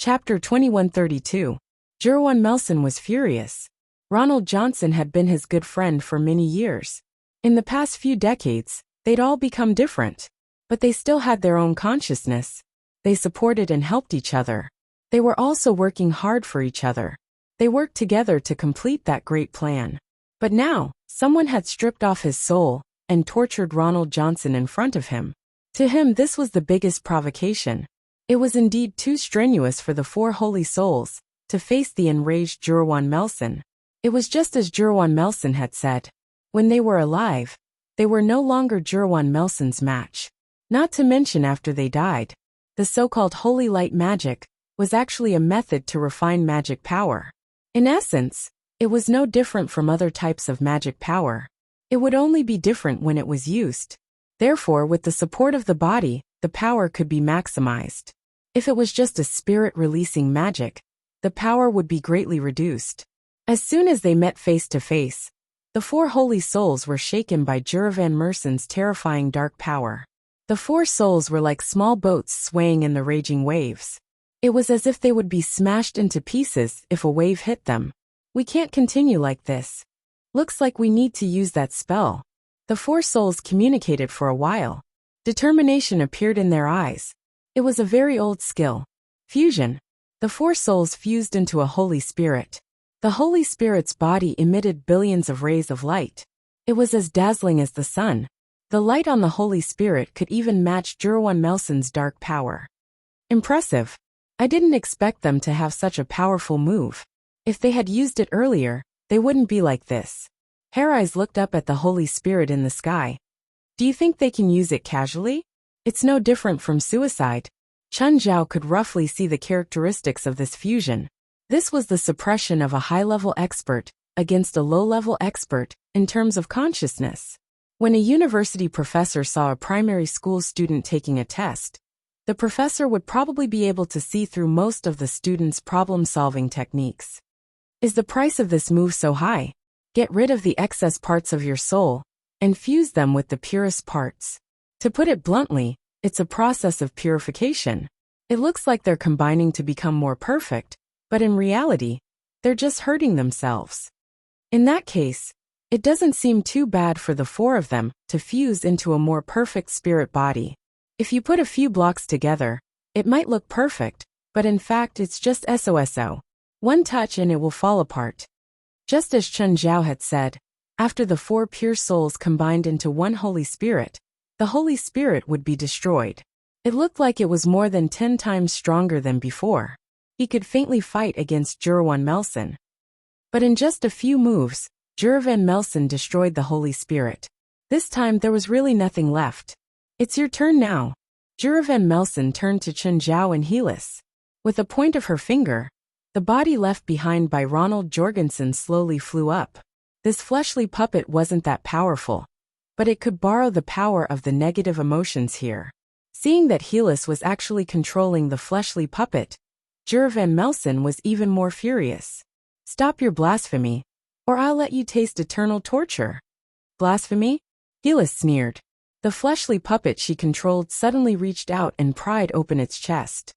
Chapter 2132. Jerwan Melson was furious. Ronald Johnson had been his good friend for many years. In the past few decades, they'd all become different. But they still had their own consciousness. They supported and helped each other. They were also working hard for each other. They worked together to complete that great plan. But now, someone had stripped off his soul and tortured Ronald Johnson in front of him. To him, this was the biggest provocation. It was indeed too strenuous for the four holy souls to face the enraged Jerwan Melson. It was just as Jerwan Melson had said. When they were alive, they were no longer Jerwan Melson's match. Not to mention after they died. The so-called holy light magic was actually a method to refine magic power. In essence, it was no different from other types of magic power. It would only be different when it was used. Therefore, with the support of the body, the power could be maximized. If it was just a spirit-releasing magic, the power would be greatly reduced. As soon as they met face to face, the four holy souls were shaken by Jerwan Melson's terrifying dark power. The four souls were like small boats swaying in the raging waves. It was as if they would be smashed into pieces if a wave hit them. We can't continue like this. Looks like we need to use that spell. The four souls communicated for a while. Determination appeared in their eyes. It was a very old skill. Fusion. The four souls fused into a Holy Spirit. The Holy Spirit's body emitted billions of rays of light. It was as dazzling as the sun. The light on the Holy Spirit could even match Jerwan Melson's dark power. Impressive. I didn't expect them to have such a powerful move. If they had used it earlier, they wouldn't be like this. Haireyes looked up at the Holy Spirit in the sky. Do you think they can use it casually? It's no different from suicide. Chun Zhao could roughly see the characteristics of this fusion. This was the suppression of a high-level expert against a low-level expert in terms of consciousness. When a university professor saw a primary school student taking a test, the professor would probably be able to see through most of the student's problem-solving techniques. Is the price of this move so high? Get rid of the excess parts of your soul and fuse them with the purest parts. To put it bluntly, it's a process of purification. It looks like they're combining to become more perfect, but in reality, they're just hurting themselves. In that case, it doesn't seem too bad for the four of them to fuse into a more perfect spirit body. If you put a few blocks together, it might look perfect, but in fact it's just SOSO. One touch and it will fall apart. Just as Chun Zhao had said, after the four pure souls combined into one Holy Spirit, the Holy Spirit would be destroyed. It looked like it was more than 10 times stronger than before. He could faintly fight against Jerwan Melson. But in just a few moves, Jerwan Melson destroyed the Holy Spirit. This time there was really nothing left. It's your turn now. Jerwan Melson turned to Chun Zhao and Helis. With a point of her finger, the body left behind by Ronald Jorgensen slowly flew up. This fleshly puppet wasn't that powerful, but it could borrow the power of the negative emotions here. Seeing that Helis was actually controlling the fleshly puppet, Jerwan Melson was even more furious. Stop your blasphemy, or I'll let you taste eternal torture. Blasphemy? Helis sneered. The fleshly puppet she controlled suddenly reached out and pried open its chest.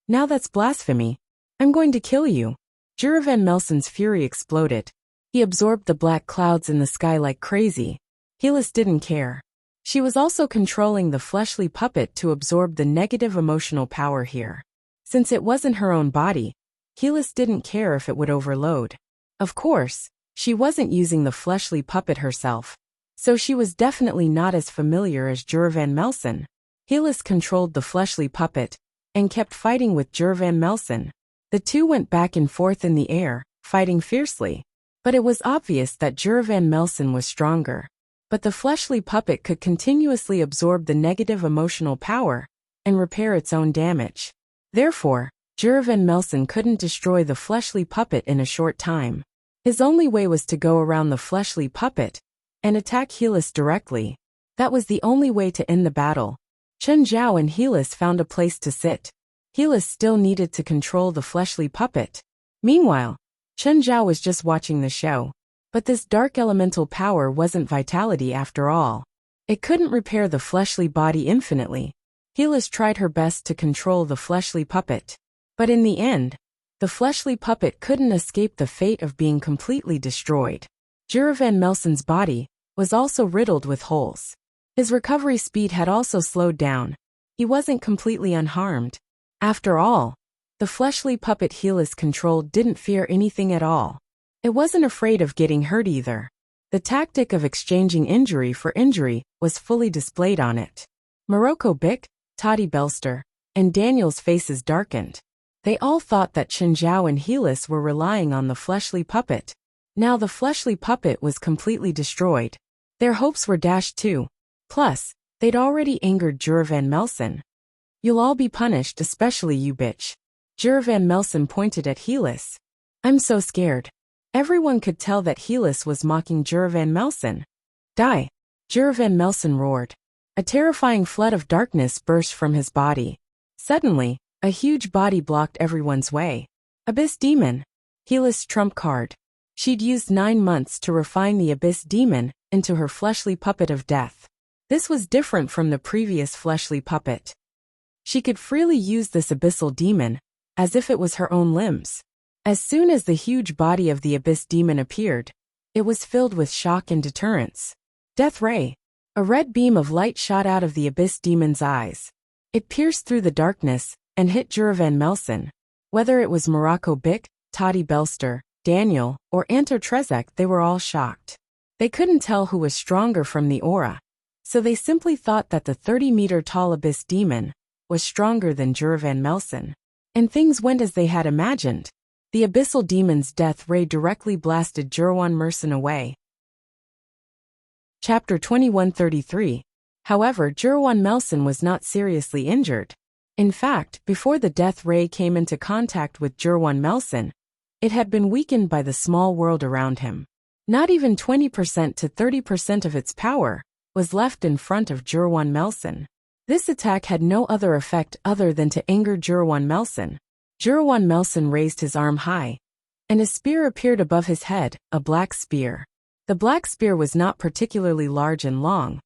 Now that's blasphemy. I'm going to kill you. Jerwan Melson's fury exploded. He absorbed the black clouds in the sky like crazy. Helis didn't care. She was also controlling the fleshly puppet to absorb the negative emotional power here. Since it wasn't her own body, Helis didn't care if it would overload. Of course, she wasn't using the fleshly puppet herself, so she was definitely not as familiar as Jerwan Melson. Helis controlled the fleshly puppet and kept fighting with Jerwan Melson. The two went back and forth in the air, fighting fiercely. But it was obvious that Jerwan Melson was stronger. But the fleshly puppet could continuously absorb the negative emotional power and repair its own damage. Therefore, Jerwan Melson couldn't destroy the fleshly puppet in a short time. His only way was to go around the fleshly puppet and attack Helis directly. That was the only way to end the battle. Chun Zhao and Helis found a place to sit. Helis still needed to control the fleshly puppet. Meanwhile, Chun Zhao was just watching the show. But this dark elemental power wasn't vitality after all. It couldn't repair the fleshly body infinitely. Helis tried her best to control the fleshly puppet. But in the end, the fleshly puppet couldn't escape the fate of being completely destroyed. Jura van Melsen's body was also riddled with holes. His recovery speed had also slowed down. He wasn't completely unharmed. After all, the fleshly puppet Helis controlled didn't fear anything at all. It wasn't afraid of getting hurt either. The tactic of exchanging injury for injury was fully displayed on it. Morocco Bick, Toddy Belster, and Daniel's faces darkened. They all thought that Chen Zhao and Helis were relying on the fleshly puppet. Now the fleshly puppet was completely destroyed. Their hopes were dashed too. Plus, they'd already angered Jura van Melsen. "You'll all be punished, especially you bitch." Jura van Melsen pointed at Helis. "I'm so scared." Everyone could tell that Helis was mocking Jura van Melsen. "Die!" Jura van Melsen roared. A terrifying flood of darkness burst from his body. Suddenly, a huge body blocked everyone's way. Abyss Demon. Helis' trump card. She'd used 9 months to refine the Abyss Demon into her fleshly puppet of death. This was different from the previous fleshly puppet. She could freely use this abyssal demon, as if it was her own limbs. As soon as the huge body of the Abyss Demon appeared, it was filled with shock and deterrence. Death Ray. A red beam of light shot out of the Abyss Demon's eyes. It pierced through the darkness and hit Jura van Melsen. Whether it was Morocco Bick, Toddy Belster, Daniel, or Anto Trezek, they were all shocked. They couldn't tell who was stronger from the aura, so they simply thought that the 30-meter-tall Abyss Demon was stronger than Jura van Melsen. And things went as they had imagined. The Abyssal Demon's death ray directly blasted Jura van Melsen away. Chapter 2133. However, Jura van Melsen was not seriously injured. In fact, before the death ray came into contact with Jura van Melsen, it had been weakened by the small world around him. Not even 20% to 30% of its power was left in front of Jura van Melsen. This attack had no other effect other than to anger Jura van Melsen. Jura van Melsen raised his arm high, and a spear appeared above his head, a black spear. The black spear was not particularly large and long,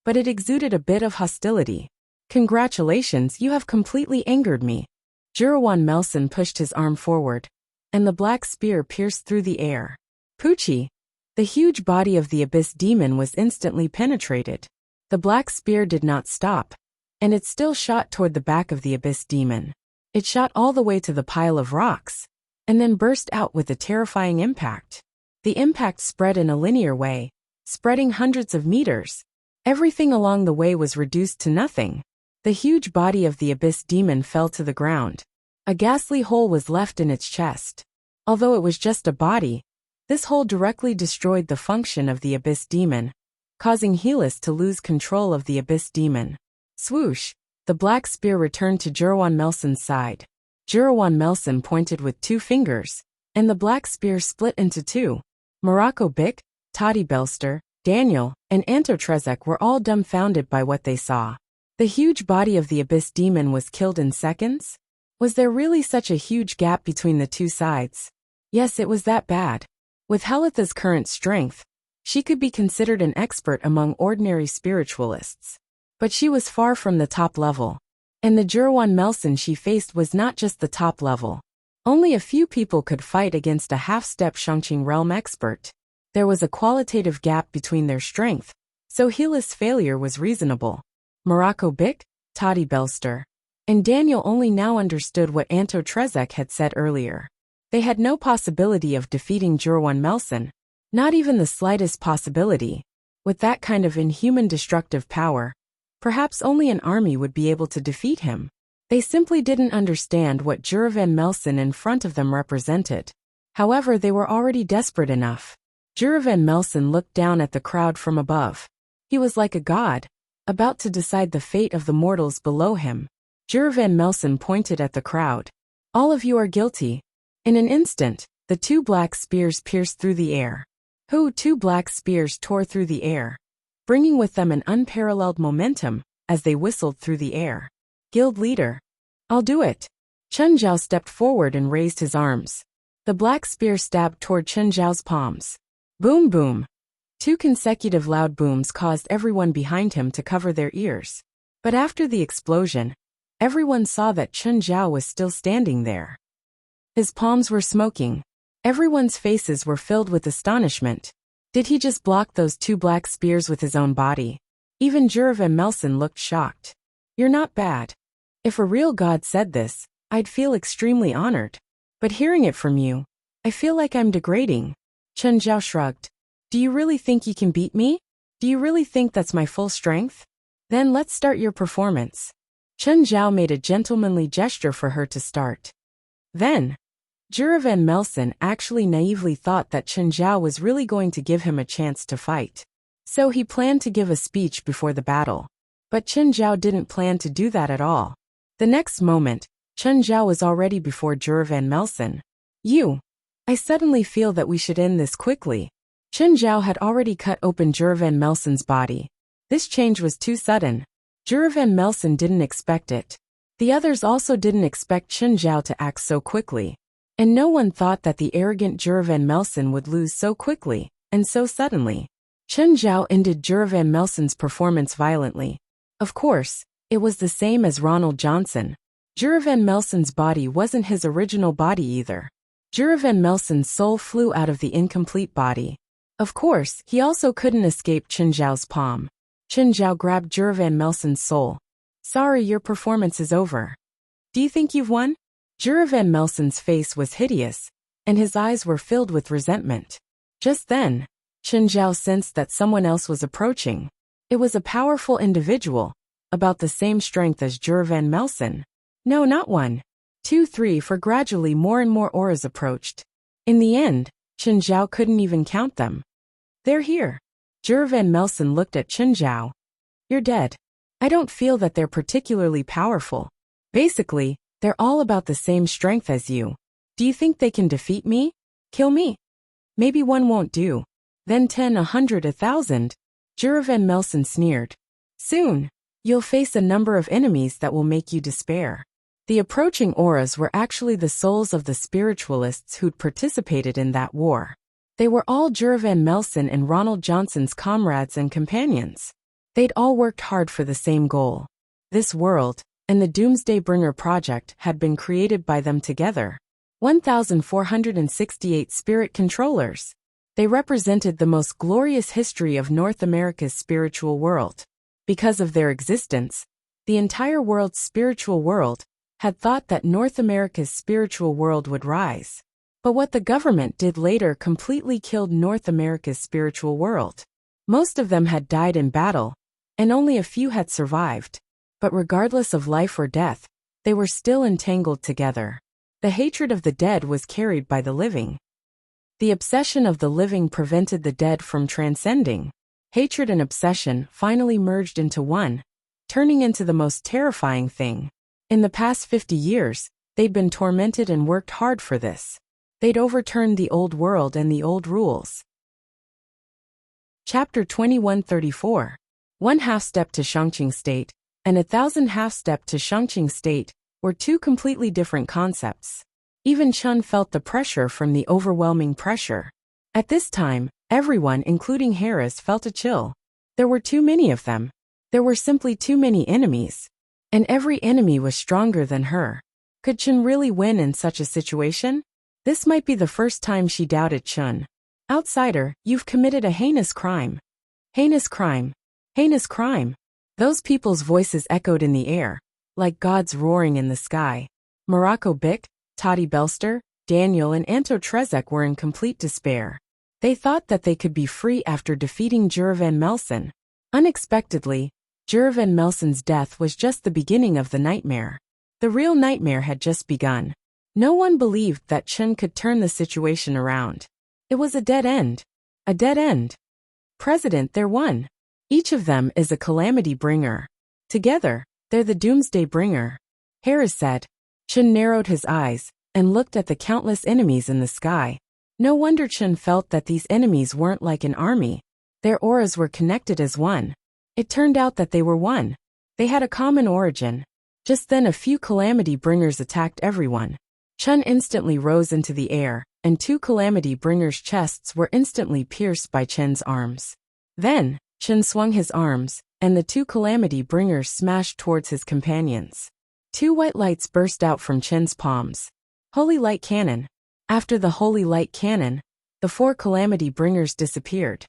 but it exuded a bit of hostility. "Congratulations, you have completely angered me." Jura van Melsen pushed his arm forward, and the black spear pierced through the air. Poochie! The huge body of the Abyss Demon was instantly penetrated. The black spear did not stop, and it still shot toward the back of the Abyss Demon. It shot all the way to the pile of rocks, and then burst out with a terrifying impact. The impact spread in a linear way, spreading hundreds of meters. Everything along the way was reduced to nothing. The huge body of the Abyss Demon fell to the ground. A ghastly hole was left in its chest. Although it was just a body, this hole directly destroyed the function of the Abyss Demon, causing Helis to lose control of the Abyss Demon. Swoosh! The black spear returned to Jura van Melsen's side. Jura van Melsen pointed with 2 fingers, and the black spear split into 2. Morocco Bick, Toddy Belster, Daniel, and Anto Trezek were all dumbfounded by what they saw. The huge body of the Abyss Demon was killed in seconds? Was there really such a huge gap between the 2 sides? Yes, it was that bad. With Helitha's current strength, she could be considered an expert among ordinary spiritualists. But she was far from the top level. And the Jura van Melsen she faced was not just the top level. Only a few people could fight against a half-step Shangqing realm expert. There was a qualitative gap between their strength, so Helis' failure was reasonable. Morocco Bick, Toddy Belster, and Daniel only now understood what Anto Trezek had said earlier. They had no possibility of defeating Jura van Melsen, not even the slightest possibility. With that kind of inhuman destructive power, perhaps only an army would be able to defeat him. They simply didn't understand what Jura van Melsen in front of them represented. However, they were already desperate enough. Jura van Melsen looked down at the crowd from above. He was like a god, about to decide the fate of the mortals below him. Jura van Melsen pointed at the crowd. "All of you are guilty." In an instant, the 2 black spears pierced through the air. 2 black spears tore through the air, bringing with them an unparalleled momentum as they whistled through the air. Guild leader. "I'll do it." Chen Zhao stepped forward and raised his arms. The black spear stabbed toward Chen Zhao's palms. Boom boom. 2 consecutive loud booms caused everyone behind him to cover their ears. But after the explosion, everyone saw that Chen Zhao was still standing there. His palms were smoking. Everyone's faces were filled with astonishment. Did he just block those two black spears with his own body? Even Jura van Melson looked shocked. You're not bad. If a real god said this, I'd feel extremely honored. But hearing it from you, I feel like I'm degrading. Chen Zhao shrugged. Do you really think you can beat me? Do you really think that's my full strength? Then let's start your performance. Chen Zhao made a gentlemanly gesture for her to start. Then, Jura van Melson actually naively thought that Chen Zhao was really going to give him a chance to fight. So he planned to give a speech before the battle. But Chen Zhao didn't plan to do that at all. The next moment, Chen Zhao was already before Jura van Melson. I suddenly feel that we should end this quickly. Chen Zhao had already cut open Jura van Melson's body. This change was too sudden. Jura van Melson didn't expect it. The others also didn't expect Chen Zhao to act so quickly. And no one thought that the arrogant Jura van Melson would lose so quickly, and so suddenly. Chen Zhao ended Jura van Melson's performance violently. Of course, it was the same as Ronald Johnson. Jura van Melson's body wasn't his original body either. Jura van Melson's soul flew out of the incomplete body. Of course, he also couldn't escape Chen Zhao's palm. Chen Zhao grabbed Jura van Melson's soul. Sorry, your performance is over. Do you think you've won? Jura van Melson's face was hideous, and his eyes were filled with resentment. Just then, Chen Zhao sensed that someone else was approaching. It was a powerful individual, about the same strength as Jura van Melson. No, not 1, 2, 3, for gradually more and more auras approached. In the end, Chen Zhao couldn't even count them. They're here. Jura van Melson looked at Chen Zhao. You're dead. I don't feel that they're particularly powerful. Basically, they're all about the same strength as you. Do you think they can defeat me? Kill me? Maybe 1 won't do. Then 10, 100, 1,000. Jura van Melson sneered. Soon, you'll face a number of enemies that will make you despair. The approaching auras were actually the souls of the spiritualists who'd participated in that war. They were all Jura van Melson and Ronald Johnson's comrades and companions. They'd all worked hard for the same goal. This world, and the Doomsday Bringer project had been created by them together. 1,468 spirit controllers. They represented the most glorious history of North America's spiritual world. Because of their existence, the entire world's spiritual world had thought that North America's spiritual world would rise. But what the government did later completely killed North America's spiritual world. Most of them had died in battle, and only a few had survived. But regardless of life or death, they were still entangled together. The hatred of the dead was carried by the living. The obsession of the living prevented the dead from transcending. Hatred and obsession finally merged into one, turning into the most terrifying thing. In the past 50 years, they'd been tormented and worked hard for this. They'd overturned the old world and the old rules. Chapter 2134. 1 half-step to Shangqing State, and 1,000 half-step to Shangqing State, were 2 completely different concepts. Even Chun felt the pressure from the overwhelming pressure. At this time, everyone, including Harris, felt a chill. There were too many of them. There were simply too many enemies. And every enemy was stronger than her. Could Chun really win in such a situation? This might be the first time she doubted Chun. Outsider, you've committed a heinous crime. Heinous crime. Heinous crime. Those people's voices echoed in the air, like gods roaring in the sky. Morocco Bick, Toddy Belster, Daniel and Anto Trezek were in complete despair. They thought that they could be free after defeating Jura van Melson. Unexpectedly, Jura van Melson's death was just the beginning of the nightmare. The real nightmare had just begun. No one believed that Chun could turn the situation around. It was a dead end. A dead end. President, they're one. Each of them is a calamity bringer. Together, they're the Doomsday Bringer. Harris said. Chun narrowed his eyes and looked at the countless enemies in the sky. No wonder Chun felt that these enemies weren't like an army. Their auras were connected as one. It turned out that they were one. They had a common origin. Just then a few calamity bringers attacked everyone. Chun instantly rose into the air, and 2 calamity bringers' chests were instantly pierced by Chen's arms. Then, Chen swung his arms, and the 2 calamity bringers smashed towards his companions. Two white lights burst out from Chen's palms. Holy Light Cannon. After the Holy Light Cannon, the four calamity bringers disappeared.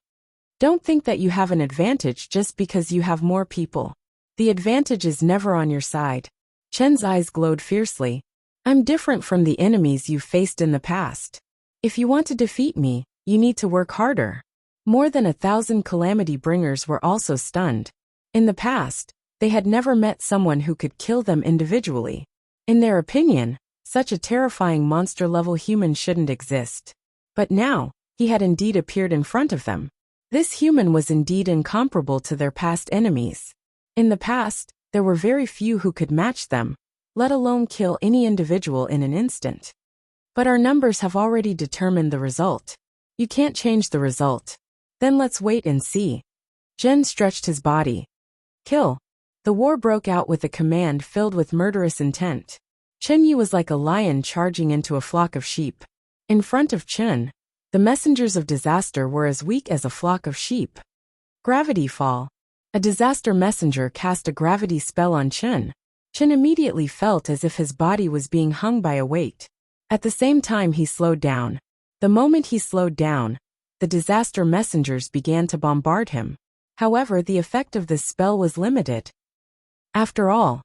Don't think that you have an advantage just because you have more people. The advantage is never on your side. Chen's eyes glowed fiercely. I'm different from the enemies you've faced in the past. If you want to defeat me, you need to work harder. More than 1,000 calamity bringers were also stunned. In the past, they had never met someone who could kill them individually. In their opinion, such a terrifying monster-level human shouldn't exist. But now, he had indeed appeared in front of them. This human was indeed incomparable to their past enemies. In the past, there were very few who could match them, let alone kill any individual in an instant. But our numbers have already determined the result. You can't change the result. Then let's wait and see. Chen stretched his body. Kill. The war broke out with a command filled with murderous intent. Chen Yu was like a lion charging into a flock of sheep. In front of Chen, the messengers of disaster were as weak as a flock of sheep. Gravity fall. A disaster messenger cast a gravity spell on Chen. Chen immediately felt as if his body was being hung by a weight. At the same time he slowed down. The moment he slowed down, the disaster messengers began to bombard him. However, the effect of this spell was limited. After all,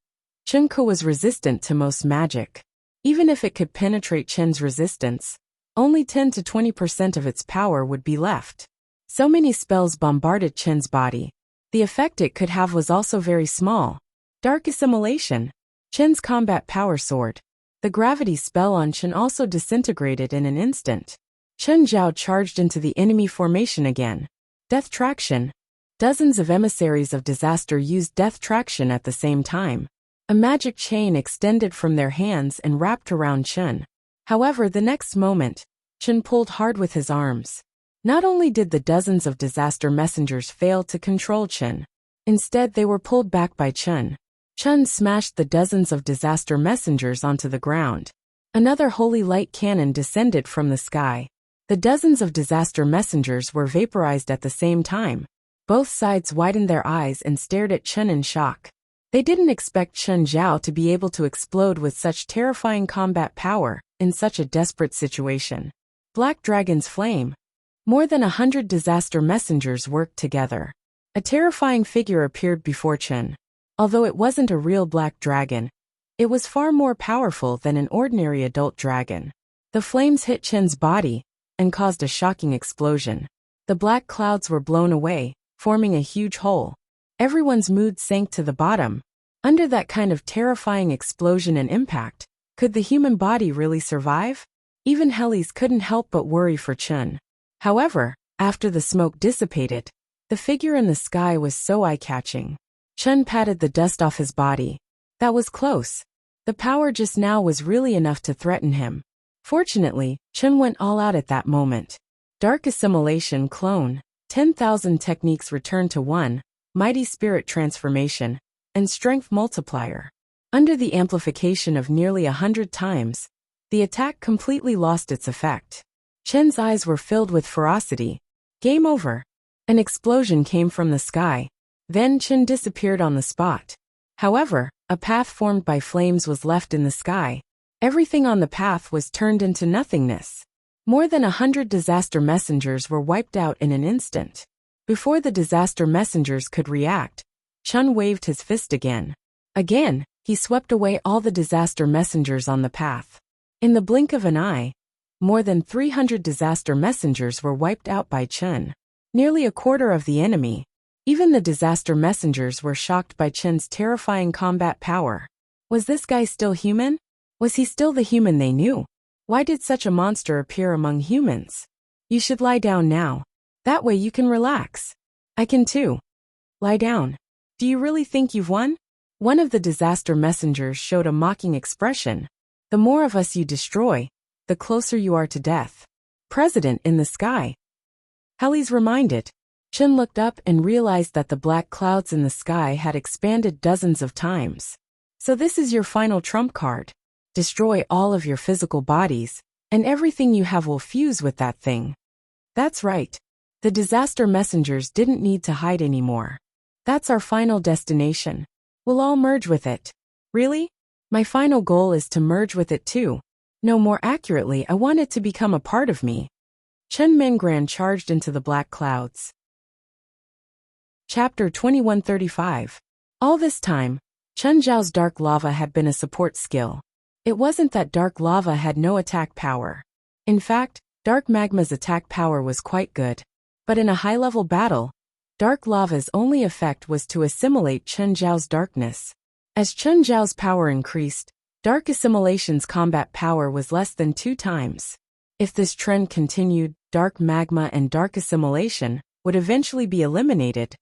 Chen Ke was resistant to most magic. Even if it could penetrate Chen's resistance, only 10 to 20% of its power would be left. So many spells bombarded Chen's body. The effect it could have was also very small. Dark Assimilation. Chen's combat power soared. The gravity spell on Chen also disintegrated in an instant. Chen Zhao charged into the enemy formation again. Death Traction. Dozens of emissaries of disaster used Death Traction at the same time. A magic chain extended from their hands and wrapped around Chen. However, the next moment, Chen pulled hard with his arms. Not only did the dozens of disaster messengers fail to control Chen, instead they were pulled back by Chen. Chen smashed the dozens of disaster messengers onto the ground. Another holy light cannon descended from the sky. The dozens of disaster messengers were vaporized at the same time. Both sides widened their eyes and stared at Chen in shock. They didn't expect Chen Zhao to be able to explode with such terrifying combat power in such a desperate situation. Black Dragon's Flame. More than 100 disaster messengers worked together. A terrifying figure appeared before Chen. Although it wasn't a real black dragon, it was far more powerful than an ordinary adult dragon. The flames hit Chen's body and caused a shocking explosion. The black clouds were blown away, forming a huge hole. Everyone's mood sank to the bottom. Under that kind of terrifying explosion and impact, could the human body really survive? Even Hellies couldn't help but worry for Chen. However, after the smoke dissipated, the figure in the sky was so eye-catching. Chen patted the dust off his body. That was close. The power just now was really enough to threaten him. Fortunately, Chen went all out at that moment. Dark Assimilation Clone. 10,000 techniques returned to 1, Mighty Spirit Transformation, and Strength Multiplier. Under the amplification of nearly 100 times, the attack completely lost its effect. Chen's eyes were filled with ferocity. Game over. An explosion came from the sky. Then Chen disappeared on the spot. However, a path formed by flames was left in the sky. Everything on the path was turned into nothingness. More than 100 disaster messengers were wiped out in an instant. Before the disaster messengers could react, Chen waved his fist again. Again, he swept away all the disaster messengers on the path. In the blink of an eye, more than 300 disaster messengers were wiped out by Chen. Nearly a quarter of the enemy. Even the disaster messengers were shocked by Chen's terrifying combat power. Was this guy still human? Was he still the human they knew? Why did such a monster appear among humans? You should lie down now. That way you can relax. I can too. Lie down. Do you really think you've won? One of the disaster messengers showed a mocking expression. The more of us you destroy, the closer you are to death. President in the sky. Hellies reminded. Chen looked up and realized that the black clouds in the sky had expanded dozens of times. So this is your final trump card. Destroy all of your physical bodies, and everything you have will fuse with that thing. That's right. The disaster messengers didn't need to hide anymore. That's our final destination. We'll all merge with it. Really? My final goal is to merge with it too. No, more accurately, I want it to become a part of me. Chen Mingran charged into the black clouds. Chapter 2135. All this time, Chen Zhao's dark lava had been a support skill. It wasn't that dark lava had no attack power. In fact, dark magma's attack power was quite good. But in a high-level battle, dark lava's only effect was to assimilate Chen Zhao's darkness. As Chen Zhao's power increased, dark assimilation's combat power was less than 2 times. If this trend continued, dark magma and dark assimilation would eventually be eliminated,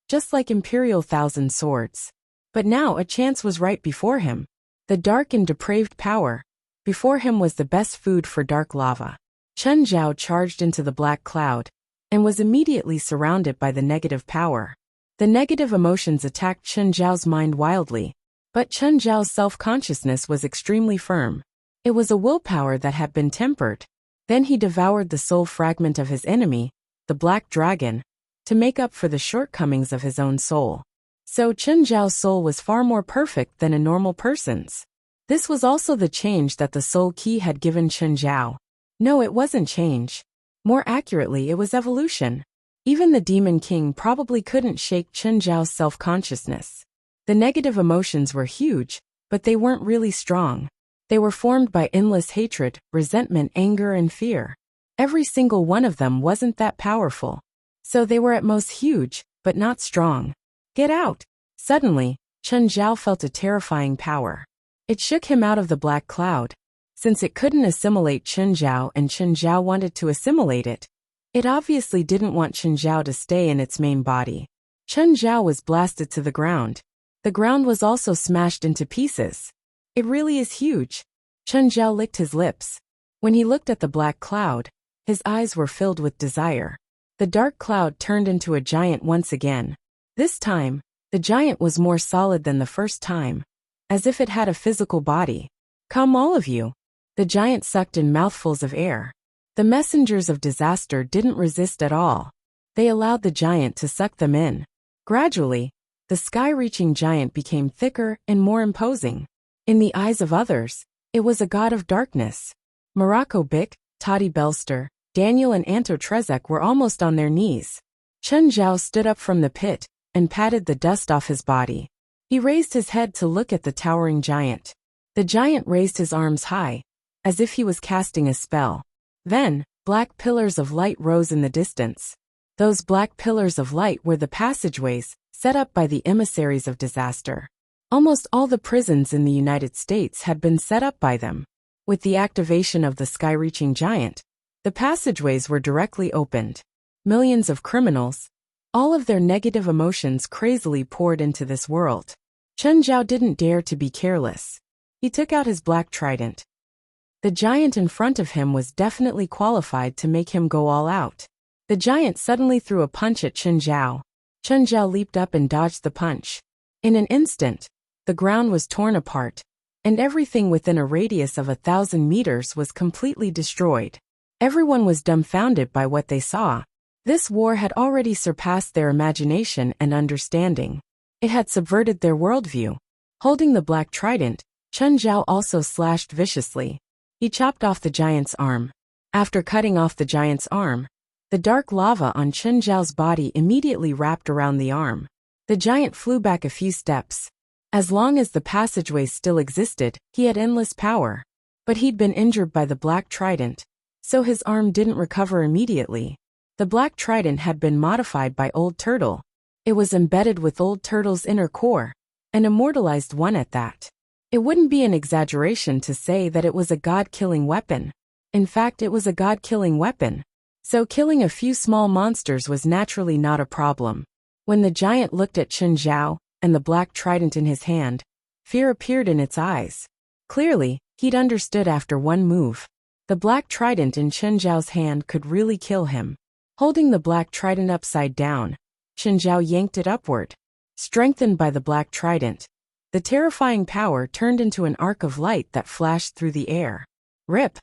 just like Imperial Thousand Swords. But now a chance was right before him. The dark and depraved power before him was the best food for dark lava. Chen Zhao charged into the black cloud and was immediately surrounded by the negative power. The negative emotions attacked Chen Zhao's mind wildly, but Chen Zhao's self-consciousness was extremely firm. It was a willpower that had been tempered. Then he devoured the soul fragment of his enemy, the black dragon, to make up for the shortcomings of his own soul. So Chen Zhao's soul was far more perfect than a normal person's. This was also the change that the soul key had given Chen Zhao. No, it wasn't change. More accurately, it was evolution. Even the Demon King probably couldn't shake Chen Zhao's self-consciousness. The negative emotions were huge, but they weren't really strong. They were formed by endless hatred, resentment, anger, and fear. Every single one of them wasn't that powerful. So they were at most huge, but not strong. Get out! Suddenly, Chen Zhao felt a terrifying power. It shook him out of the black cloud. Since it couldn't assimilate Chen Zhao and Chen Zhao wanted to assimilate it, it obviously didn't want Chen Zhao to stay in its main body. Chen Zhao was blasted to the ground. The ground was also smashed into pieces. It really is huge. Chen Zhao licked his lips. When he looked at the black cloud, his eyes were filled with desire. The dark cloud turned into a giant once again. This time, the giant was more solid than the first time, as if it had a physical body. Come all of you. The giant sucked in mouthfuls of air. The messengers of disaster didn't resist at all. They allowed the giant to suck them in. Gradually, the sky-reaching giant became thicker and more imposing. In the eyes of others, it was a god of darkness. Morocco Bick, Toddy Belster, Daniel and Anto Trezek were almost on their knees. Chen Zhao stood up from the pit and patted the dust off his body. He raised his head to look at the towering giant. The giant raised his arms high, as if he was casting a spell. Then, black pillars of light rose in the distance. Those black pillars of light were the passageways set up by the emissaries of disaster. Almost all the prisons in the United States had been set up by them. With the activation of the sky-reaching giant, the passageways were directly opened. Millions of criminals, all of their negative emotions crazily poured into this world. Chen Zhao didn't dare to be careless. He took out his black trident. The giant in front of him was definitely qualified to make him go all out. The giant suddenly threw a punch at Chen Zhao. Chen Zhao leaped up and dodged the punch. In an instant, the ground was torn apart, and everything within a radius of 1,000 meters was completely destroyed. Everyone was dumbfounded by what they saw. This war had already surpassed their imagination and understanding. It had subverted their worldview. Holding the black trident, Chen Zhao also slashed viciously. He chopped off the giant's arm. After cutting off the giant's arm, the dark lava on Chen Zhao's body immediately wrapped around the arm. The giant flew back a few steps. As long as the passageways still existed, he had endless power. But he'd been injured by the black trident, so his arm didn't recover immediately. The black trident had been modified by Old Turtle. It was embedded with Old Turtle's inner core, an immortalized one at that. It wouldn't be an exaggeration to say that it was a god-killing weapon. In fact, it was a god-killing weapon. So killing a few small monsters was naturally not a problem. When the giant looked at Chen Zhao and the black trident in his hand, fear appeared in its eyes. Clearly, he'd understood after one move. The black trident in Chen Zhao's hand could really kill him. Holding the black trident upside down, Chen Zhao yanked it upward. Strengthened by the black trident, the terrifying power turned into an arc of light that flashed through the air. Rip!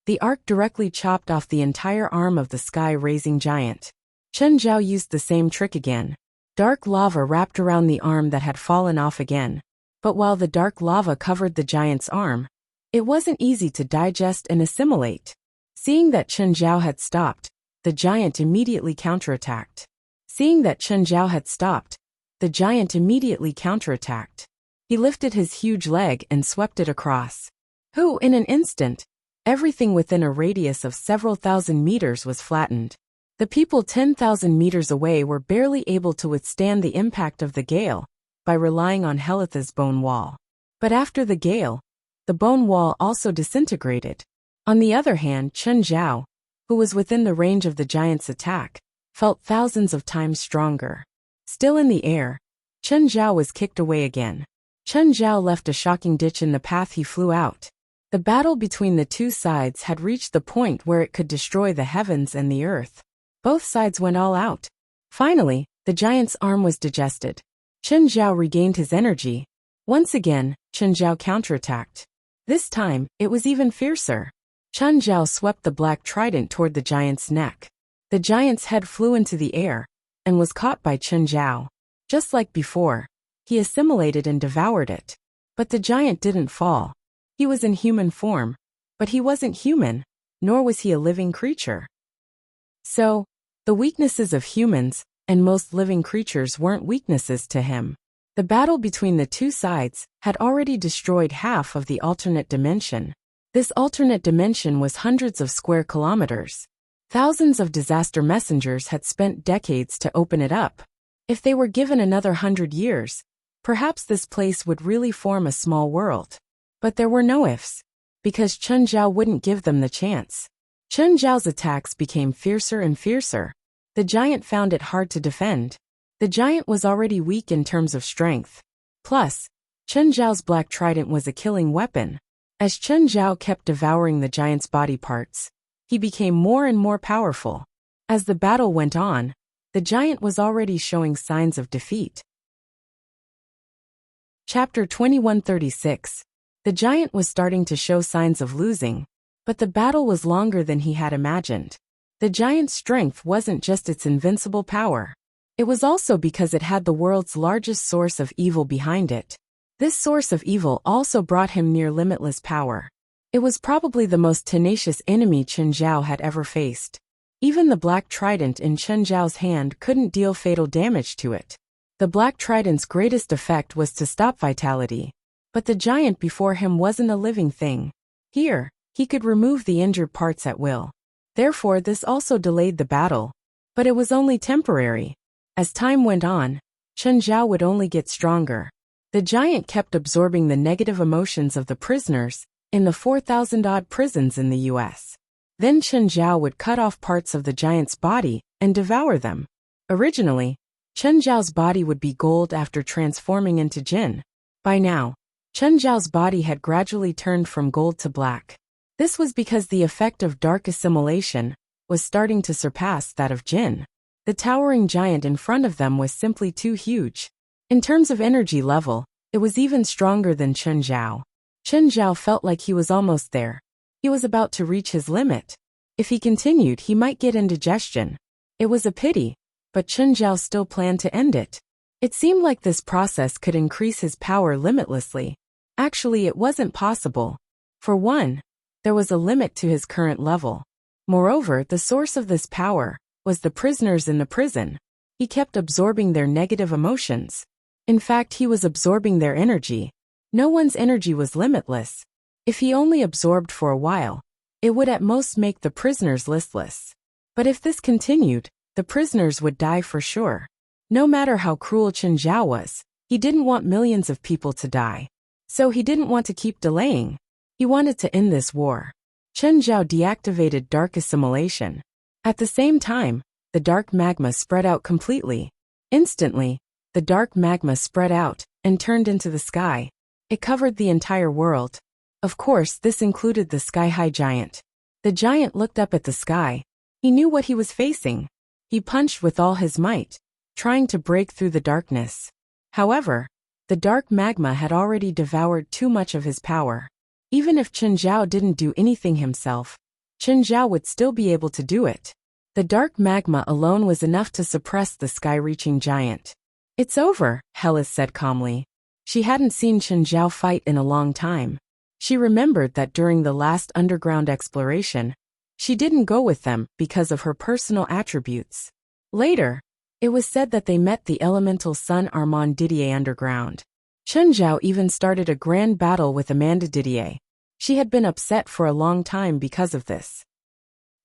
The arc directly chopped off the entire arm of the sky-raising giant. Chen Zhao used the same trick again. Dark lava wrapped around the arm that had fallen off again. But while the dark lava covered the giant's arm, it wasn't easy to digest and assimilate. Seeing that Chen Zhao had stopped, the giant immediately counterattacked. Seeing that Chen Zhao had stopped, the giant immediately counterattacked. He lifted his huge leg and swept it across. In an instant, everything within a radius of several thousand meters was flattened. The people 10,000 meters away were barely able to withstand the impact of the gale by relying on Helitha's bone wall. But after the gale, the bone wall also disintegrated. On the other hand, Chen Zhao, who was within the range of the giant's attack, felt thousands of times stronger. Still in the air, Chen Zhao was kicked away again. Chen Zhao left a shocking ditch in the path he flew out. The battle between the two sides had reached the point where it could destroy the heavens and the earth. Both sides went all out. Finally, the giant's arm was digested. Chen Zhao regained his energy. Once again, Chen Zhao counterattacked. This time, it was even fiercer. Chen Zhao swept the black trident toward the giant's neck. The giant's head flew into the air and was caught by Chen Zhao. Just like before, he assimilated and devoured it. But the giant didn't fall. He was in human form, but he wasn't human, nor was he a living creature. So, the weaknesses of humans and most living creatures weren't weaknesses to him. The battle between the two sides had already destroyed half of the alternate dimension. This alternate dimension was hundreds of square kilometers. Thousands of disaster messengers had spent decades to open it up. If they were given another 100 years, perhaps this place would really form a small world. But there were no ifs, because Chen Zhao wouldn't give them the chance. Chen Zhao's attacks became fiercer and fiercer. The giant found it hard to defend. The giant was already weak in terms of strength. Plus, Chen Zhao's black trident was a killing weapon. As Chen Zhao kept devouring the giant's body parts, he became more and more powerful. As the battle went on, the giant was already showing signs of defeat. Chapter 2136. The giant was starting to show signs of losing, but the battle was longer than he had imagined. The giant's strength wasn't just its invincible power. It was also because it had the world's largest source of evil behind it. This source of evil also brought him near limitless power. It was probably the most tenacious enemy Chen Zhao had ever faced. Even the black trident in Chen Zhao's hand couldn't deal fatal damage to it. The black trident's greatest effect was to stop vitality. But the giant before him wasn't a living thing. Here, he could remove the injured parts at will. Therefore, this also delayed the battle. But it was only temporary. As time went on, Chen Zhao would only get stronger. The giant kept absorbing the negative emotions of the prisoners in the 4,000-odd prisons in the U.S. Then Chen Zhao would cut off parts of the giant's body and devour them. Originally, Chen Zhao's body would be gold after transforming into jinn. By now, Chen Zhao's body had gradually turned from gold to black. This was because the effect of dark assimilation was starting to surpass that of jinn. The towering giant in front of them was simply too huge. In terms of energy level, it was even stronger than Chen Zhao. Chen Zhao felt like he was almost there. He was about to reach his limit. If he continued, he might get indigestion. It was a pity, but Chen Zhao still planned to end it. It seemed like this process could increase his power limitlessly. Actually, it wasn't possible. For one, there was a limit to his current level. Moreover, the source of this power was the prisoners in the prison. He kept absorbing their negative emotions. In fact, he was absorbing their energy. No one's energy was limitless. If he only absorbed for a while, it would at most make the prisoners listless. But if this continued, the prisoners would die for sure. No matter how cruel Chen Zhao was, he didn't want millions of people to die. So he didn't want to keep delaying. He wanted to end this war. Chen Zhao deactivated dark assimilation. At the same time, the dark magma spread out completely. Instantly, the dark magma spread out and turned into the sky. It covered the entire world. Of course, this included the sky-high giant. The giant looked up at the sky. He knew what he was facing. He punched with all his might, trying to break through the darkness. However, the dark magma had already devoured too much of his power. Even if Chen Zhao didn't do anything himself, Chen Zhao would still be able to do it. The dark magma alone was enough to suppress the sky-reaching giant. "It's over," Hellas said calmly. She hadn't seen Chen Zhao fight in a long time. She remembered that during the last underground exploration, she didn't go with them because of her personal attributes. Later, it was said that they met the elemental son Armand Didier underground. Chen Zhao even started a grand battle with Amanda Didier. She had been upset for a long time because of this.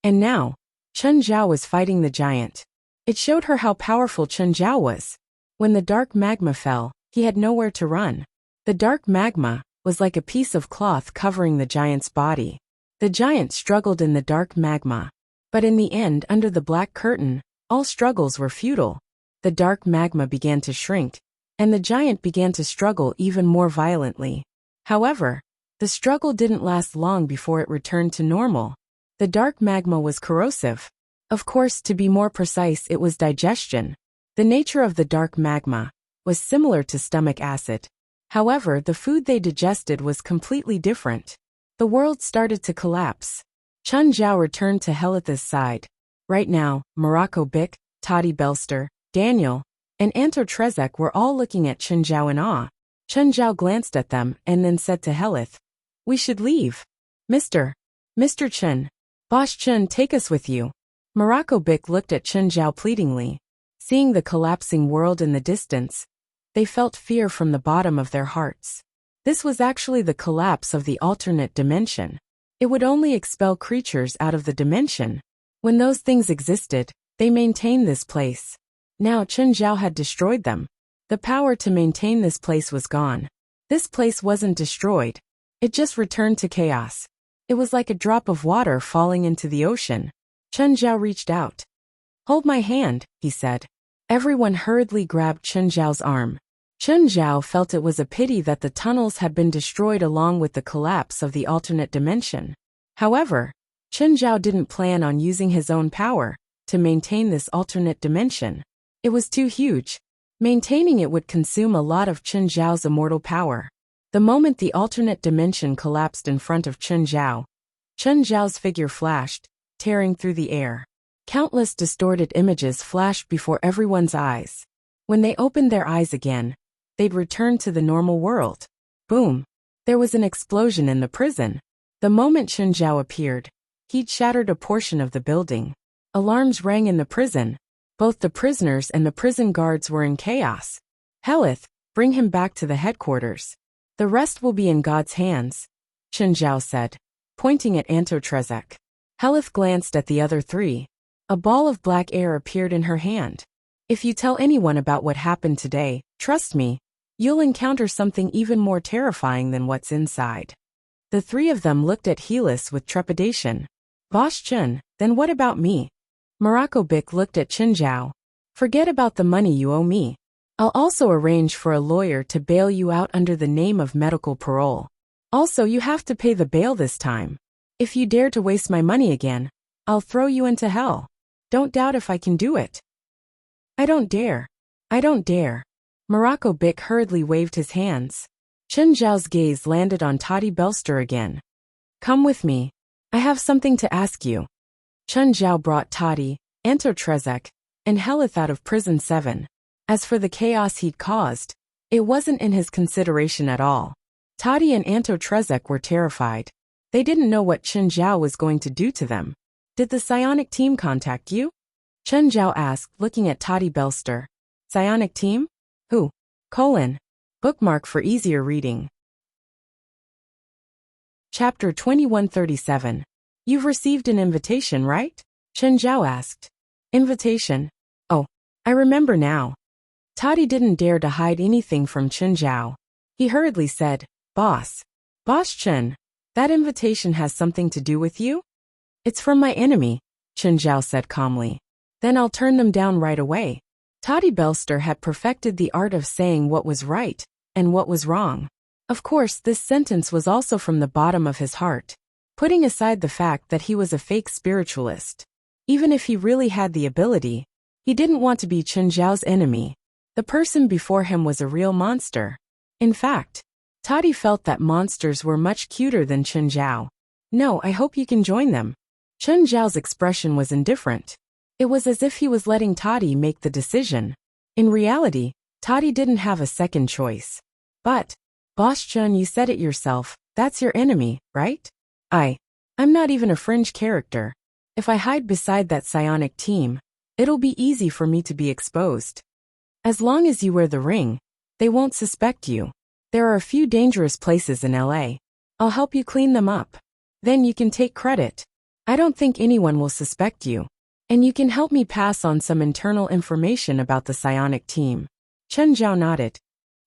And now, Chen Zhao was fighting the giant. It showed her how powerful Chen Zhao was. When the dark magma fell, he had nowhere to run. The dark magma was like a piece of cloth covering the giant's body. The giant struggled in the dark magma. But in the end, under the black curtain, all struggles were futile. The dark magma began to shrink, and the giant began to struggle even more violently. However, the struggle didn't last long before it returned to normal. The dark magma was corrosive. Of course, to be more precise, it was digestion. The nature of the dark magma was similar to stomach acid. However, the food they digested was completely different. The world started to collapse. Chen Zhao returned to Helith's side. Right now, Morocco Bick, Toddy Belster, Daniel, and Anto Trezek were all looking at Chen Zhao in awe. Chen Zhao glanced at them and then said to Helith, "We should leave. Mr. Chen. Boss Chen, take us with you." Morocco Bick looked at Chen Zhao pleadingly. Seeing the collapsing world in the distance, they felt fear from the bottom of their hearts. This was actually the collapse of the alternate dimension. It would only expel creatures out of the dimension. When those things existed, they maintained this place. Now Chen Zhao had destroyed them. The power to maintain this place was gone. This place wasn't destroyed. It just returned to chaos. It was like a drop of water falling into the ocean. Chen Zhao reached out. "Hold my hand," he said. Everyone hurriedly grabbed Chen Zhao's arm. Chen Zhao felt it was a pity that the tunnels had been destroyed along with the collapse of the alternate dimension. However, Chen Zhao didn't plan on using his own power to maintain this alternate dimension. It was too huge. Maintaining it would consume a lot of Chen Zhao's immortal power. The moment the alternate dimension collapsed in front of Chen Zhao's figure flashed, tearing through the air. Countless distorted images flashed before everyone's eyes. When they opened their eyes again, they'd return to the normal world. Boom! There was an explosion in the prison. The moment Chen Zhao appeared, he'd shattered a portion of the building. Alarms rang in the prison. Both the prisoners and the prison guards were in chaos. "Helith, bring him back to the headquarters. The rest will be in God's hands," Chen Zhao said, pointing at Anto Trezek. Helith glanced at the other three. A ball of black air appeared in her hand. "If you tell anyone about what happened today, trust me, you'll encounter something even more terrifying than what's inside." The three of them looked at Helis with trepidation. "Boss Chen, then what about me?" Morocco Bick looked at Chen Zhao. "Forget about the money you owe me. I'll also arrange for a lawyer to bail you out under the name of medical parole. Also, you have to pay the bail this time. If you dare to waste my money again, I'll throw you into hell. Don't doubt if I can do it." I don't dare. Morocco Bick hurriedly waved his hands. Chen Zhao's gaze landed on Toddy Belster again. "Come with me. I have something to ask you." Chen Zhao brought Toddy, Anto Trezek, and Helith out of prison 7. As for the chaos he'd caused, it wasn't in his consideration at all. Toddy and Anto Trezek were terrified. They didn't know what Chen Zhao was going to do to them. "Did the psionic team contact you?" Chen Zhao asked, looking at Toddy Belster. "Psionic team? Who? Bookmark for easier reading." Chapter 2137. "You've received an invitation, right?" Chen Zhao asked. "Invitation? Oh, I remember now." Toddy didn't dare to hide anything from Chen Zhao. He hurriedly said, Boss Chen, that invitation has something to do with you?" "It's from my enemy," Chen Zhao said calmly. "Then I'll turn them down right away." Toddy Belster had perfected the art of saying what was right and what was wrong. Of course, this sentence was also from the bottom of his heart, putting aside the fact that he was a fake spiritualist. Even if he really had the ability, he didn't want to be Chen Zhao's enemy. The person before him was a real monster. In fact, Toddy felt that monsters were much cuter than Chen Zhao. "No, I hope you can join them." Chen Zhao's expression was indifferent. It was as if he was letting Toddy make the decision. In reality, Toddy didn't have a second choice. But, Boss Chun, you said it yourself, that's your enemy, right? I'm not even a fringe character. If I hide beside that psionic team, it'll be easy for me to be exposed. As long as you wear the ring, they won't suspect you. There are a few dangerous places in LA. I'll help you clean them up. Then you can take credit. I don't think anyone will suspect you. And you can help me pass on some internal information about the psionic team. Chen Zhao nodded.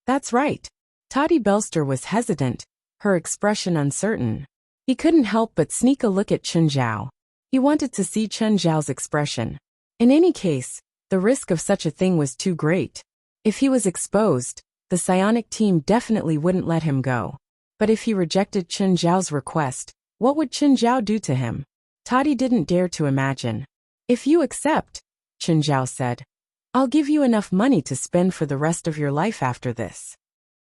That's right. Toddy Belster was hesitant, her expression uncertain. He couldn't help but sneak a look at Chen Zhao. He wanted to see Chen Zhao's expression. In any case, the risk of such a thing was too great. If he was exposed, the psionic team definitely wouldn't let him go. But if he rejected Chen Zhao's request, what would Chen Zhao do to him? Toddy didn't dare to imagine. If you accept, Chen Zhao said, I'll give you enough money to spend for the rest of your life after this.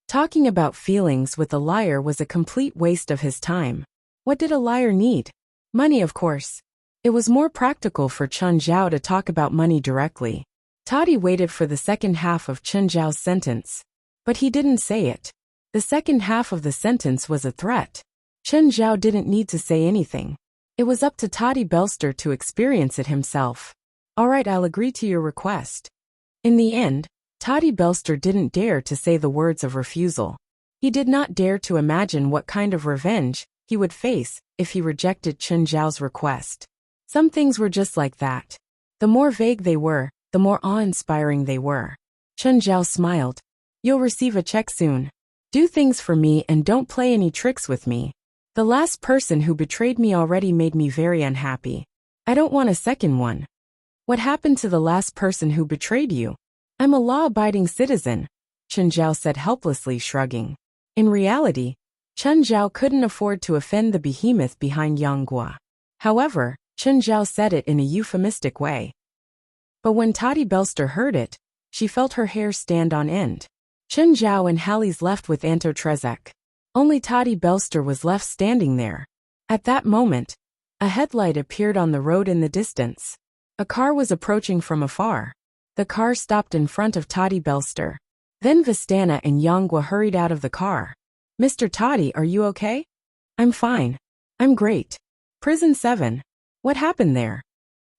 Talking about feelings with a liar was a complete waste of his time. What did a liar need? Money, of course. It was more practical for Chen Zhao to talk about money directly. Toddy waited for the second half of Chen Zhao's sentence. But he didn't say it. The second half of the sentence was a threat. Chen Zhao didn't need to say anything. It was up to Toddy Belster to experience it himself. All right, I'll agree to your request. In the end, Toddy Belster didn't dare to say the words of refusal. He did not dare to imagine what kind of revenge he would face if he rejected Chen Zhao's request. Some things were just like that. The more vague they were, the more awe-inspiring they were. Chen Zhao smiled. You'll receive a check soon. Do things for me and don't play any tricks with me. The last person who betrayed me already made me very unhappy. I don't want a second one. What happened to the last person who betrayed you? I'm a law-abiding citizen, Chen Zhao said helplessly, shrugging. In reality, Chen Zhao couldn't afford to offend the behemoth behind Yanghua. However, Chen Zhao said it in a euphemistic way. But when Toddy Belster heard it, she felt her hair stand on end. Chen Zhao and Hallie's left with Anto Trezek. Only Toddy Belster was left standing there. At that moment, a headlight appeared on the road in the distance. A car was approaching from afar. The car stopped in front of Toddy Belster. Then Vistana and Yanghua hurried out of the car. Mr. Toddy, are you okay? I'm fine. I'm great. Prison 7. What happened there?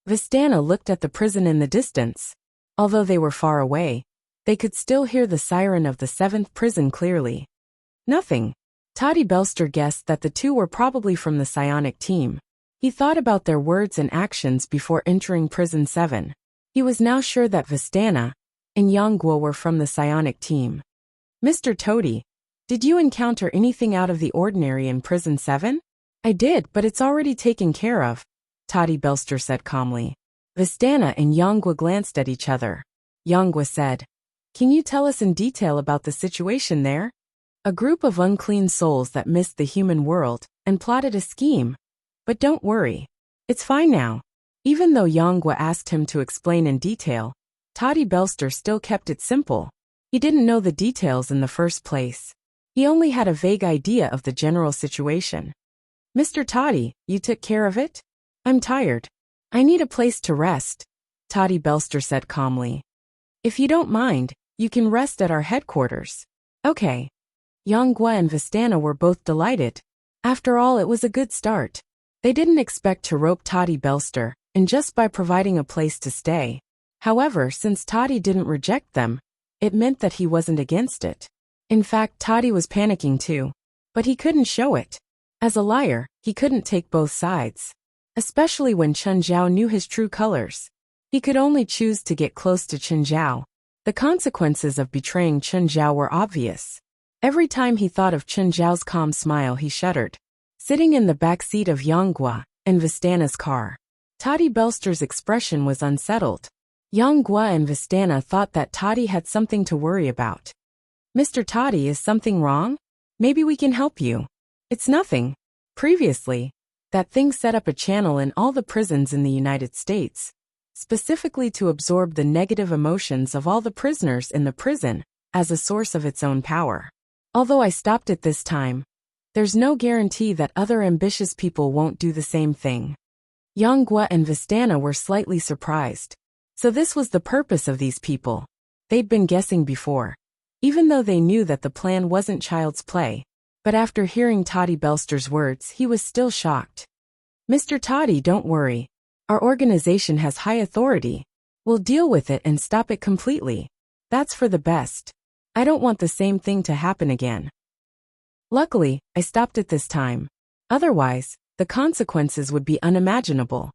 Vistana looked at the prison in the distance. Although they were far away, they could still hear the siren of the 7th prison clearly. Nothing. Toddy Belster guessed that the two were probably from the psionic team. He thought about their words and actions before entering prison 7. He was now sure that Vistana and Yanghua were from the psionic team. Mr. Toddy, did you encounter anything out of the ordinary in prison 7? I did, but it's already taken care of, Toddy Belster said calmly. Vistana and Yanghua glanced at each other. Yanghua said, Can you tell us in detail about the situation there? A group of unclean souls that missed the human world and plotted a scheme. But don't worry. It's fine now. Even though Yanghua asked him to explain in detail, Toddy Belster still kept it simple. He didn't know the details in the first place. He only had a vague idea of the general situation. Mr. Toddy, you took care of it? I'm tired. I need a place to rest, Toddy Belster said calmly. If you don't mind, you can rest at our headquarters. Okay. Yanghua and Vistana were both delighted. After all, it was a good start. They didn't expect to rope Toddy Belster, and just by providing a place to stay. However, since Toddy didn't reject them, it meant that he wasn't against it. In fact, Toddy was panicking too. But he couldn't show it. As a liar, he couldn't take both sides. Especially when Chen Zhao knew his true colors. He could only choose to get close to Chen Zhao. The consequences of betraying Chen Zhao were obvious. Every time he thought of Chen Zhao's calm smile, he shuddered. Sitting in the back seat of Yanghua and Vistana's car, Toddy Belster's expression was unsettled. Yanghua and Vistana thought that Toddy had something to worry about. Mr. Toddy, is something wrong? Maybe we can help you. It's nothing. Previously, that thing set up a channel in all the prisons in the United States, specifically to absorb the negative emotions of all the prisoners in the prison as a source of its own power. Although I stopped it this time, there's no guarantee that other ambitious people won't do the same thing. Yanghua and Vistana were slightly surprised. So this was the purpose of these people. They'd been guessing before. even though they knew that the plan wasn't child's play. But after hearing Toddy Belster's words, he was still shocked. Mr. Toddy, don't worry. Our organization has high authority. We'll deal with it and stop it completely. That's for the best. I don't want the same thing to happen again. Luckily, I stopped it this time. Otherwise, the consequences would be unimaginable.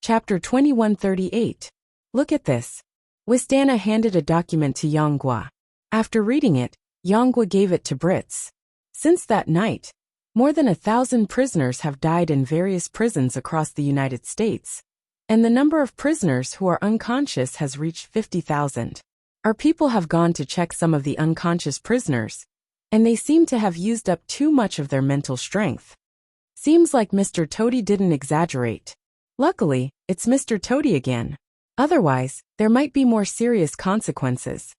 Chapter 2138. Look at this. Wistana handed a document to Yonghua. After reading it, Yonghua gave it to Brits. Since that night, more than 1,000 prisoners have died in various prisons across the United States, and the number of prisoners who are unconscious has reached 50,000. Our people have gone to check some of the unconscious prisoners, and they seem to have used up too much of their mental strength. Seems like Mr. Toady didn't exaggerate. Luckily, it's Mr. Toady again. Otherwise, there might be more serious consequences.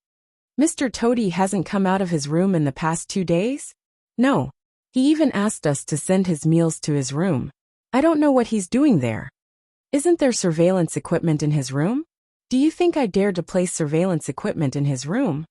Mr. Toady hasn't come out of his room in the past 2 days? No. He even asked us to send his meals to his room. I don't know what he's doing there. Isn't there surveillance equipment in his room? Do you think I dare to place surveillance equipment in his room?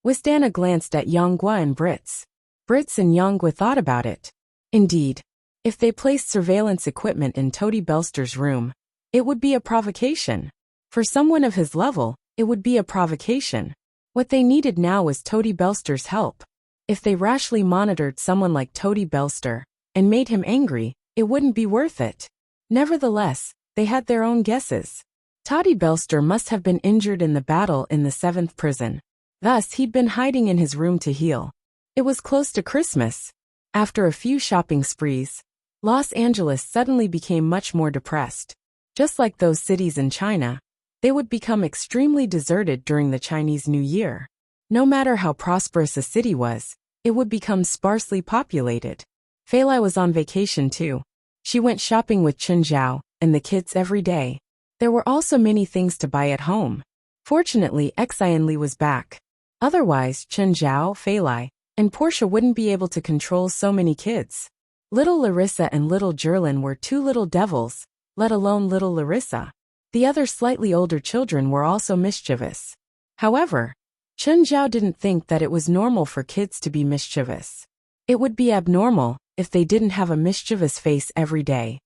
Wistana glanced at Yonghua and Brits. Brits and Yonghua thought about it. Indeed, if they placed surveillance equipment in Toddy Belster's room, it would be a provocation. For someone of his level, it would be a provocation. What they needed now was Toddy Belster's help. If they rashly monitored someone like Toddy Belster and made him angry, it wouldn't be worth it. Nevertheless, they had their own guesses. Toddy Belster must have been injured in the battle in the 7th prison. Thus, he'd been hiding in his room to heal. It was close to Christmas. After a few shopping sprees, Los Angeles suddenly became much more depressed. Just like those cities in China, they would become extremely deserted during the Chinese New Year. No matter how prosperous a city was, it would become sparsely populated. Fei Lai was on vacation too. She went shopping with Chen Zhao and the kids every day. There were also many things to buy at home. Fortunately, Xianli was back. Otherwise, Chen Zhao, Fei Lai, and Portia wouldn't be able to control so many kids. Little Larissa and little Jerlin were 2 little devils, let alone little Larissa. The other slightly older children were also mischievous. However, Chen Zhao didn't think that it was normal for kids to be mischievous. It would be abnormal if they didn't have a mischievous face every day.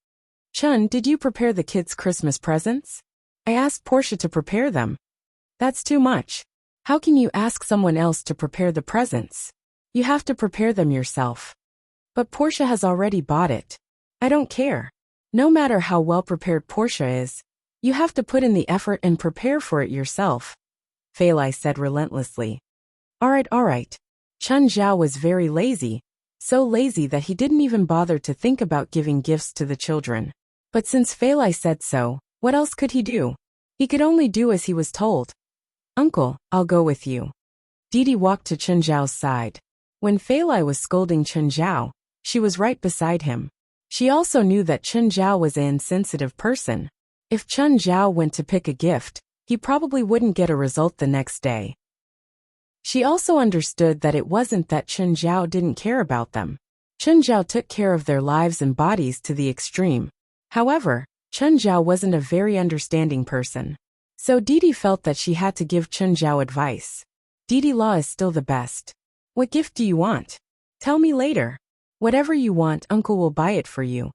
Chen, did you prepare the kids' Christmas presents? I asked Portia to prepare them. That's too much. How can you ask someone else to prepare the presents? You have to prepare them yourself. But Portia has already bought it. I don't care. No matter how well prepared Portia is, you have to put in the effort and prepare for it yourself, Fei Lai said relentlessly. All right. Chen Zhao was very lazy, so lazy that he didn't even bother to think about giving gifts to the children. But since Fei Lai said so, what else could he do? He could only do as he was told. Uncle, I'll go with you. Didi walked to Chen Zhao's side. When Fei Lai was scolding Chen Zhao, she was right beside him. She also knew that Chen Zhao was an insensitive person. If Chen Zhao went to pick a gift, he probably wouldn't get a result the next day. She also understood that it wasn't that Chen Zhao didn't care about them. Chen Zhao took care of their lives and bodies to the extreme. However, Chen Zhao wasn't a very understanding person. So Didi felt that she had to give Chen Zhao advice. Didi Law is still the best. What gift do you want? Tell me later. Whatever you want, Uncle will buy it for you.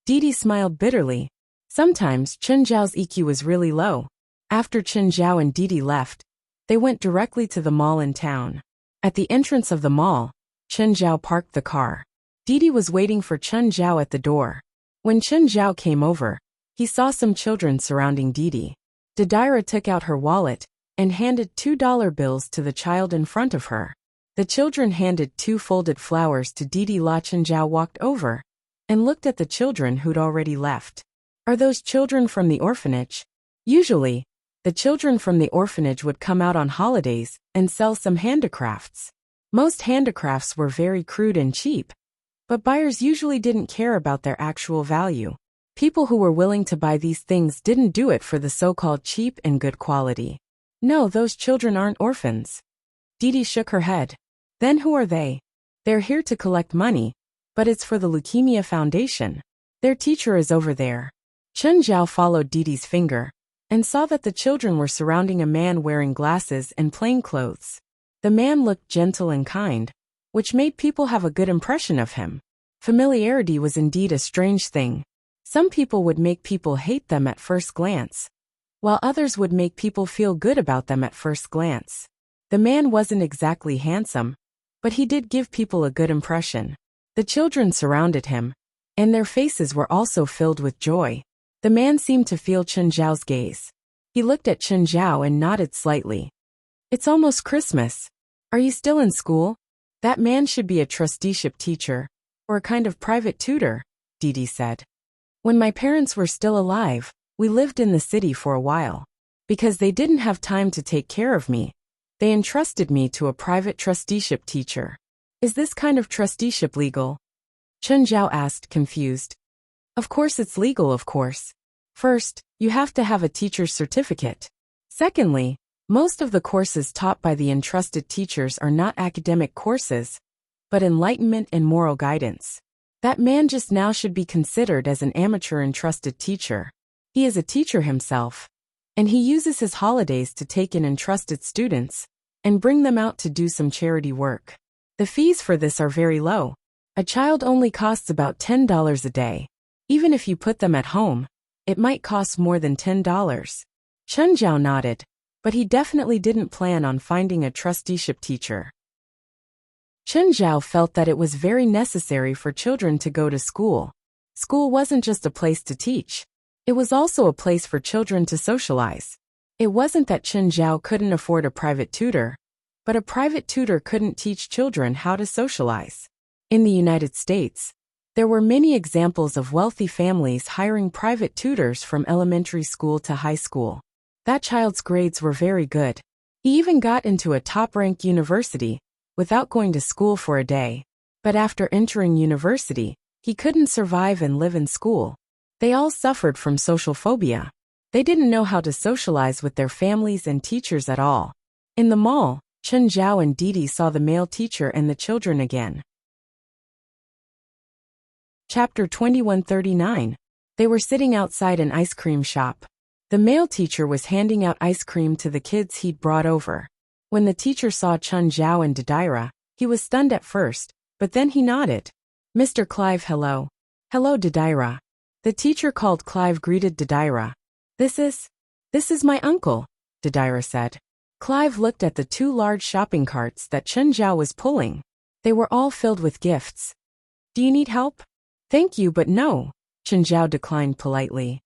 Didi smiled bitterly. Sometimes Chen Zhao's EQ was really low. After Chen Zhao and Didi left, they went directly to the mall in town. At the entrance of the mall, Chen Zhao parked the car. Didi was waiting for Chen Zhao at the door. When Chen Zhao came over, he saw some children surrounding Didi. Didira took out her wallet and handed $2 bills to the child in front of her. The children handed 2 folded flowers to Didi. Chen Zhao walked over and looked at the children who'd already left. Are those children from the orphanage? Usually, the children from the orphanage would come out on holidays and sell some handicrafts. Most handicrafts were very crude and cheap, but buyers usually didn't care about their actual value. People who were willing to buy these things didn't do it for the so-called cheap and good quality. No, those children aren't orphans. Didi shook her head. Then who are they? They're here to collect money, but it's for the Leukemia Foundation. Their teacher is over there. Chen Zhao followed Didi's finger and saw that the children were surrounding a man wearing glasses and plain clothes. The man looked gentle and kind, which made people have a good impression of him. Familiarity was indeed a strange thing. Some people would make people hate them at first glance, while others would make people feel good about them at first glance. The man wasn't exactly handsome, but he did give people a good impression. The children surrounded him, and their faces were also filled with joy. The man seemed to feel Chen Zhao's gaze. He looked at Chen Zhao and nodded slightly. It's almost Christmas. Are you still in school? That man should be a trusteeship teacher, or a kind of private tutor, Didi said. When my parents were still alive, we lived in the city for a while. Because they didn't have time to take care of me, they entrusted me to a private trusteeship teacher. Is this kind of trusteeship legal? Chen Zhao asked, confused. Of course it's legal, of course. First, you have to have a teacher's certificate. Secondly, most of the courses taught by the entrusted teachers are not academic courses, but enlightenment and moral guidance. That man just now should be considered as an amateur entrusted teacher. He is a teacher himself, and he uses his holidays to take in entrusted students and bring them out to do some charity work. The fees for this are very low. A child only costs about $10 a day. Even if you put them at home, it might cost more than $10. Chen Zhao nodded, but he definitely didn't plan on finding a trusteeship teacher. Chen Zhao felt that it was very necessary for children to go to school. School wasn't just a place to teach. It was also a place for children to socialize. It wasn't that Chen Zhao couldn't afford a private tutor, but a private tutor couldn't teach children how to socialize. In the United States, there were many examples of wealthy families hiring private tutors from elementary school to high school. That child's grades were very good. He even got into a top-ranked university without going to school for a day. But after entering university, he couldn't survive and live in school. They all suffered from social phobia. They didn't know how to socialize with their families and teachers at all. In the mall, Chen Zhao and Didi saw the male teacher and the children again. Chapter 2139. They were sitting outside an ice cream shop. The male teacher was handing out ice cream to the kids he'd brought over. When the teacher saw Chen Zhao and Didira, he was stunned at first, but then he nodded. Mr. Clive, hello. Hello, Didira. The teacher called Clive greeted Didira. This is my uncle, Didira said. Clive looked at the two large shopping carts that Chen Zhao was pulling. They were all filled with gifts. Do you need help? Thank you, but no, Chen Zhao declined politely.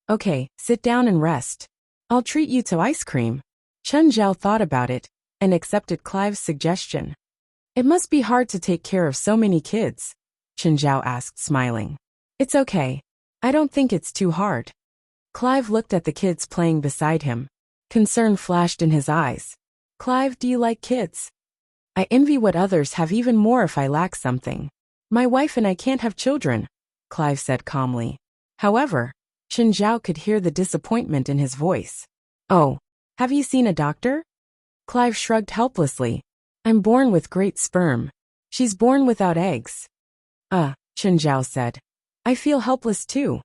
Okay, sit down and rest. I'll treat you to ice cream. Chen Zhao thought about it and accepted Clive's suggestion. It must be hard to take care of so many kids, Chen Zhao asked, smiling. It's okay. I don't think it's too hard. Clive looked at the kids playing beside him. Concern flashed in his eyes. Clive, do you like kids? I envy what others have even more if I lack something. My wife and I can't have children, Clive said calmly. However, Chen Zhao could hear the disappointment in his voice. Oh, have you seen a doctor? Clive shrugged helplessly. I'm born with great sperm. She's born without eggs. Chen Zhao said. I feel helpless too.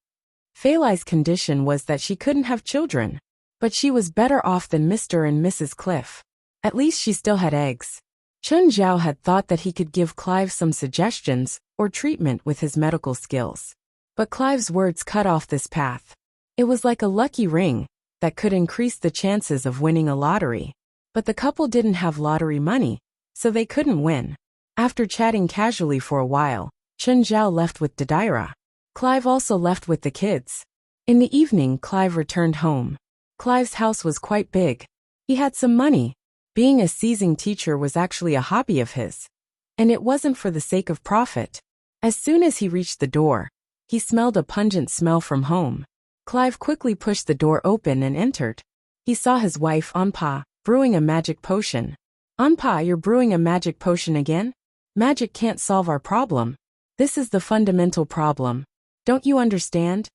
Fei Lai's condition was that she couldn't have children, but she was better off than Mr. and Mrs. Cliff. At least she still had eggs. Chen Zhao had thought that he could give Clive some suggestions or treatment with his medical skills. But Clive's words cut off this path. It was like a lucky ring that could increase the chances of winning a lottery. But the couple didn't have lottery money, so they couldn't win. After chatting casually for a while, Chen Zhao left with Didira. Clive also left with the kids. In the evening, Clive returned home. Clive's house was quite big. He had some money. Being a seasoned teacher was actually a hobby of his. And it wasn't for the sake of profit. As soon as he reached the door, he smelled a pungent smell from home. Clive quickly pushed the door open and entered. He saw his wife, Anpa, brewing a magic potion. Anpa, you're brewing a magic potion again? Magic can't solve our problem. This is the fundamental problem. Don't you understand?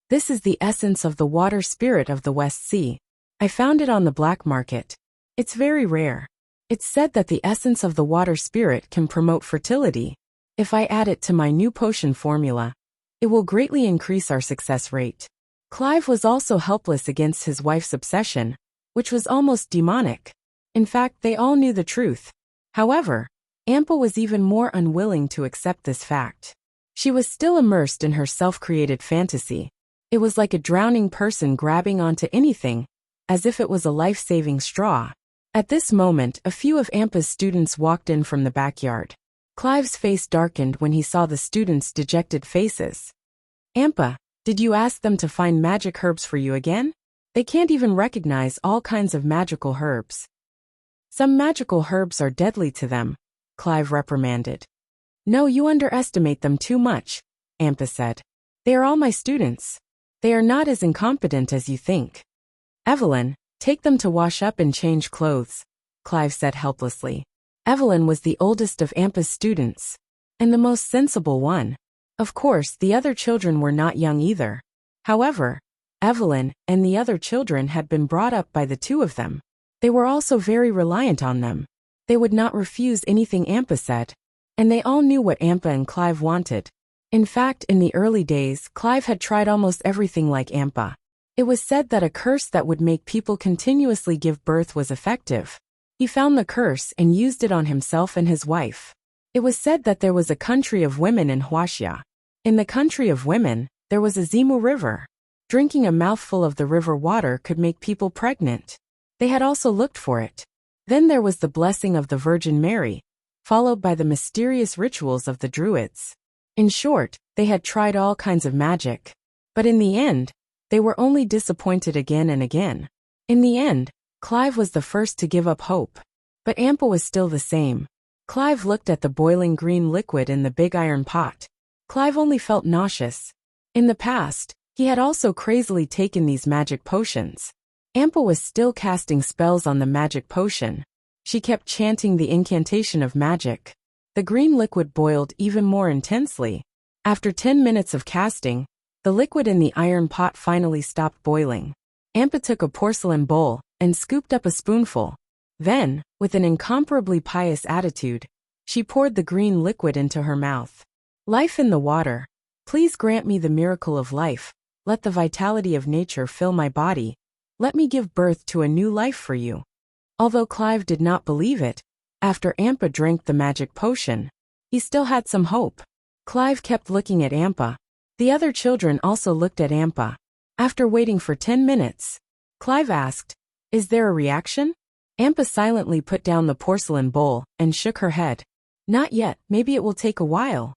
This is the essence of the water spirit of the West Sea. I found it on the black market. It's very rare. It's said that the essence of the water spirit can promote fertility. If I add it to my new potion formula, it will greatly increase our success rate. Clive was also helpless against his wife's obsession, which was almost demonic. In fact, they all knew the truth. However, Ampa was even more unwilling to accept this fact. She was still immersed in her self-created fantasy. It was like a drowning person grabbing onto anything, as if it was a life-saving straw. At this moment, a few of Ampa's students walked in from the backyard. Clive's face darkened when he saw the students' dejected faces. Ampa, did you ask them to find magic herbs for you again? They can't even recognize all kinds of magical herbs. Some magical herbs are deadly to them, Clive reprimanded. No, you underestimate them too much, Ampa said. They are all my students. They are not as incompetent as you think. Evelyn, take them to wash up and change clothes, Clive said helplessly. Evelyn was the oldest of Ampa's students, and the most sensible one. Of course, the other children were not young either. However, Evelyn and the other children had been brought up by the two of them. They were also very reliant on them. They would not refuse anything Ampa said. And they all knew what Ampa and Clive wanted. In fact, in the early days, Clive had tried almost everything like Ampa. It was said that a curse that would make people continuously give birth was effective. He found the curse and used it on himself and his wife. It was said that there was a country of women in Wuxia. In the country of women, there was a Zimu river. Drinking a mouthful of the river water could make people pregnant. They had also looked for it. Then there was the blessing of the Virgin Mary, followed by the mysterious rituals of the Druids. In short, they had tried all kinds of magic. But in the end, they were only disappointed again and again. In the end, Clive was the first to give up hope. But Ampa was still the same. Clive looked at the boiling green liquid in the big iron pot. Clive only felt nauseous. In the past, he had also crazily taken these magic potions. Ampa was still casting spells on the magic potion. She kept chanting the incantation of magic. The green liquid boiled even more intensely. After 10 minutes of casting, the liquid in the iron pot finally stopped boiling. Ampa took a porcelain bowl and scooped up a spoonful. Then, with an incomparably pious attitude, she poured the green liquid into her mouth. Life in the water. Please grant me the miracle of life. Let the vitality of nature fill my body. Let me give birth to a new life for you. Although Clive did not believe it, after Ampa drank the magic potion, he still had some hope. Clive kept looking at Ampa. The other children also looked at Ampa. After waiting for 10 minutes, Clive asked, "Is there a reaction?" Ampa silently put down the porcelain bowl and shook her head. "Not yet, maybe it will take a while."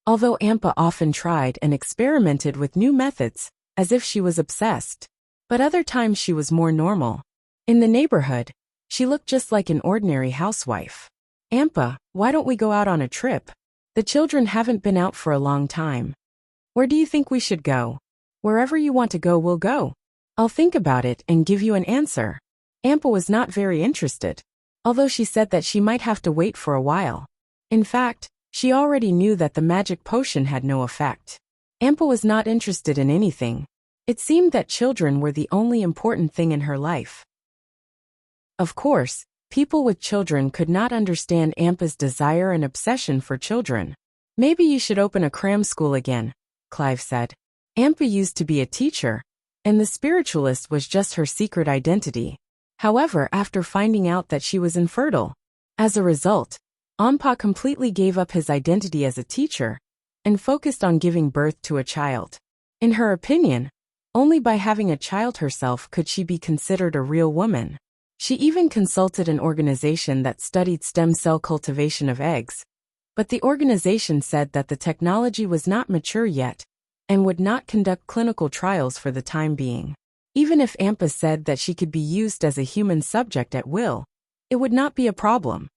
Although Ampa often tried and experimented with new methods, as if she was obsessed. But other times she was more normal. In the neighborhood, she looked just like an ordinary housewife. "Ampa, why don't we go out on a trip? The children haven't been out for a long time." "Where do you think we should go?" "Wherever you want to go, we'll go. I'll think about it and give you an answer." Ampa was not very interested, although she said that she might have to wait for a while. In fact, she already knew that the magic potion had no effect. Ampa was not interested in anything. It seemed that children were the only important thing in her life. Of course, people with children could not understand Ampa's desire and obsession for children. "Maybe you should open a cram school again," Clive said. Ampa used to be a teacher, and the spiritualist was just her secret identity. However, after finding out that she was infertile, as a result, Ampa completely gave up his identity as a teacher and focused on giving birth to a child. In her opinion, only by having a child herself could she be considered a real woman. She even consulted an organization that studied stem cell cultivation of eggs, but the organization said that the technology was not mature yet and would not conduct clinical trials for the time being. Even if Ampa said that she could be used as a human subject at will, it would not be a problem.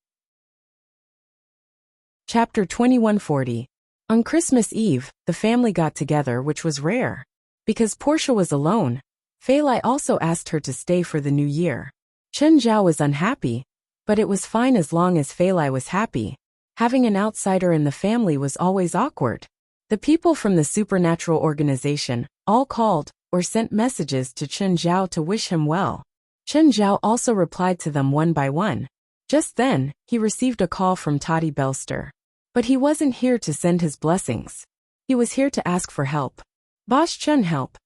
Chapter 2140. On Christmas Eve, the family got together, which was rare. Because Portia was alone, Fei Lai also asked her to stay for the new year. Chen Zhao was unhappy, but it was fine as long as Fei Lai was happy. Having an outsider in the family was always awkward. The people from the supernatural organization all called or sent messages to Chen Zhao to wish him well. Chen Zhao also replied to them one by one. Just then, he received a call from Toddy Belster. But he wasn't here to send his blessings. He was here to ask for help. "Boss Chen, help.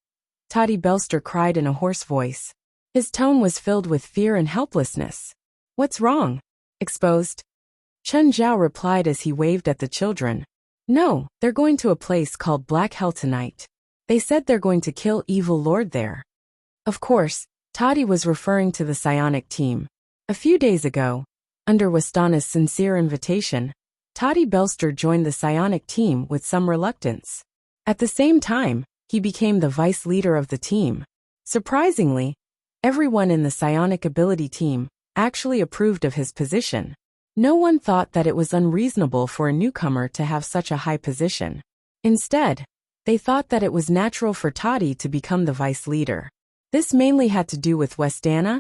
Toddy Belster cried in a hoarse voice. His tone was filled with fear and helplessness. What's wrong? Exposed? Chen Zhao replied as he waved at the children. No, they're going to a place called Black Hell tonight. They said they're going to kill Evil Lord there. Of course, Toddy was referring to the psionic team. A few days ago, under Wastana's sincere invitation, Toddy Belster joined the psionic team with some reluctance. At the same time, he became the vice leader of the team. Surprisingly, everyone in the psionic ability team actually approved of his position. No one thought that it was unreasonable for a newcomer to have such a high position. Instead, they thought that it was natural for Toddy to become the vice leader. This mainly had to do with Westana,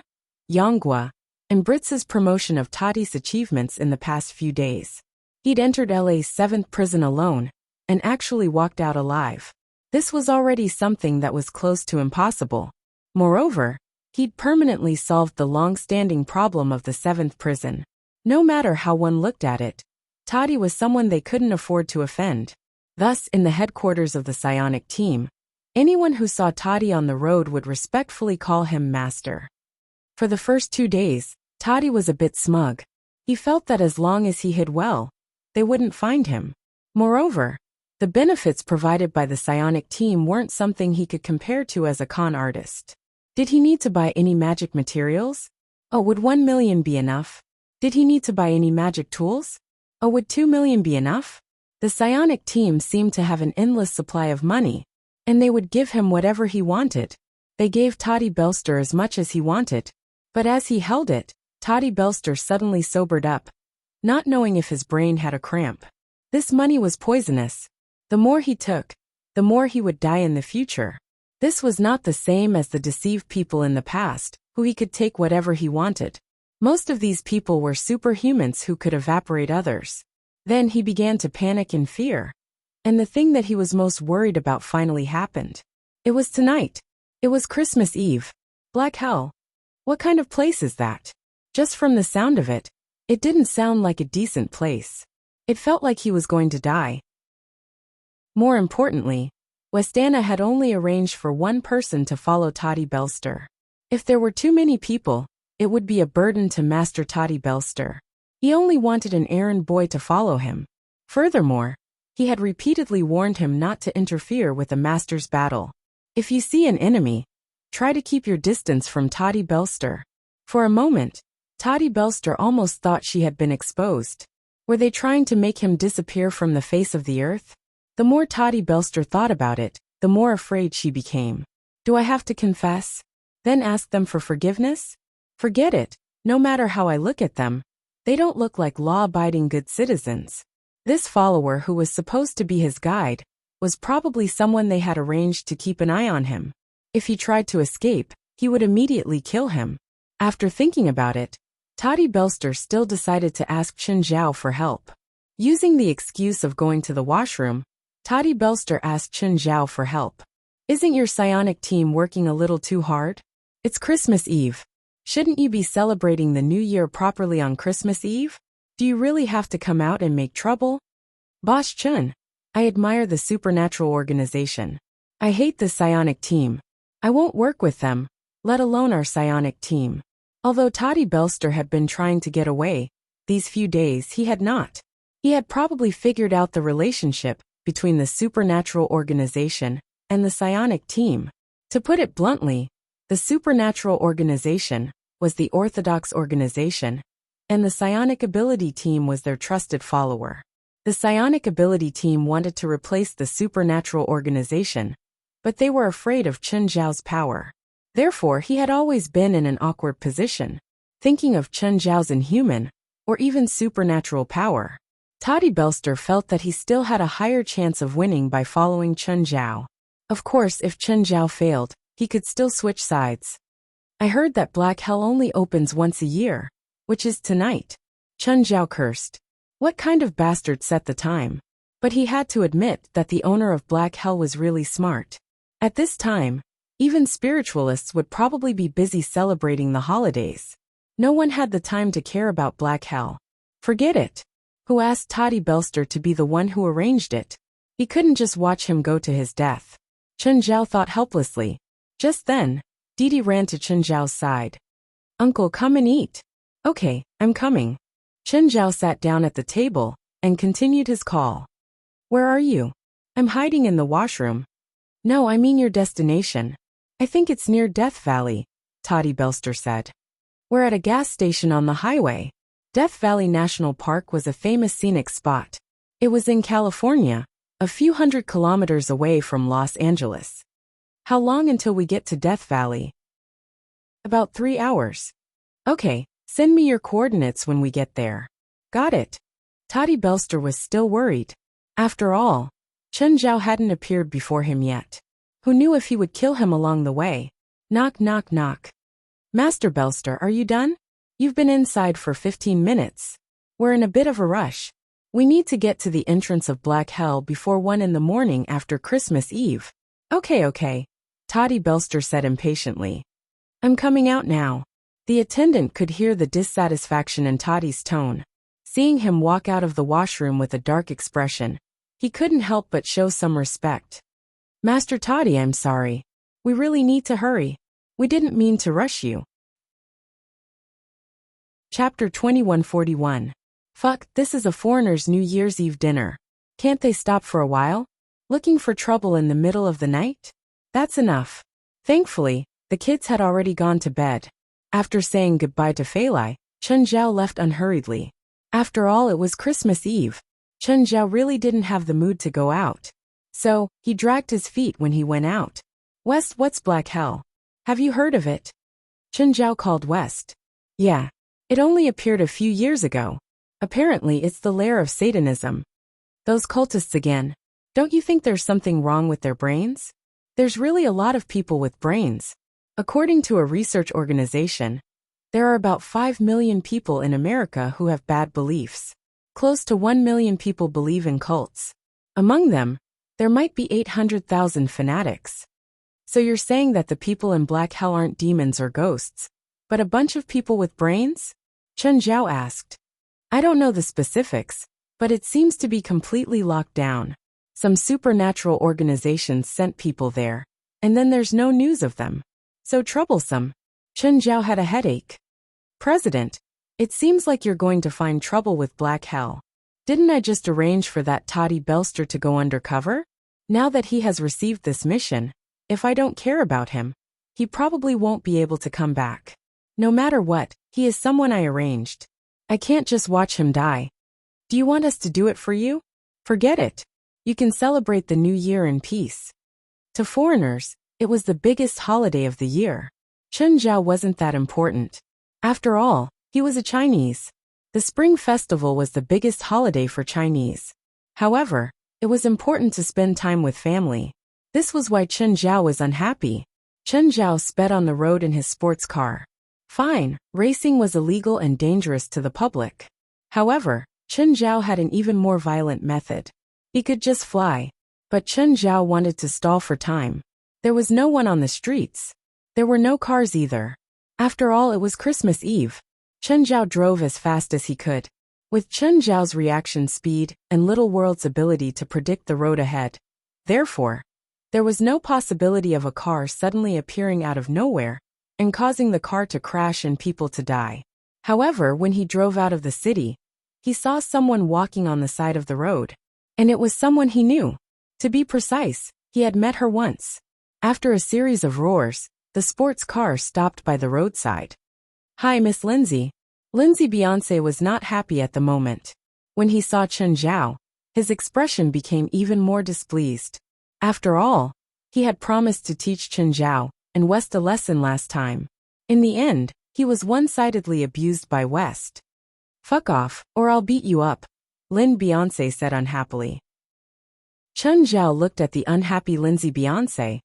Yonghua, and Britz's promotion of Toddy's achievements in the past few days. He'd entered LA's 7th prison alone, and actually walked out alive. This was already something that was close to impossible. Moreover, he'd permanently solved the long-standing problem of the 7th prison. No matter how one looked at it, Toddy was someone they couldn't afford to offend. Thus, in the headquarters of the psionic team, anyone who saw Toddy on the road would respectfully call him master. For the first 2 days, Toddy was a bit smug. He felt that as long as he hid well, they wouldn't find him. Moreover, the benefits provided by the psionic team weren't something he could compare to as a con artist. Did he need to buy any magic materials? Oh, would 1 million be enough? Did he need to buy any magic tools? Oh, would 2 million be enough? The psionic team seemed to have an endless supply of money, and they would give him whatever he wanted. They gave Toddy Belster as much as he wanted, but as he held it, Toddy Belster suddenly sobered up, not knowing if his brain had a cramp. This money was poisonous. The more he took, the more he would die in the future. This was not the same as the deceived people in the past, who he could take whatever he wanted. Most of these people were superhumans who could evaporate others. Then he began to panic in fear. And the thing that he was most worried about finally happened. It was tonight. It was Christmas Eve. Black Hell. What kind of place is that? Just from the sound of it, it didn't sound like a decent place. It felt like he was going to die. More importantly, Westana had only arranged for one person to follow Toddy Belster. If there were too many people, it would be a burden to Master Toddy Belster. He only wanted an errand boy to follow him. Furthermore, he had repeatedly warned him not to interfere with the Master's battle. If you see an enemy, try to keep your distance from Toddy Belster. For a moment, Toddy Belster almost thought she had been exposed. Were they trying to make him disappear from the face of the earth? The more Toddy Belster thought about it, the more afraid she became. Do I have to confess? Then ask them for forgiveness? Forget it. No matter how I look at them, they don't look like law-abiding good citizens. This follower who was supposed to be his guide was probably someone they had arranged to keep an eye on him. If he tried to escape, he would immediately kill him. After thinking about it, Toddy Belster still decided to ask Chen Zhao for help. Using the excuse of going to the washroom, Toddy Belster asked Chen Zhao for help. Isn't your psionic team working a little too hard? It's Christmas Eve. Shouldn't you be celebrating the New Year properly on Christmas Eve? Do you really have to come out and make trouble? Boss Chun, I admire the supernatural organization. I hate the psionic team. I won't work with them, let alone our psionic team. Although Toddy Belster had been trying to get away, these few days he had not. He had probably figured out the relationship between the supernatural organization and the psionic team. To put it bluntly, the supernatural organization was the orthodox organization, and the psionic ability team was their trusted follower. The psionic ability team wanted to replace the supernatural organization, but they were afraid of Chen Zhao's power. Therefore, he had always been in an awkward position, thinking of Chen Zhao's inhuman, or even supernatural power. Toddy Belster felt that he still had a higher chance of winning by following Chen Zhao. Of course, if Chen Zhao failed, he could still switch sides. I heard that Black Hell only opens once a year, which is tonight. Chen Zhao cursed. What kind of bastard set the time? But he had to admit that the owner of Black Hell was really smart. At this time, even spiritualists would probably be busy celebrating the holidays. No one had the time to care about Black Hell. Forget it. Who asked Toddy Belster to be the one who arranged it? He couldn't just watch him go to his death. Chen Zhao thought helplessly. Just then, Didi ran to Chen Zhao's side. Uncle, come and eat. Okay, I'm coming. Chen Zhao sat down at the table and continued his call. Where are you? I'm hiding in the washroom. No, I mean your destination. I think it's near Death Valley, Toddy Belster said. We're at a gas station on the highway. Death Valley National Park was a famous scenic spot. It was in California, a few hundred kilometers away from Los Angeles. How long until we get to Death Valley? About 3 hours. Okay, send me your coordinates when we get there. Got it. Toddy Belster was still worried. After all, Chen Zhao hadn't appeared before him yet. Who knew if he would kill him along the way? Knock, knock, knock. Master Belster, are you done? You've been inside for 15 minutes. We're in a bit of a rush. We need to get to the entrance of Black Hell before 1 in the morning after Christmas Eve. Okay. Toddy Belster said impatiently. I'm coming out now. The attendant could hear the dissatisfaction in Toddy's tone. Seeing him walk out of the washroom with a dark expression, he couldn't help but show some respect. Master Toddy, I'm sorry. We really need to hurry. We didn't mean to rush you. Chapter 2141. Fuck, this is a foreigner's New Year's Eve dinner. Can't they stop for a while? Looking for trouble in the middle of the night? That's enough. Thankfully, the kids had already gone to bed. After saying goodbye to Fei Lai, Chen Zhao left unhurriedly. After all, it was Christmas Eve. Chen Zhao really didn't have the mood to go out. So, he dragged his feet when he went out. West, what's Black Hell? Have you heard of it? Chen Zhao called West. Yeah. It only appeared a few years ago. Apparently it's the lair of Satanism. Those cultists again. Don't you think there's something wrong with their brains? There's really a lot of people with brains. According to a research organization, there are about 5 million people in America who have bad beliefs. Close to 1 million people believe in cults. Among them, there might be 800,000 fanatics. So you're saying that the people in Black Hell aren't demons or ghosts, but a bunch of people with brains? Chen Zhao asked. I don't know the specifics, but it seems to be completely locked down. Some supernatural organizations sent people there, and then there's no news of them. So troublesome. Chen Zhao had a headache. President, it seems like you're going to find trouble with Black Hell. Didn't I just arrange for that Toddy Belster to go undercover? Now that he has received this mission, if I don't care about him, he probably won't be able to come back. No matter what, he is someone I arranged. I can't just watch him die. Do you want us to do it for you? Forget it. You can celebrate the new year in peace. To foreigners, it was the biggest holiday of the year. Chen Zhao wasn't that important. After all, he was a Chinese. The Spring Festival was the biggest holiday for Chinese. However, it was important to spend time with family. This was why Chen Zhao was unhappy. Chen Zhao sped on the road in his sports car. Fine, racing was illegal and dangerous to the public. However, Chen Zhao had an even more violent method. He could just fly. But Chen Zhao wanted to stall for time. There was no one on the streets. There were no cars either. After all, it was Christmas Eve. Chen Zhao drove as fast as he could. With Chen Zhao's reaction speed and Little World's ability to predict the road ahead, therefore, there was no possibility of a car suddenly appearing out of nowhere and causing the car to crash and people to die. However, when he drove out of the city, he saw someone walking on the side of the road. And it was someone he knew. To be precise, he had met her once. After a series of roars, the sports car stopped by the roadside. Hi, Miss Lindsay. Lindsay Beyonce was not happy at the moment. When he saw Chen Zhao, his expression became even more displeased. After all, he had promised to teach Chen Zhao and West a lesson last time. In the end, he was one-sidedly abused by West. Fuck off, or I'll beat you up, Lin Beyonce said unhappily. Chen Zhao looked at the unhappy Lindsay Beyonce,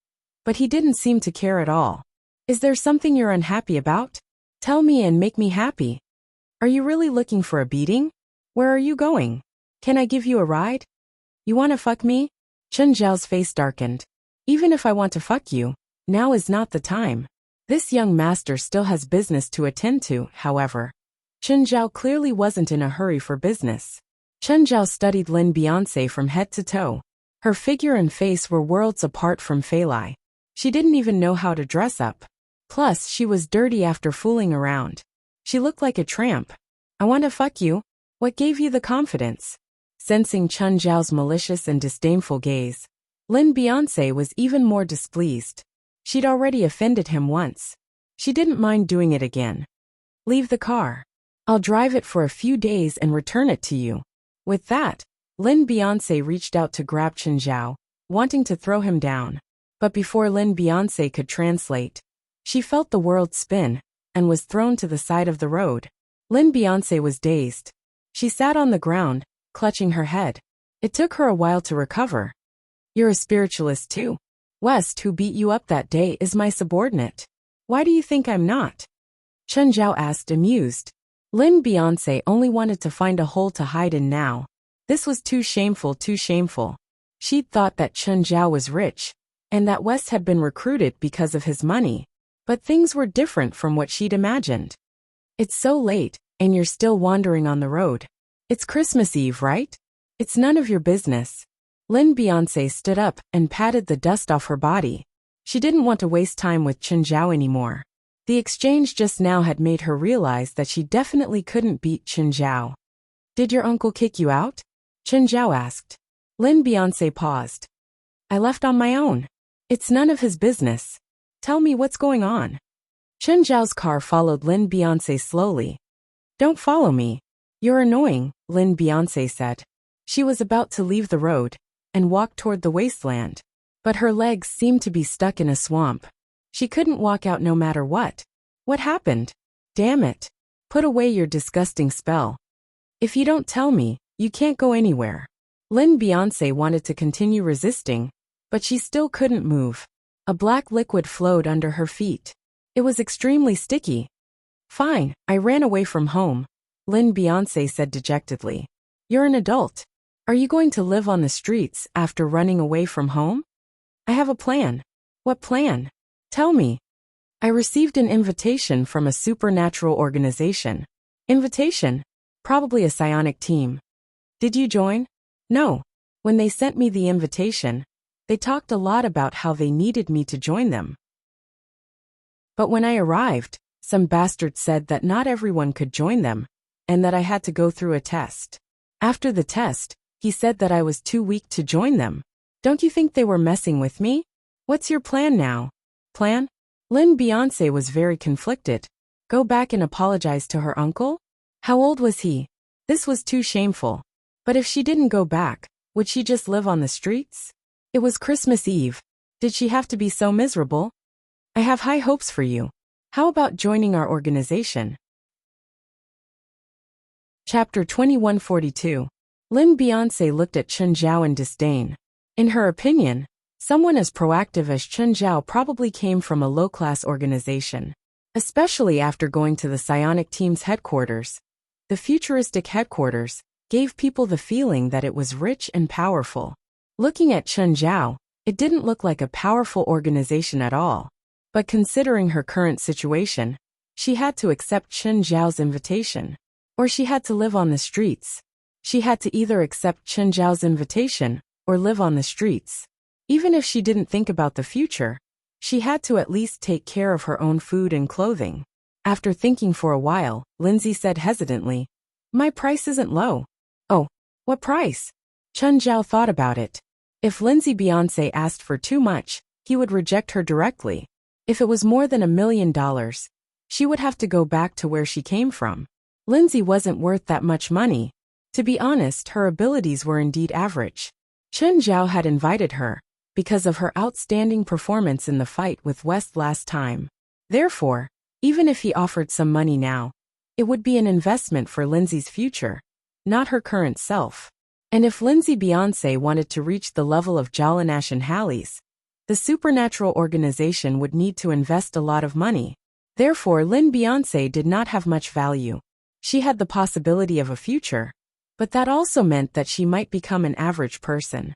but he didn't seem to care at all. Is there something you're unhappy about? Tell me and make me happy. Are you really looking for a beating? Where are you going? Can I give you a ride? You want to fuck me? Chen Zhao's face darkened. Even if I want to fuck you, now is not the time. This young master still has business to attend to, however. Chen Zhao clearly wasn't in a hurry for business. Chen Zhao studied Lin Beyonce from head to toe. Her figure and face were worlds apart from Fei Lai. She didn't even know how to dress up. Plus, she was dirty after fooling around. She looked like a tramp. I want to fuck you. What gave you the confidence? Sensing Chun Zhao's malicious and disdainful gaze, Lin Beyonce was even more displeased. She'd already offended him once. She didn't mind doing it again. Leave the car. I'll drive it for a few days and return it to you. With that, Lin Beyonce reached out to grab Chun Zhao, wanting to throw him down. But before Lin Beyonce could translate, she felt the world spin and was thrown to the side of the road. Lin Beyonce was dazed. She sat on the ground, clutching her head. It took her a while to recover. You're a spiritualist too. West, who beat you up that day, is my subordinate. Why do you think I'm not? Chun Zhao asked, amused. Lin Beyonce only wanted to find a hole to hide in now. This was too shameful, too shameful. She'd thought that Chun Zhao was rich, and that West had been recruited because of his money. But things were different from what she'd imagined. It's so late, and you're still wandering on the road. It's Christmas Eve, right? It's none of your business. Lin Beyonce stood up and patted the dust off her body. She didn't want to waste time with Chun Zhao anymore. The exchange just now had made her realize that she definitely couldn't beat Chun Zhao. Did your uncle kick you out? Chun Zhao asked. Lin Beyonce paused. I left on my own. It's none of his business. Tell me what's going on. Chun Zhao's car followed Lin Beyonce slowly. Don't follow me. You're annoying, Lin Beyonce said. She was about to leave the road and walk toward the wasteland, but her legs seemed to be stuck in a swamp. She couldn't walk out no matter what. What happened? Damn it. Put away your disgusting spell. If you don't tell me, you can't go anywhere. Lin Beyonce wanted to continue resisting, but she still couldn't move. A black liquid flowed under her feet. It was extremely sticky. Fine, I ran away from home, Lin Beyonce said dejectedly. You're an adult. Are you going to live on the streets after running away from home? I have a plan. What plan? Tell me. I received an invitation from a supernatural organization. Invitation? Probably a psionic team. Did you join? No. When they sent me the invitation, they talked a lot about how they needed me to join them. But when I arrived, some bastard said that not everyone could join them, and that I had to go through a test. After the test, he said that I was too weak to join them. Don't you think they were messing with me? What's your plan now? Plan? Lin Beyonce was very conflicted. Go back and apologize to her uncle? How old was he? This was too shameful. But if she didn't go back, would she just live on the streets? It was Christmas Eve. Did she have to be so miserable? I have high hopes for you. How about joining our organization? Chapter 2142. Lin Beyonce looked at Chun Zhao in disdain. In her opinion, someone as proactive as Chun Zhao probably came from a low-class organization, especially after going to the psionic team's headquarters. The futuristic headquarters gave people the feeling that it was rich and powerful. Looking at Chun Zhao, it didn't look like a powerful organization at all. But considering her current situation, she had to accept Chun Zhao's invitation. Or she had to live on the streets. She had to either accept Chun Zhao's invitation or live on the streets. Even if she didn't think about the future, she had to at least take care of her own food and clothing. After thinking for a while, Lindsay said hesitantly, My price isn't low. Oh, what price? Chun Zhao thought about it. If Lindsay Beyonce asked for too much, he would reject her directly. If it was more than $1 million, she would have to go back to where she came from. Lindsay wasn't worth that much money. To be honest, her abilities were indeed average. Chun Zhao had invited her because of her outstanding performance in the fight with West last time. Therefore, even if he offered some money now, it would be an investment for Lindsay's future, not her current self. And if Lindsay Beyonce wanted to reach the level of Jalanash and Hallie's, the supernatural organization would need to invest a lot of money. Therefore, Lin Beyonce did not have much value. She had the possibility of a future, but that also meant that she might become an average person.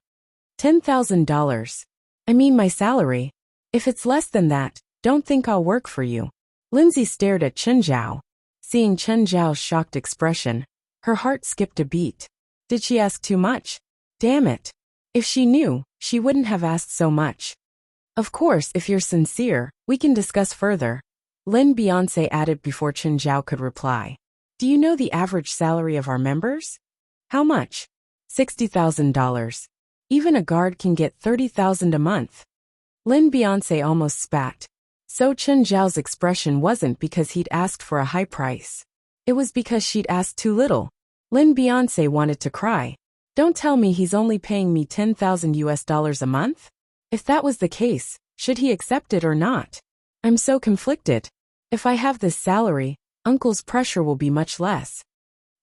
$10,000. I mean my salary. If it's less than that, don't think I'll work for you. Lindsay stared at Chun Zhao. Seeing Chun Zhao's shocked expression, her heart skipped a beat. Did she ask too much? Damn it. If she knew, she wouldn't have asked so much. Of course, if you're sincere, we can discuss further. Lin Beyonce added before Chen Zhao could reply. Do you know the average salary of our members? How much? $60,000. Even a guard can get $30,000 a month. Lin Beyonce almost spat. So Chen Zhao's expression wasn't because he'd asked for a high price. It was because she'd asked too little. Lin Beyonce wanted to cry. Don't tell me he's only paying me $10,000 a month? If that was the case, should he accept it or not? I'm so conflicted. If I have this salary, Uncle's pressure will be much less.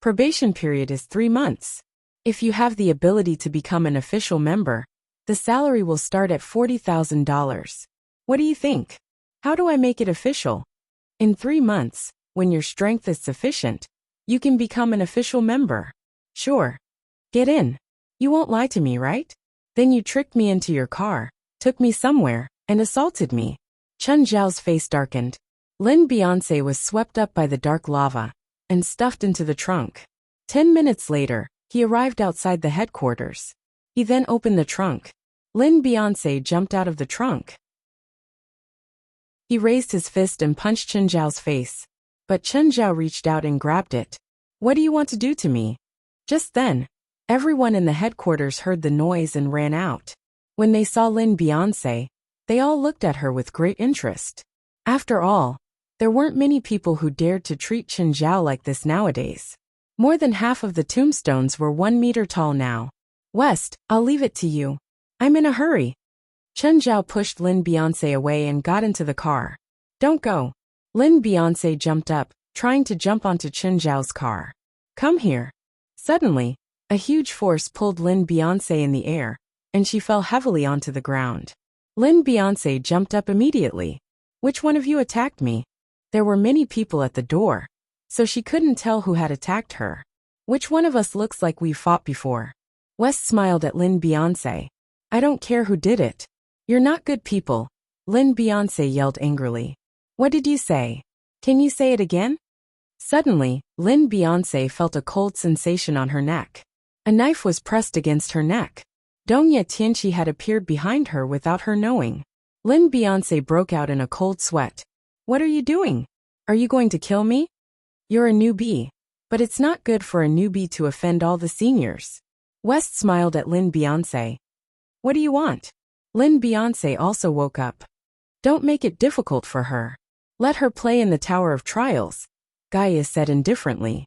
Probation period is 3 months. If you have the ability to become an official member, the salary will start at $40,000. What do you think? How do I make it official? In 3 months, when your strength is sufficient, you can become an official member. Sure. Get in. You won't lie to me, right? Then you tricked me into your car, took me somewhere, and assaulted me. Chen Zhao's face darkened. Lin Beyonce was swept up by the dark lava and stuffed into the trunk. 10 minutes later, he arrived outside the headquarters. He then opened the trunk. Lin Beyonce jumped out of the trunk. He raised his fist and punched Chen Zhao's face. But Chen Zhao reached out and grabbed it. What do you want to do to me? Just then, everyone in the headquarters heard the noise and ran out. When they saw Lin Beyonce, they all looked at her with great interest. After all, there weren't many people who dared to treat Chen Zhao like this nowadays. More than half of the tombstones were 1 meter tall now. West, I'll leave it to you. I'm in a hurry. Chen Zhao pushed Lin Beyonce away and got into the car. Don't go. Lin Beyonce jumped up, trying to jump onto Chen Zhao's car. Come here. Suddenly, a huge force pulled Lin Beyonce in the air, and she fell heavily onto the ground. Lin Beyonce jumped up immediately. Which one of you attacked me? There were many people at the door, so she couldn't tell who had attacked her. Which one of us looks like we've fought before? West smiled at Lin Beyonce. I don't care who did it. You're not good people, Lin Beyonce yelled angrily. What did you say? Can you say it again? Suddenly, Lin Beyonce felt a cold sensation on her neck. A knife was pressed against her neck. Dongya Tianqi had appeared behind her without her knowing. Lin Beyonce broke out in a cold sweat. What are you doing? Are you going to kill me? You're a newbie. But it's not good for a newbie to offend all the seniors. West smiled at Lin Beyonce. What do you want? Lin Beyonce also woke up. Don't make it difficult for her. Let her play in the Tower of Trials, Gaia said indifferently.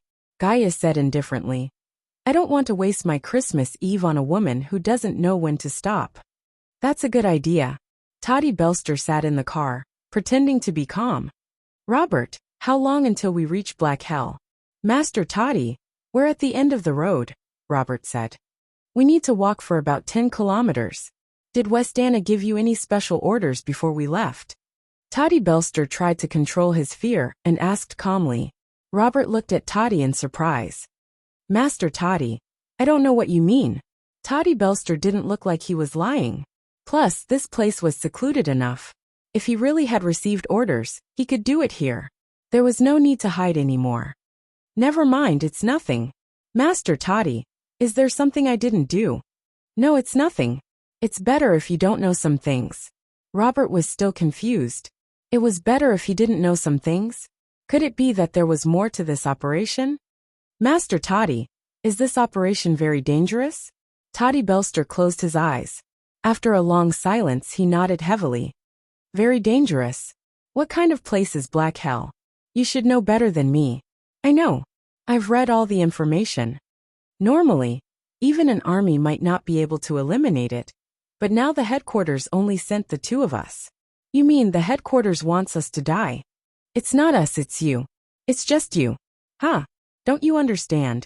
I don't want to waste my Christmas Eve on a woman who doesn't know when to stop. That's a good idea. Toddy Belster sat in the car, pretending to be calm. Robert, how long until we reach Black Hell? Master Toddy, we're at the end of the road, Robert said. We need to walk for about 10 kilometers. Did Westana give you any special orders before we left? Toddy Belster tried to control his fear and asked calmly. Robert looked at Toddy in surprise. Master Toddy, I don't know what you mean. Toddy Belster didn't look like he was lying. Plus, this place was secluded enough. If he really had received orders, he could do it here. There was no need to hide anymore. Never mind, it's nothing. Master Toddy, is there something I didn't do? No, it's nothing. It's better if you don't know some things. Robert was still confused. It was better if he didn't know some things? Could it be that there was more to this operation? Master Toddy, is this operation very dangerous? Toddy Belster closed his eyes. After a long silence, he nodded heavily. Very dangerous. What kind of place is Black Hell? You should know better than me. I know. I've read all the information. Normally, even an army might not be able to eliminate it. But now the headquarters only sent the 2 of us. You mean the headquarters wants us to die? It's not us, it's you. It's just you. Huh? Don't you understand?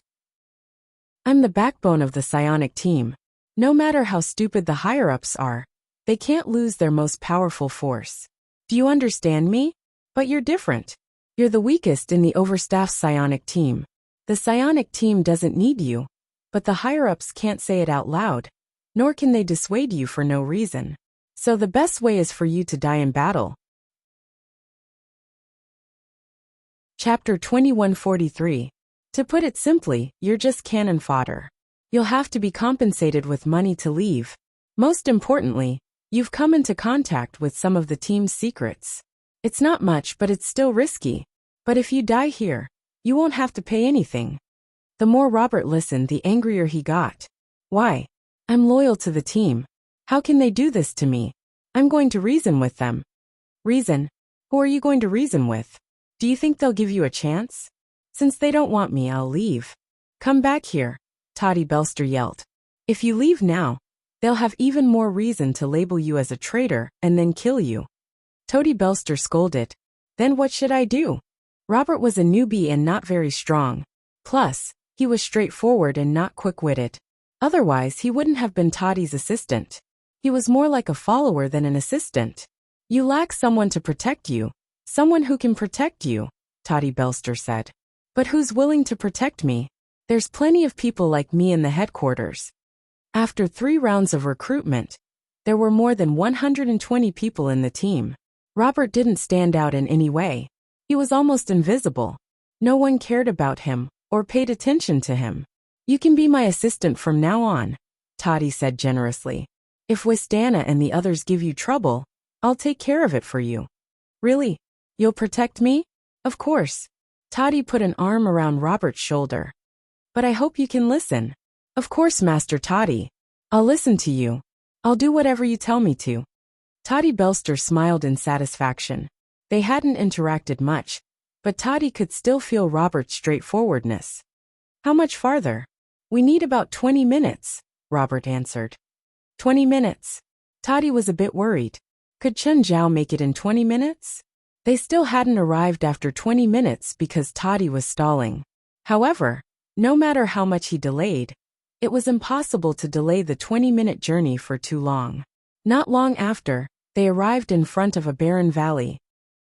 I'm the backbone of the psionic team. No matter how stupid the higher-ups are, they can't lose their most powerful force. Do you understand me? But you're different. You're the weakest in the overstaffed psionic team. The psionic team doesn't need you, but the higher-ups can't say it out loud, nor can they dissuade you for no reason. So the best way is for you to die in battle. Chapter 2143. To put it simply, you're just cannon fodder. You'll have to be compensated with money to leave. Most importantly, You've come into contact with some of the team's secrets. It's not much, but it's still risky. But if you die here, you won't have to pay anything. The more Robert listened, the angrier he got. Why? I'm loyal to the team. How can they do this to me? I'm going to reason with them. Reason? Who are you going to reason with? Do you think they'll give you a chance? Since they don't want me, I'll leave. Come back here, Toddy Belster yelled. If you leave now, they'll have even more reason to label you as a traitor and then kill you. Toddy Belster scolded. Then what should I do? Robert was a newbie and not very strong. Plus, he was straightforward and not quick-witted. Otherwise, he wouldn't have been Toddy's assistant. He was more like a follower than an assistant. You lack someone to protect you. Someone who can protect you, Toddy Belster said. But who's willing to protect me? There's plenty of people like me in the headquarters. After 3 rounds of recruitment, there were more than 120 people in the team. Robert didn't stand out in any way. He was almost invisible. No one cared about him or paid attention to him. You can be my assistant from now on, Toddy said generously. If Wistana and the others give you trouble, I'll take care of it for you. Really? You'll protect me? Of course. Toddy put an arm around Robert's shoulder. But I hope you can listen. Of course, Master Toddy. I'll listen to you. I'll do whatever you tell me to. Toddy Belster smiled in satisfaction. They hadn't interacted much, but Toddy could still feel Robert's straightforwardness. How much farther? We need about 20 minutes, Robert answered. 20 minutes. Toddy was a bit worried. Could Chen Zhao make it in 20 minutes? They still hadn't arrived after 20 minutes because Toddy was stalling. However, no matter how much he delayed, it was impossible to delay the 20-minute journey for too long. Not long after, they arrived in front of a barren valley.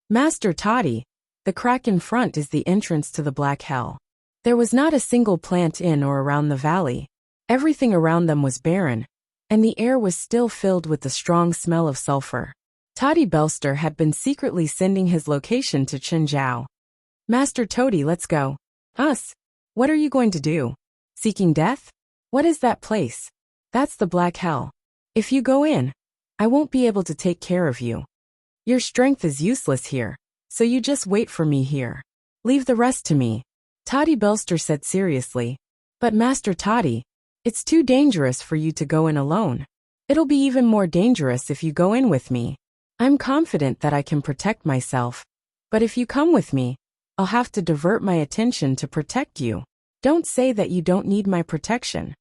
Master Toddy, the crack in front is the entrance to the Black Hell. There was not a single plant in or around the valley. Everything around them was barren, and the air was still filled with the strong smell of sulfur. Toddy Belster had been secretly sending his location to Chen Zhao. Master Toddy, let's go. Us? What are you going to do? Seeking death? What is that place? That's the Black Hell. If you go in, I won't be able to take care of you. Your strength is useless here, so you just wait for me here. Leave the rest to me, Toddy Belster said seriously. But Master Toddy, it's too dangerous for you to go in alone. It'll be even more dangerous if you go in with me. I'm confident that I can protect myself, but if you come with me, I'll have to divert my attention to protect you. Don't say that you don't need my protection.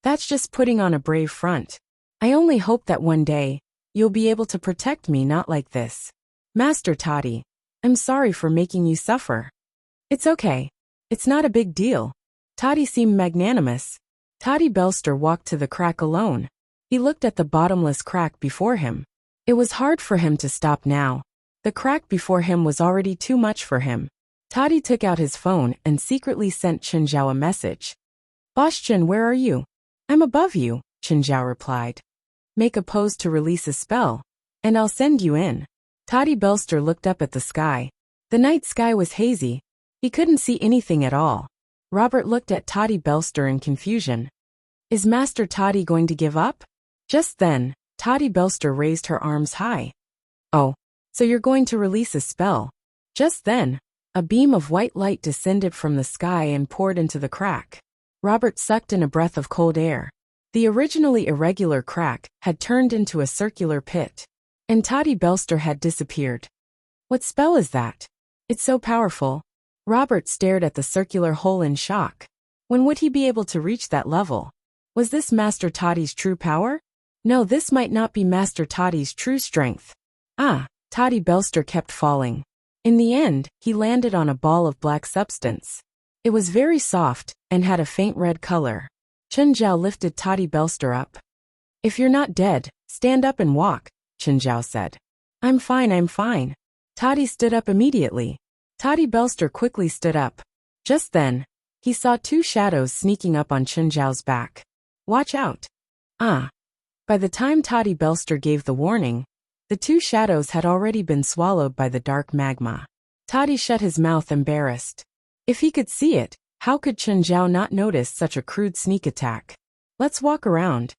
That's just putting on a brave front. I only hope that one day, you'll be able to protect me, not like this. Master Toddy, I'm sorry for making you suffer. It's okay. It's not a big deal. Toddy seemed magnanimous. Toddy Belster walked to the crack alone. He looked at the bottomless crack before him. It was hard for him to stop now. The crack before him was already too much for him. Toddy took out his phone and secretly sent Chen Zhao a message. Boss Chen, where are you? I'm above you, Chen Zhao replied. Make a pose to release a spell, and I'll send you in. Toddy Belster looked up at the sky. The night sky was hazy. He couldn't see anything at all. Robert looked at Toddy Belster in confusion. Is Master Toddy going to give up? Just then, Toddy Belster raised her arms high. Oh, so you're going to release a spell. Just then, a beam of white light descended from the sky and poured into the crack. Robert sucked in a breath of cold air. The originally irregular crack had turned into a circular pit, and Toddy Belster had disappeared. What spell is that? It's so powerful. Robert stared at the circular hole in shock. When would he be able to reach that level? Was this Master Toddy's true power? No, this might not be Master Toddy's true strength. Toddy Belster kept falling. In the end, he landed on a ball of black substance. It was very soft and had a faint red color. Chen Zhao lifted Toddy Belster up. If you're not dead, stand up and walk, Chen Zhao said. I'm fine. Toddy stood up immediately. Toddy Belster quickly stood up. Just then, he saw 2 shadows sneaking up on Chen Zhao's back. Watch out. By the time Toddy Belster gave the warning, the 2 shadows had already been swallowed by the dark magma. Toddy shut his mouth, embarrassed. If he could see it, how could Chen Zhao not notice such a crude sneak attack? Let's walk around.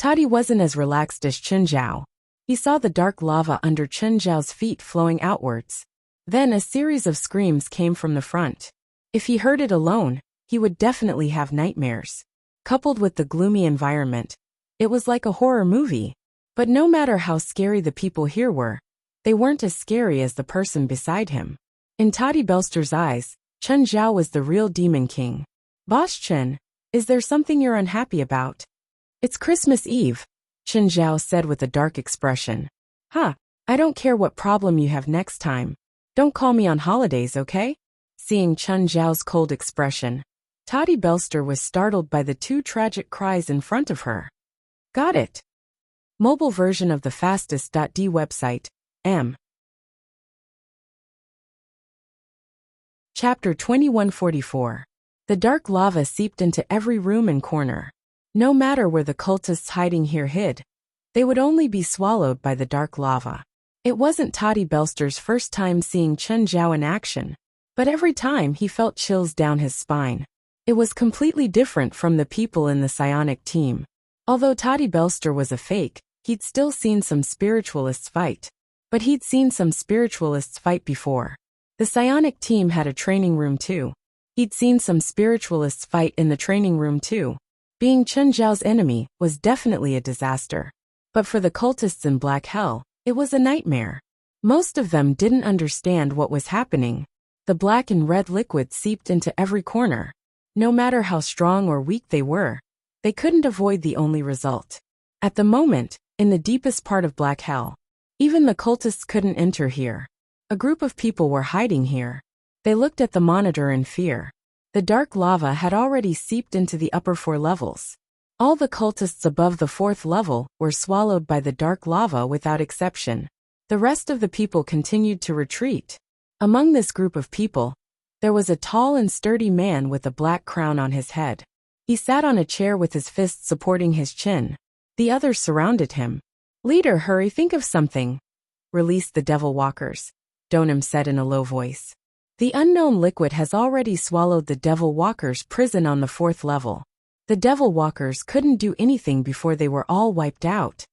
Toddy wasn't as relaxed as Chunjiao. He saw the dark lava under Chunjiao's feet flowing outwards. Then a series of screams came from the front. If he heard it alone, he would definitely have nightmares. Coupled with the gloomy environment, it was like a horror movie. But no matter how scary the people here were, they weren't as scary as the person beside him. In Toddy Belster's eyes, Chunjiao was the real Demon King. Boss Chen, is there something you're unhappy about? It's Christmas Eve, Chunjiao said with a dark expression. I don't care what problem you have next time. Don't call me on holidays, okay? Seeing Chunjiao's cold expression, Toddy Belster was startled by the two tragic cries in front of her. Got it. Mobile version of the fastest.d website, M. Chapter 2144. The dark lava seeped into every room and corner. No matter where the cultists hiding here hid, they would only be swallowed by the dark lava. It wasn't Toddy Belster's first time seeing Chunjiao in action, but every time he felt chills down his spine. It was completely different from the people in the psionic team. Although Toddy Belster was a fake, he'd still seen some spiritualists fight. But he'd seen some spiritualists fight before. The psionic team had a training room too. He'd seen some spiritualists fight in the training room too. Being Chunjiao's enemy was definitely a disaster. But for the cultists in Black Hell, it was a nightmare. Most of them didn't understand what was happening. The black and red liquid seeped into every corner. No matter how strong or weak they were, they couldn't avoid the only result. At the moment, in the deepest part of Black Hell, even the cultists couldn't enter here. A group of people were hiding here. They looked at the monitor in fear. The dark lava had already seeped into the upper 4 levels. All the cultists above the 4th level were swallowed by the dark lava without exception. The rest of the people continued to retreat. Among this group of people, there was a tall and sturdy man with a black crown on his head. He sat on a chair with his fists supporting his chin. The others surrounded him. Leader, hurry, think of something. Release the devil walkers, Donim said in a low voice. The unknown liquid has already swallowed the devil walkers' prison on the 4th level. The devil walkers couldn't do anything before they were all wiped out.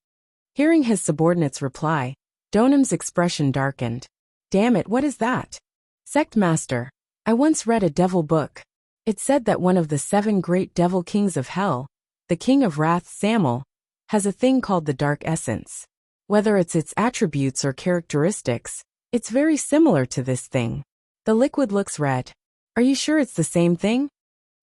Hearing his subordinate's reply, Donim's expression darkened. Damn it, what is that? Sect Master, I once read a devil book. It said that one of the 7 great devil kings of hell, the king of wrath Samuel, has a thing called the dark essence. Whether it's its attributes or characteristics, it's very similar to this thing. The liquid looks red. Are you sure it's the same thing?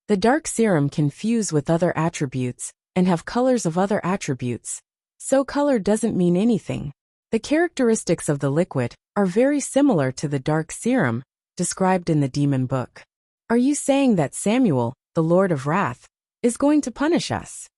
The dark serum can fuse with other attributes and have colors of other attributes. So color doesn't mean anything. The characteristics of the liquid are very similar to the dark serum described in the demon book. Are you saying that Samuel, the Lord of Wrath, is going to punish us?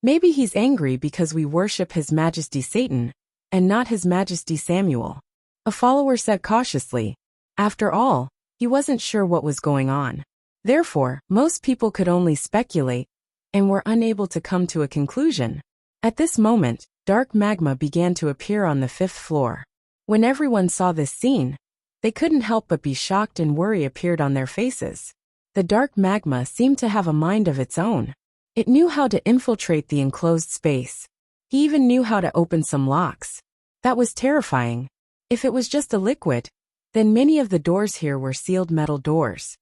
Maybe he's angry because we worship His Majesty Satan and not His Majesty Samuel. A follower said cautiously. After all, he wasn't sure what was going on. Therefore, most people could only speculate and were unable to come to a conclusion. At this moment, dark magma began to appear on the 5th floor. When everyone saw this scene, they couldn't help but be shocked, and worry appeared on their faces. The dark magma seemed to have a mind of its own. It knew how to infiltrate the enclosed space. He even knew how to open some locks. That was terrifying. If it was just a liquid, then many of the doors here were sealed metal doors.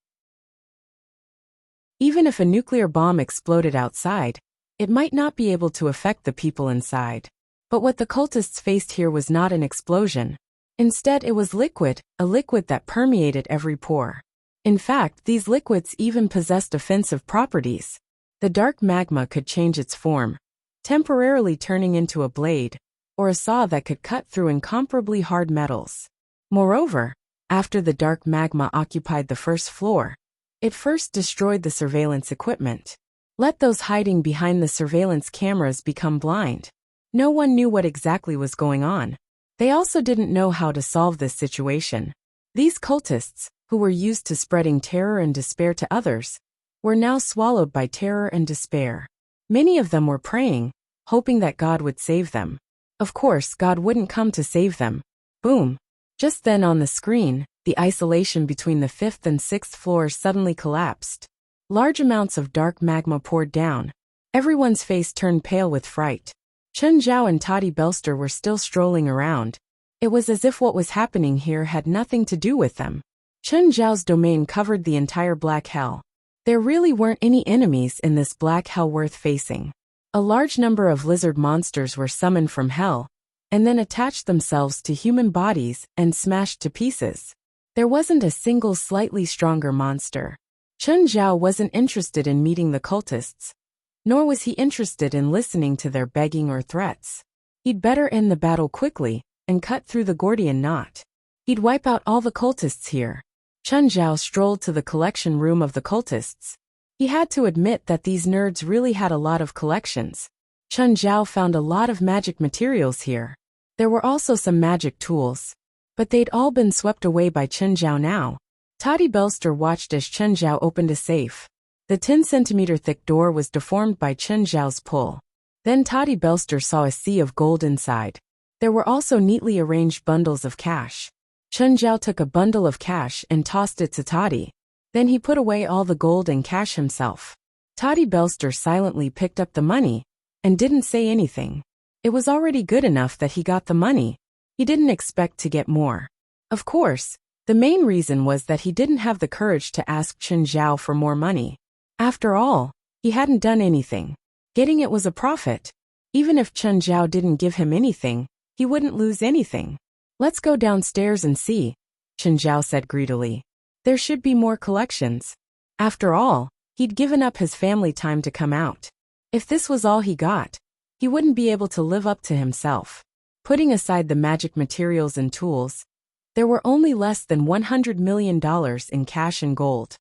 Even if a nuclear bomb exploded outside, it might not be able to affect the people inside. But what the cultists faced here was not an explosion. Instead, it was liquid, a liquid that permeated every pore. In fact, these liquids even possessed offensive properties. The dark magma could change its form, temporarily turning into a blade, or a saw that could cut through incomparably hard metals. Moreover, after the dark magma occupied the 1st floor, it first destroyed the surveillance equipment. Let those hiding behind the surveillance cameras become blind. No one knew what exactly was going on. They also didn't know how to solve this situation. These cultists, who were used to spreading terror and despair to others, were now swallowed by terror and despair. Many of them were praying, hoping that God would save them. Of course, God wouldn't come to save them. Boom. Just then on the screen, the isolation between the 5th and 6th floors suddenly collapsed. Large amounts of dark magma poured down, Everyone's face turned pale with fright. Chen Zhao and Toddy Belster were still strolling around. It was as if what was happening here had nothing to do with them. Chen Zhao's domain covered the entire Black Hell. There really weren't any enemies in this Black Hell worth facing. A large number of lizard monsters were summoned from hell, and then attached themselves to human bodies and smashed to pieces. There wasn't a single slightly stronger monster. Chen Zhao wasn't interested in meeting the cultists, nor was he interested in listening to their begging or threats. He'd better end the battle quickly and cut through the Gordian knot. He'd wipe out all the cultists here. Chen Zhao strolled to the collection room of the cultists. He had to admit that these nerds really had a lot of collections. Chen Zhao found a lot of magic materials here. There were also some magic tools, but they'd all been swept away by Chen Zhao now. Toddy Belster watched as Chen Zhao opened a safe. The 10-centimeter thick door was deformed by Chen Zhao's pull. Then Toddy Belster saw a sea of gold inside. There were also neatly arranged bundles of cash. Chen Zhao took a bundle of cash and tossed it to Toddy. Then he put away all the gold and cash himself. Toddy Belster silently picked up the money and didn't say anything. It was already good enough that he got the money. He didn't expect to get more. Of course, the main reason was that he didn't have the courage to ask Chen Zhao for more money. After all, he hadn't done anything. Getting it was a profit. Even if Chen Zhao didn't give him anything, he wouldn't lose anything. "Let's go downstairs and see," Chen Zhao said greedily. There should be more collections. After all, he'd given up his family time to come out. If this was all he got, he wouldn't be able to live up to himself. Putting aside the magic materials and tools, there were only less than $100 million in cash and gold.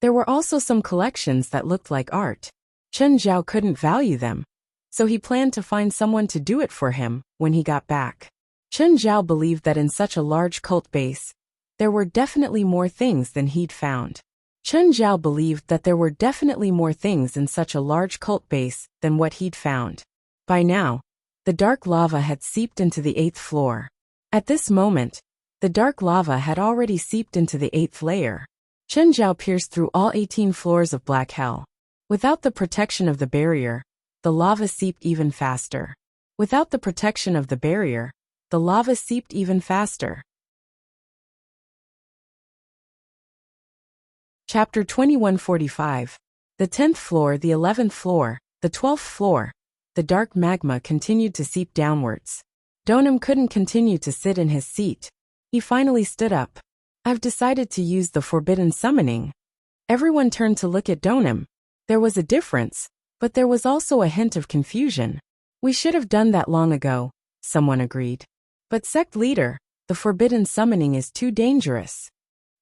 There were also some collections that looked like art. Chen Zhao couldn't value them, so he planned to find someone to do it for him when he got back. Chen Zhao believed that in such a large cult base, there were definitely more things than he'd found. Chen Zhao believed that there were definitely more things in such a large cult base than what he'd found. By now, the dark lava had seeped into the 8th floor. At this moment, the dark lava had already seeped into the 8th layer. Chen Zhao pierced through all 18 floors of Black Hell. Without the protection of the barrier, the lava seeped even faster. Without the protection of the barrier, the lava seeped even faster. Chapter 2145. The 10th floor, the 11th floor, the 12th floor. The dark magma continued to seep downwards. Donham couldn't continue to sit in his seat. He finally stood up. "I've decided to use the forbidden summoning." Everyone turned to look at Donham. There was a difference, but there was also a hint of confusion. "We should have done that long ago," someone agreed. "But sect leader, the forbidden summoning is too dangerous."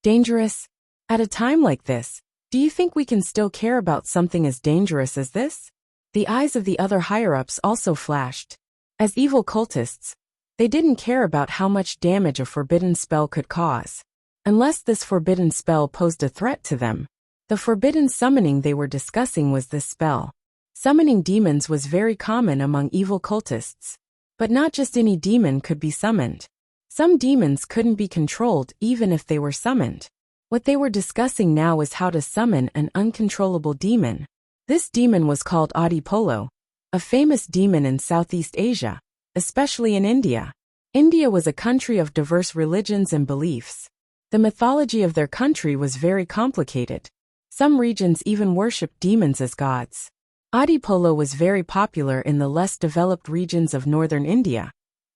"Dangerous? At a time like this, do you think we can still care about something as dangerous as this?" The eyes of the other higher-ups also flashed. As evil cultists, they didn't care about how much damage a forbidden spell could cause, unless this forbidden spell posed a threat to them. The forbidden summoning they were discussing was this spell. Summoning demons was very common among evil cultists. But not just any demon could be summoned. Some demons couldn't be controlled even if they were summoned. What they were discussing now was how to summon an uncontrollable demon. This demon was called Audiobook, a famous demon in Southeast Asia, especially in India. India was a country of diverse religions and beliefs. The mythology of their country was very complicated. Some regions even worshipped demons as gods. Audiobook was very popular in the less developed regions of northern India,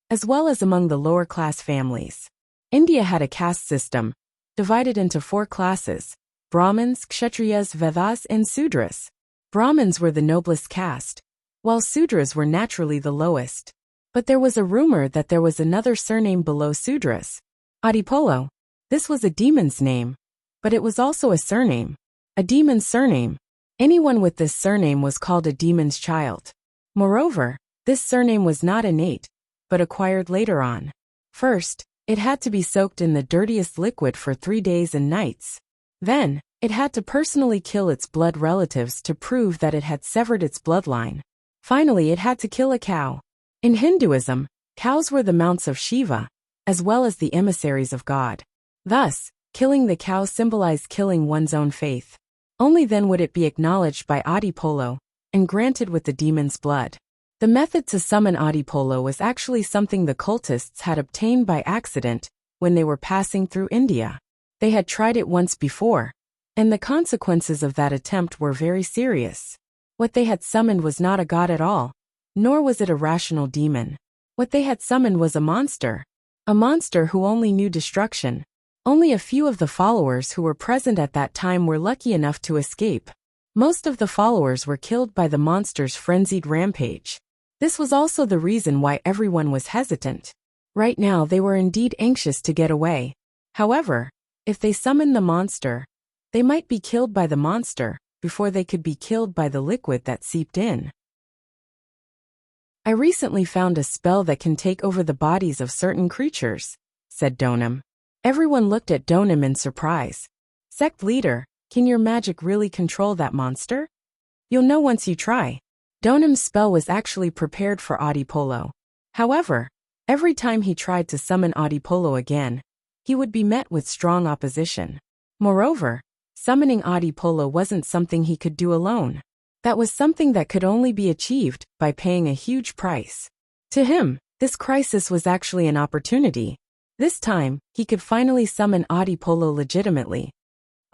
as well as among the lower-class families. India had a caste system, divided into 4 classes: Brahmins, Kshatriyas, Vedas, and Sudras. Brahmins were the noblest caste, while Sudras were naturally the lowest. But there was a rumor that there was another surname below Sudras. Audiobook. This was a demon's name, but it was also a surname. A demon's surname. Anyone with this surname was called a demon's child. Moreover, this surname was not innate, but acquired later on. First, it had to be soaked in the dirtiest liquid for 3 days and nights. Then, it had to personally kill its blood relatives to prove that it had severed its bloodline. Finally, it had to kill a cow. In Hinduism, cows were the mounts of Shiva, as well as the emissaries of God. Thus, killing the cow symbolized killing one's own faith. Only then would it be acknowledged by Audiobook and granted with the demon's blood. The method to summon Audiobook was actually something the cultists had obtained by accident when they were passing through India. They had tried it once before, and the consequences of that attempt were very serious. What they had summoned was not a god at all, nor was it a rational demon. What they had summoned was a monster who only knew destruction. Only a few of the followers who were present at that time were lucky enough to escape. Most of the followers were killed by the monster's frenzied rampage. This was also the reason why everyone was hesitant. Right now they were indeed anxious to get away. However, if they summoned the monster, they might be killed by the monster before they could be killed by the liquid that seeped in. I recently found a spell that can take over the bodies of certain creatures, said Donam. Everyone looked at Donam in surprise. Sect leader, can your magic really control that monster? You'll know once you try. Donam's spell was actually prepared for Audiobook. However, every time he tried to summon Audiobook again, he would be met with strong opposition. Moreover, summoning Audiobook wasn't something he could do alone. That was something that could only be achieved by paying a huge price. To him, this crisis was actually an opportunity. This time, he could finally summon Audiobook legitimately.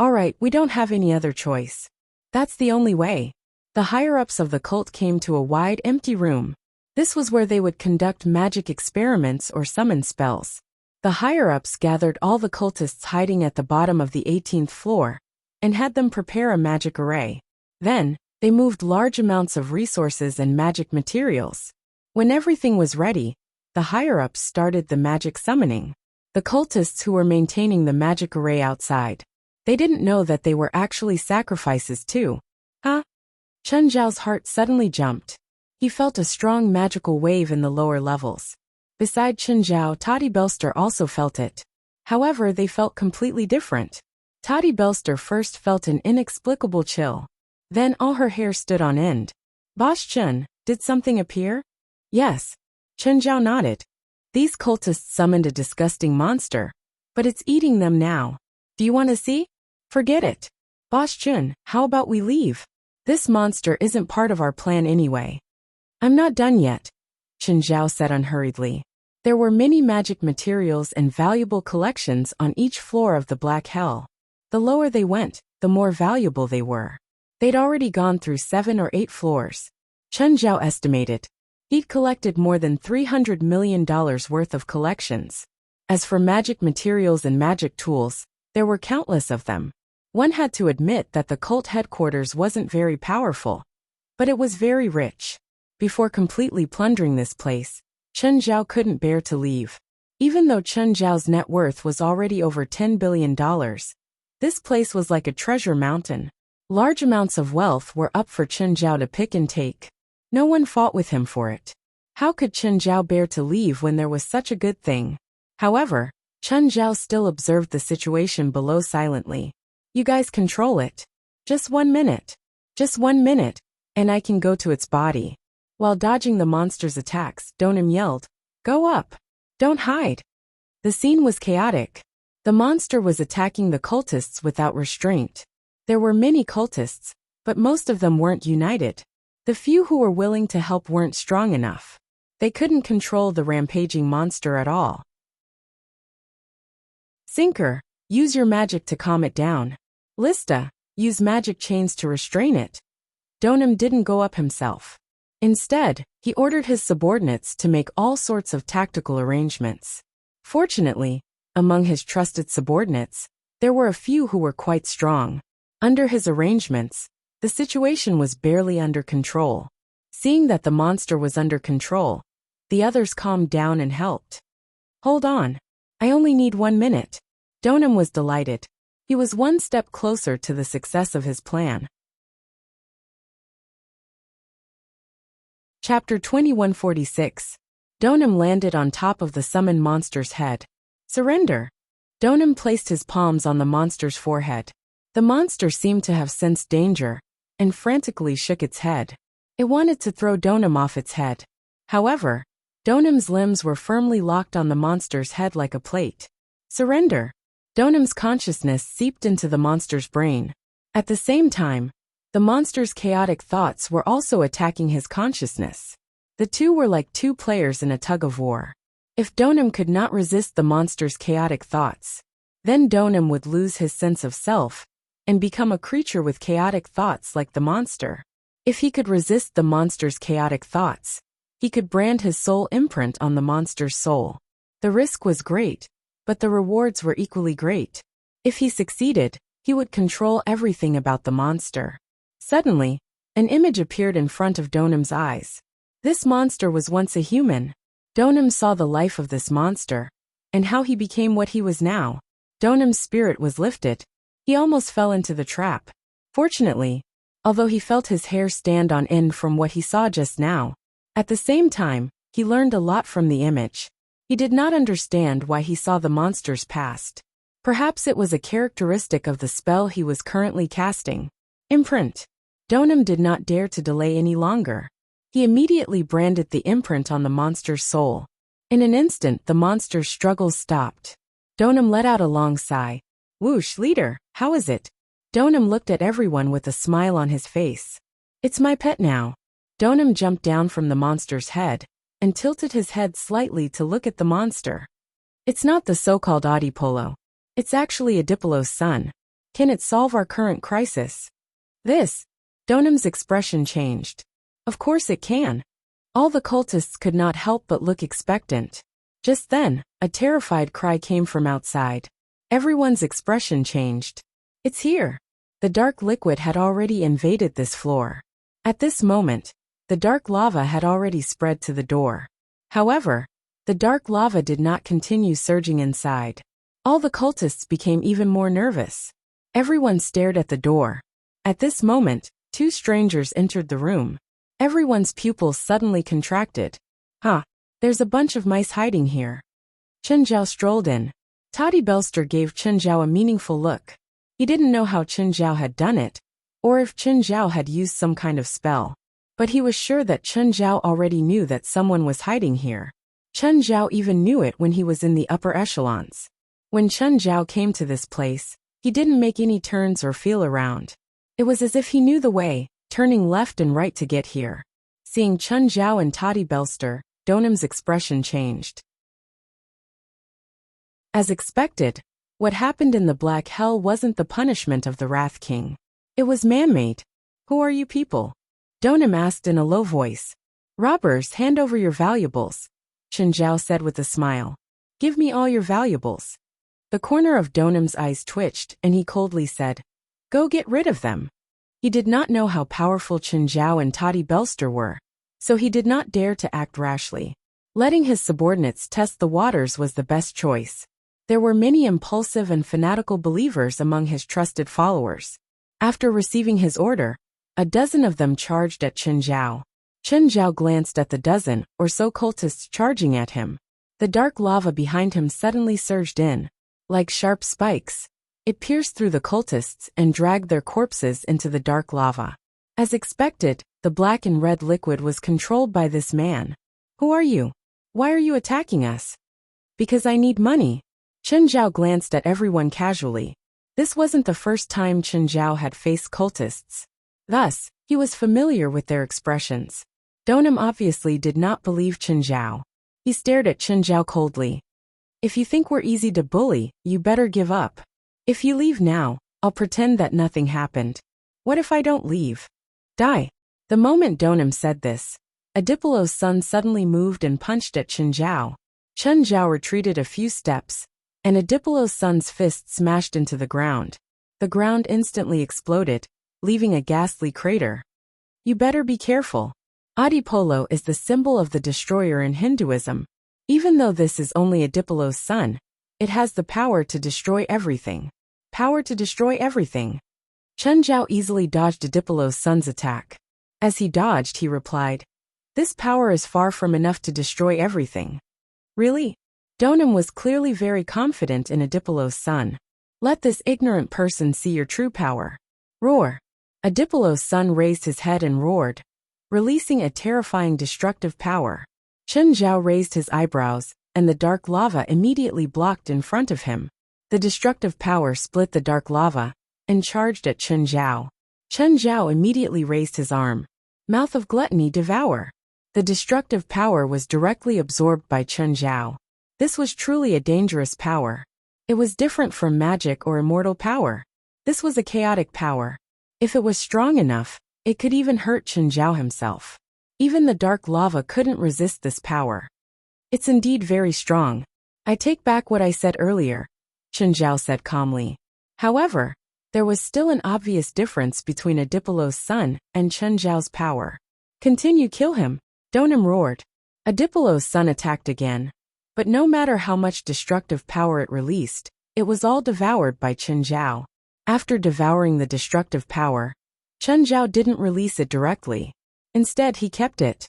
Alright, we don't have any other choice. That's the only way. The higher-ups of the cult came to a wide, empty room. This was where they would conduct magic experiments or summon spells. The higher-ups gathered all the cultists hiding at the bottom of the 18th floor and had them prepare a magic array. Then, they moved large amounts of resources and magic materials. When everything was ready, the higher-ups started the magic summoning. The cultists who were maintaining the magic array outside, they didn't know that they were actually sacrifices too. Huh? Chen Zhao's heart suddenly jumped. He felt a strong magical wave in the lower levels. Beside Chen Zhao, Toddy Belster also felt it. However, they felt completely different. Toddy Belster first felt an inexplicable chill. Then all her hair stood on end. Boss Chen, did something appear? Yes. Chen Zhao nodded. These cultists summoned a disgusting monster, but it's eating them now. Do you want to see? Forget it. Boss Chen, how about we leave? This monster isn't part of our plan anyway. I'm not done yet, Chen Zhao said unhurriedly. There were many magic materials and valuable collections on each floor of the Black Hell. The lower they went, the more valuable they were. They'd already gone through 7 or 8 floors. Chen Zhao estimated. He'd collected more than $300 million worth of collections. As for magic materials and magic tools, there were countless of them. One had to admit that the cult headquarters wasn't very powerful, but it was very rich. Before completely plundering this place, Chen Zhao couldn't bear to leave. Even though Chen Zhao's net worth was already over $10 billion, this place was like a treasure mountain. Large amounts of wealth were up for Chen Zhao to pick and take. No one fought with him for it. How could Chen Zhao bear to leave when there was such a good thing? However, Chen Zhao still observed the situation below silently. You guys control it. Just 1 minute. Just 1 minute, and I can go to its body. While dodging the monster's attacks, Donam yelled, Go up! Don't hide! The scene was chaotic. The monster was attacking the cultists without restraint. There were many cultists, but most of them weren't united. The few who were willing to help weren't strong enough. They couldn't control the rampaging monster at all. Sinker, use your magic to calm it down. Lista, use magic chains to restrain it. Donam didn't go up himself. Instead, he ordered his subordinates to make all sorts of tactical arrangements. Fortunately, among his trusted subordinates, there were a few who were quite strong. Under his arrangements, the situation was barely under control. Seeing that the monster was under control, the others calmed down and helped. Hold on. I only need 1 minute. Donam was delighted. He was one step closer to the success of his plan. Chapter 2146. Donam landed on top of the summoned monster's head. Surrender. Donam placed his palms on the monster's forehead. The monster seemed to have sensed danger and frantically shook its head. It wanted to throw Donam off its head. However, Donam's limbs were firmly locked on the monster's head like a plate. Surrender. Donam's consciousness seeped into the monster's brain. At the same time, the monster's chaotic thoughts were also attacking his consciousness. The two were like two players in a tug-of-war. If Donam could not resist the monster's chaotic thoughts, then Donam would lose his sense of self and become a creature with chaotic thoughts like the monster. If he could resist the monster's chaotic thoughts, he could brand his soul imprint on the monster's soul. The risk was great, but the rewards were equally great. If he succeeded, he would control everything about the monster. Suddenly, an image appeared in front of Donam's eyes. This monster was once a human. Donam saw the life of this monster, and how he became what he was now. Donam's spirit was lifted. He almost fell into the trap. Fortunately, although he felt his hair stand on end from what he saw just now, at the same time, he learned a lot from the image. He did not understand why he saw the monster's past. Perhaps it was a characteristic of the spell he was currently casting. Imprint. Donam did not dare to delay any longer. He immediately branded the imprint on the monster's soul. In an instant, the monster's struggles stopped. Donam let out a long sigh. Whoosh, leader, how is it? Donam looked at everyone with a smile on his face. It's my pet now. Donam jumped down from the monster's head and tilted his head slightly to look at the monster. It's not the so-called Audiobook. It's actually Adipolo's son. Can it solve our current crisis? Donam's expression changed. Of course it can. All the cultists could not help but look expectant. Just then, a terrified cry came from outside. Everyone's expression changed. It's here. The dark liquid had already invaded this floor. At this moment, the dark lava had already spread to the door. However, the dark lava did not continue surging inside. All the cultists became even more nervous. Everyone stared at the door. At this moment, two strangers entered the room. Everyone's pupils suddenly contracted. There's a bunch of mice hiding here. Chen Zhao strolled in. Toddy Belster gave Chen Zhao a meaningful look. He didn't know how Chen Zhao had done it, or if Chen Zhao had used some kind of spell. But he was sure that Chen Zhao already knew that someone was hiding here. Chen Zhao even knew it when he was in the upper echelons. When Chen Zhao came to this place, he didn't make any turns or feel around. It was as if he knew the way, turning left and right to get here. Seeing Chen Zhao and Toddy Belster, Donam's expression changed. As expected, what happened in the Black Hell wasn't the punishment of the Wrath King. It was man-made. Who are you people? Donam asked in a low voice. Robbers, hand over your valuables, Chen Zhao said with a smile. Give me all your valuables. The corner of Donam's eyes twitched and he coldly said, Go get rid of them. He did not know how powerful Chen Zhao and Toddy Belster were, so he did not dare to act rashly. Letting his subordinates test the waters was the best choice. There were many impulsive and fanatical believers among his trusted followers. After receiving his order, a dozen of them charged at Chen Zhao. Chen Zhao glanced at the dozen or so cultists charging at him. The dark lava behind him suddenly surged in. Like sharp spikes, it pierced through the cultists and dragged their corpses into the dark lava. As expected, the black and red liquid was controlled by this man. Who are you? Why are you attacking us? Because I need money. Chen Zhao glanced at everyone casually. This wasn't the first time Chen Zhao had faced cultists. Thus, he was familiar with their expressions. Donam obviously did not believe Chen Zhao. He stared at Chen Zhao coldly. If you think we're easy to bully, you better give up. If you leave now, I'll pretend that nothing happened. What if I don't leave? Die. The moment Donam said this, Adipolo's son suddenly moved and punched at Chen Zhao. Chen Zhao retreated a few steps, and Adipolo's son's fist smashed into the ground. The ground instantly exploded, leaving a ghastly crater. You better be careful. Adipolo is the symbol of the destroyer in Hinduism. Even though this is only Adipolo's son, it has the power to destroy everything. Power to destroy everything. Chen Zhao easily dodged Adipolo's son's attack. As he dodged, he replied, This power is far from enough to destroy everything. Really? Donam was clearly very confident in Adipolo's son. Let this ignorant person see your true power. Roar. Adipolo's son raised his head and roared, releasing a terrifying destructive power. Chen Zhao raised his eyebrows, and the dark lava immediately blocked in front of him. The destructive power split the dark lava, and charged at Chen Zhao. Chen Zhao immediately raised his arm. Mouth of Gluttony, devour. The destructive power was directly absorbed by Chen Zhao. This was truly a dangerous power. It was different from magic or immortal power. This was a chaotic power. If it was strong enough, it could even hurt Chen Zhao himself. Even the dark lava couldn't resist this power. It's indeed very strong. I take back what I said earlier, Chen Zhao said calmly. However, there was still an obvious difference between Adipolo's son and Chen Zhao's power. Continue, kill him, Donim roared. Adipolo's son attacked again. But no matter how much destructive power it released, it was all devoured by Chen Zhao. After devouring the destructive power, Chen Zhao didn't release it directly. Instead, he kept it.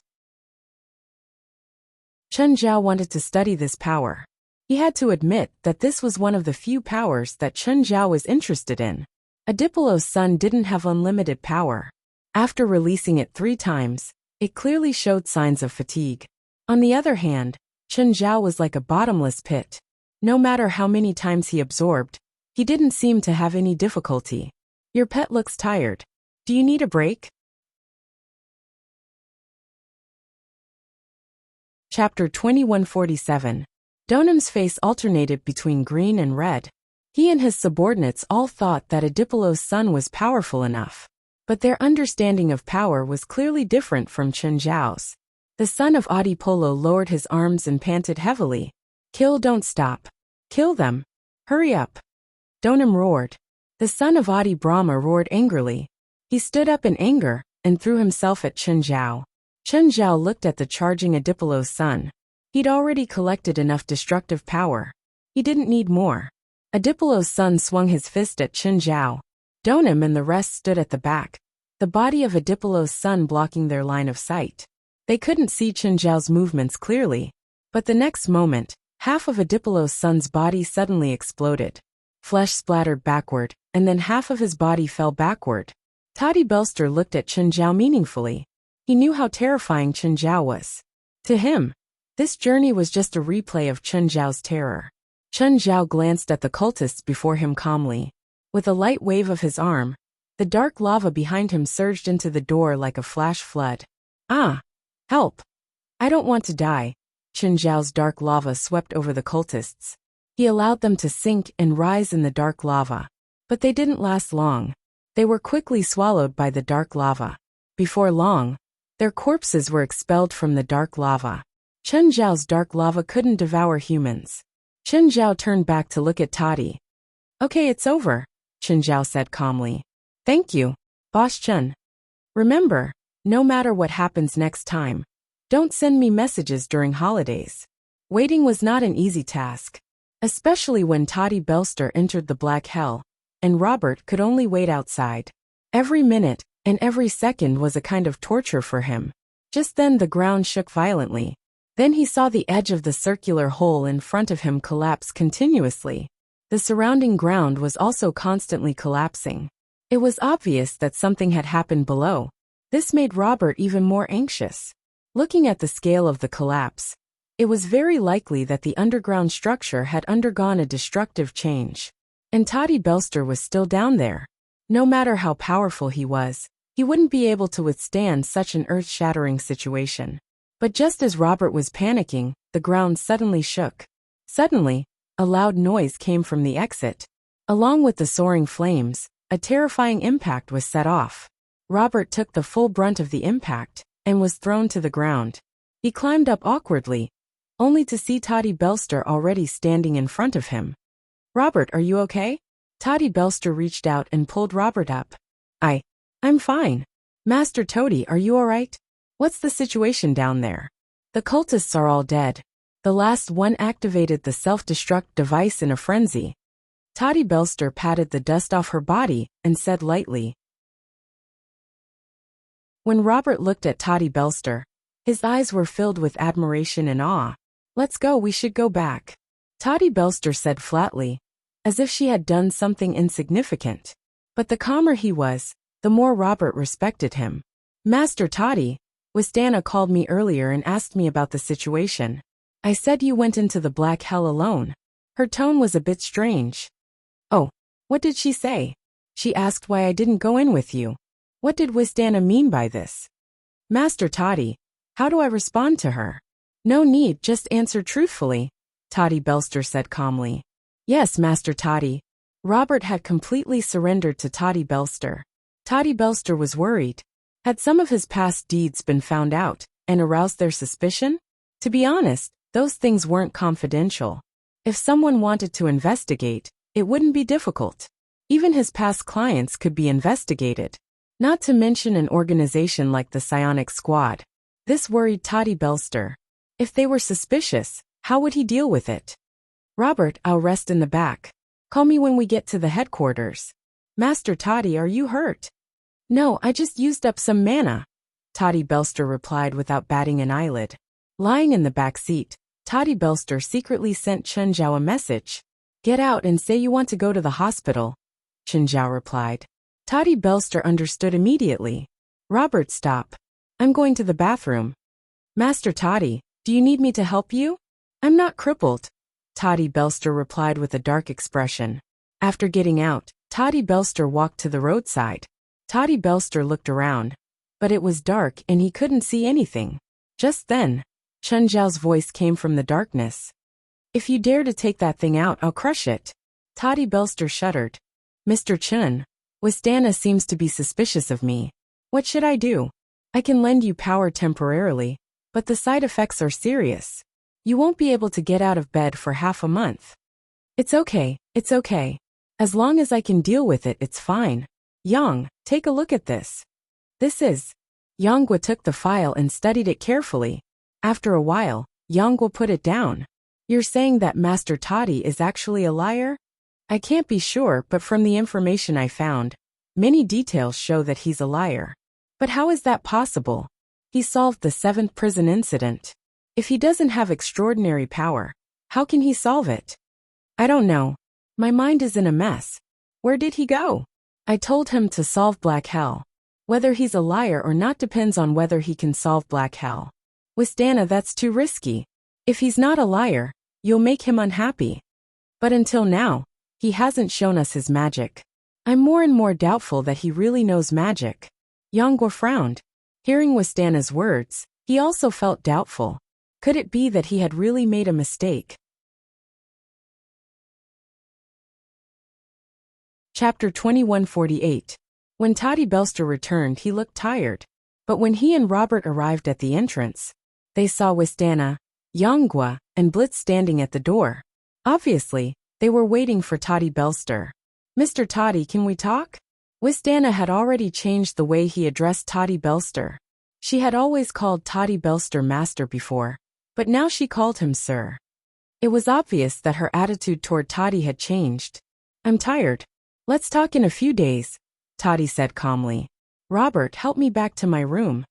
Chen Zhao wanted to study this power. He had to admit that this was one of the few powers that Chen Zhao was interested in. Adipolo's son didn't have unlimited power. After releasing it 3 times, it clearly showed signs of fatigue. On the other hand, Chen Zhao was like a bottomless pit. No matter how many times he absorbed, he didn't seem to have any difficulty. Your pet looks tired. Do you need a break? Chapter 2147. Donim's face alternated between green and red. He and his subordinates all thought that Adipolo's son was powerful enough. But their understanding of power was clearly different from Chen Zhao's. The son of Adipolo lowered his arms and panted heavily. Kill, don't stop. Kill them. Hurry up. Donim roared. The son of Adi Brahma roared angrily. He stood up in anger and threw himself at Chen Zhao. Chen Zhao looked at the charging Adipolo's son. He'd already collected enough destructive power. He didn't need more. Adipolo's son swung his fist at Chen Zhao. Donim and the rest stood at the back, the body of Adipolo's son blocking their line of sight. They couldn't see Chen Zhao's movements clearly, but the next moment, half of Adipolo's son's body suddenly exploded. Flesh splattered backward, and then half of his body fell backward. Toddy Belster looked at Chen Zhao meaningfully. He knew how terrifying Chen Zhao was. To him, this journey was just a replay of Chen Zhao's terror. Chen Zhao glanced at the cultists before him calmly. With a light wave of his arm, the dark lava behind him surged into the door like a flash flood. Ah! Help! I don't want to die. Chen Zhao's dark lava swept over the cultists. He allowed them to sink and rise in the dark lava. But they didn't last long. They were quickly swallowed by the dark lava. Before long, their corpses were expelled from the dark lava. Chen Zhao's dark lava couldn't devour humans. Chen Zhao turned back to look at Toddy. Okay, it's over, Chen Zhao said calmly. Thank you, Boss Chen. Remember, no matter what happens next time, don't send me messages during holidays. Waiting was not an easy task, especially when Toddy Belster entered the Black Hell, and Robert could only wait outside. Every minute and every second was a kind of torture for him. Just then the ground shook violently. Then he saw the edge of the circular hole in front of him collapse continuously. The surrounding ground was also constantly collapsing. It was obvious that something had happened below. This made Robert even more anxious. Looking at the scale of the collapse, it was very likely that the underground structure had undergone a destructive change. And Toddy Belster was still down there. No matter how powerful he was, he wouldn't be able to withstand such an earth-shattering situation. But just as Robert was panicking, the ground suddenly shook. Suddenly, a loud noise came from the exit. Along with the soaring flames, a terrifying impact was set off. Robert took the full brunt of the impact and was thrown to the ground. He climbed up awkwardly, only to see Toddy Belster already standing in front of him. Robert, are you okay? Toddy Belster reached out and pulled Robert up. I'm fine. Master Toady, are you alright? What's the situation down there? The cultists are all dead. The last one activated the self-destruct device in a frenzy. Toddy Belster patted the dust off her body and said lightly. When Robert looked at Toddy Belster, his eyes were filled with admiration and awe. Let's go, we should go back. Toddy Belster said flatly, as if she had done something insignificant. But the calmer he was, the more Robert respected him. Master Toddy, Wistana called me earlier and asked me about the situation. I said you went into the Black Hell alone. Her tone was a bit strange. Oh, what did she say? She asked why I didn't go in with you. What did Wisdana mean by this? Master Toddy, how do I respond to her? No need, just answer truthfully, Toddy Belster said calmly. Yes, Master Toddy. Robert had completely surrendered to Toddy Belster. Toddy Belster was worried. Had some of his past deeds been found out and aroused their suspicion? To be honest, those things weren't confidential. If someone wanted to investigate, it wouldn't be difficult. Even his past clients could be investigated. Not to mention an organization like the Psionic Squad. This worried Toddy Belster. If they were suspicious, how would he deal with it? Robert, I'll rest in the back. Call me when we get to the headquarters. Master Toddy, are you hurt? No, I just used up some mana, Toddy Belster replied without batting an eyelid. Lying in the back seat, Toddy Belster secretly sent Chen Zhao a message. Get out and say you want to go to the hospital, Chen Zhao replied. Toddy Belster understood immediately. Robert, stop. I'm going to the bathroom. Master Toddy, do you need me to help you? I'm not crippled, Toddy Belster replied with a dark expression. After getting out, Toddy Belster walked to the roadside. Toddy Belster looked around, but it was dark and he couldn't see anything. Just then, Chen Zhao's voice came from the darkness. If you dare to take that thing out, I'll crush it. Toddy Belster shuddered. Mr. Chen, Wisdana seems to be suspicious of me. What should I do? I can lend you power temporarily, but the side effects are serious. You won't be able to get out of bed for half a month. It's okay. As long as I can deal with it, it's fine. Yang, take a look at this. This is. Yang took the file and studied it carefully. After a while, Yang put it down. You're saying that Master Toddy is actually a liar? I can't be sure, but from the information I found, many details show that he's a liar. But how is that possible? He solved the 7th prison incident. If he doesn't have extraordinary power, how can he solve it? I don't know. My mind is in a mess. Where did he go? I told him to solve Black Hell. Whether he's a liar or not depends on whether he can solve Black Hell. Wisdana, that's too risky. If he's not a liar, you'll make him unhappy. But until now, he hasn't shown us his magic. I'm more and more doubtful that he really knows magic. Yang frowned. Hearing Wisdana's words, he also felt doubtful. Could it be that he had really made a mistake? Chapter 2148. When Toddy Belster returned, he looked tired. But when he and Robert arrived at the entrance, they saw Wisdana, Yang and Blitz standing at the door. Obviously, they were waiting for Toddy Belster. Mr. Toddy, can we talk? Wisdana had already changed the way he addressed Toddy Belster. She had always called Toddy Belster Master before, but now she called him Sir. It was obvious that her attitude toward Toddy had changed. I'm tired. Let's talk in a few days, Toddy said calmly. Robert, help me back to my room.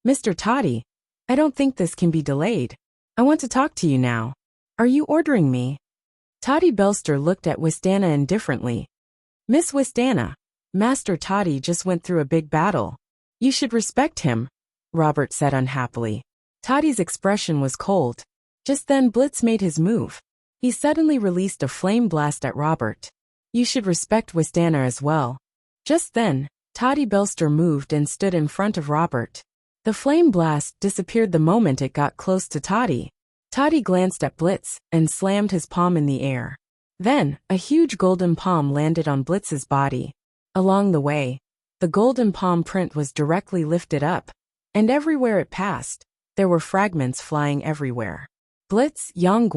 Mr. Toddy, I don't think this can be delayed. I want to talk to you now. Are you ordering me? Toddy Belster looked at Wisdana indifferently. Miss Wisdana, Master Toddy just went through a big battle. You should respect him, Robert said unhappily. Toddy's expression was cold. Just then Blitz made his move. He suddenly released a flame blast at Robert. You should respect Wisdana as well. Just then, Toddy Belster moved and stood in front of Robert. The flame blast disappeared the moment it got close to Toddy. Toddy glanced at Blitz and slammed his palm in the air. Then, a huge golden palm landed on Blitz's body. Along the way, the golden palm print was directly lifted up, and everywhere it passed, there were fragments flying everywhere. Blitz, Yang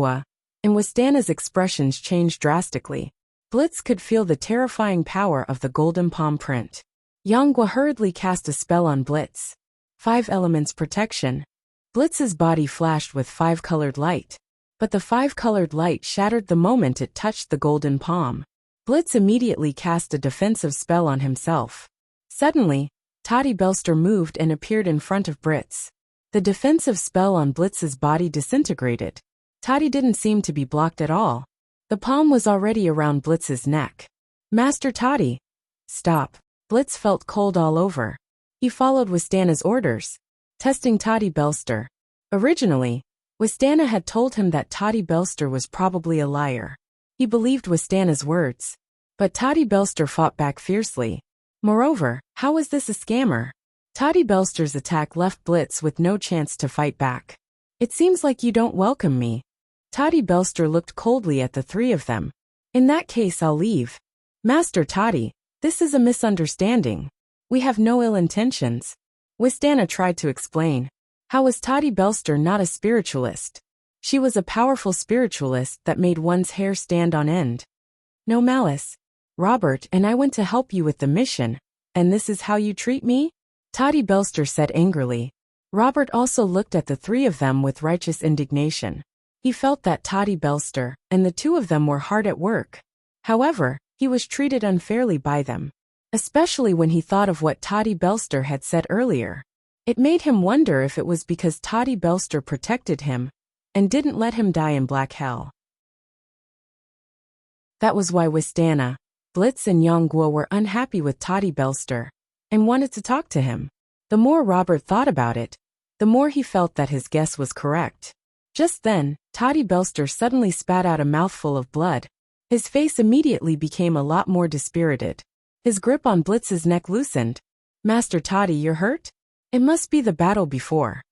and Wisdana's expressions changed drastically. Blitz could feel the terrifying power of the golden palm print. Yang hurriedly cast a spell on Blitz. 5 elements protection. Blitz's body flashed with 5-colored light, but the 5-colored light shattered the moment it touched the golden palm. Blitz immediately cast a defensive spell on himself. Suddenly, Toddy Belster moved and appeared in front of Blitz. The defensive spell on Blitz's body disintegrated. Toddy didn't seem to be blocked at all. The palm was already around Blitz's neck. Master Toddy. Stop. Blitz felt cold all over. He followed Wisdana's orders, testing Toddy Belster. Originally, Wisdana had told him that Toddy Belster was probably a liar. He believed Wisdana's words. But Toddy Belster fought back fiercely. Moreover, how was this a scammer? Toddy Belster's attack left Blitz with no chance to fight back. It seems like you don't welcome me. Toddy Belster looked coldly at the three of them. In that case, I'll leave. Master Toddy, this is a misunderstanding. We have no ill intentions. Wistana tried to explain. How was Toddy Belster not a spiritualist? She was a powerful spiritualist that made one's hair stand on end. No malice. Robert and I went to help you with the mission, and this is how you treat me? Toddy Belster said angrily. Robert also looked at the three of them with righteous indignation. He felt that Toddy Belster and the two of them were hard at work. However, he was treated unfairly by them, especially when he thought of what Toddy Belster had said earlier. It made him wonder if it was because Toddy Belster protected him and didn't let him die in black hell. That was why Wistana, Blitz and Yonggwa were unhappy with Toddy Belster and wanted to talk to him. The more Robert thought about it, the more he felt that his guess was correct. Just then, Toddy Belster suddenly spat out a mouthful of blood. His face immediately became a lot more dispirited. His grip on Blitz's neck loosened. Master Toddy, you're hurt? It must be the battle before.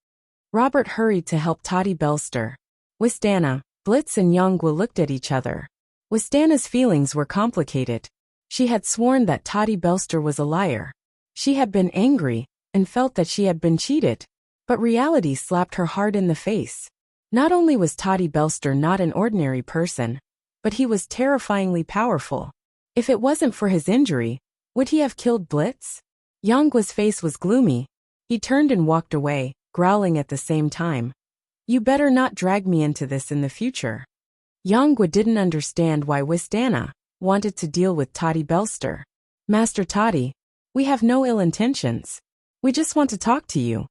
Robert hurried to help Toddy Belster. Wistana, Blitz and Yonggwa looked at each other. Wistana's feelings were complicated. She had sworn that Toddy Belster was a liar. She had been angry and felt that she had been cheated. But reality slapped her hard in the face. Not only was Toddy Belster not an ordinary person, but he was terrifyingly powerful. If it wasn't for his injury, would he have killed Blitz? Yonggwa's face was gloomy. He turned and walked away, growling at the same time. You better not drag me into this in the future. Yonggwa didn't understand why Wistana wanted to deal with Toddy Belster. Master Toddy, we have no ill intentions. We just want to talk to you.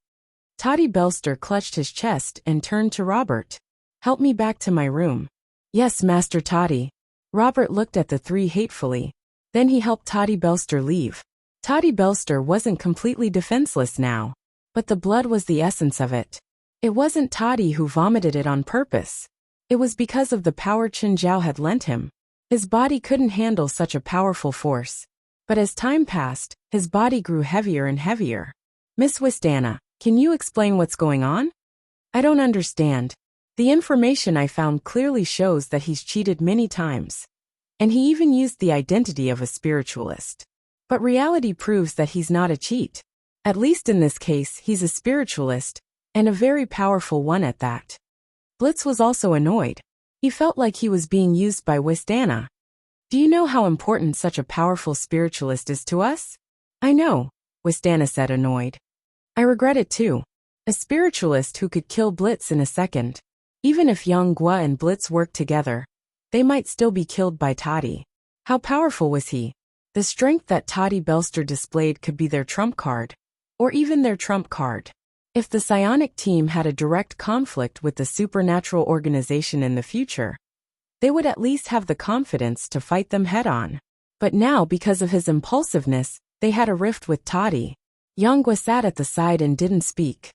Toddy Belster clutched his chest and turned to Robert. Help me back to my room. Yes, Master Toddy. Robert looked at the three hatefully. Then he helped Toddy Belster leave. Toddy Belster wasn't completely defenseless now, but the blood was the essence of it. It wasn't Toddy who vomited it on purpose. It was because of the power Chen Zhao had lent him. His body couldn't handle such a powerful force. But as time passed, his body grew heavier and heavier. Miss Wistana, can you explain what's going on? I don't understand. The information I found clearly shows that he's cheated many times. And he even used the identity of a spiritualist. But reality proves that he's not a cheat. At least in this case, he's a spiritualist, and a very powerful one at that. Blitz was also annoyed. He felt like he was being used by Wistana. Do you know how important such a powerful spiritualist is to us? I know, Wistana said, annoyed. I regret it too. A spiritualist who could kill Blitz in a second. Even if Yonggwa and Blitz worked together, they might still be killed by Toddy. How powerful was he? The strength that Toddy Belster displayed could be their trump card. Or even their trump card. If the psionic team had a direct conflict with the supernatural organization in the future, they would at least have the confidence to fight them head-on. But now, because of his impulsiveness, they had a rift with Toddy. Yonggwa sat at the side and didn't speak.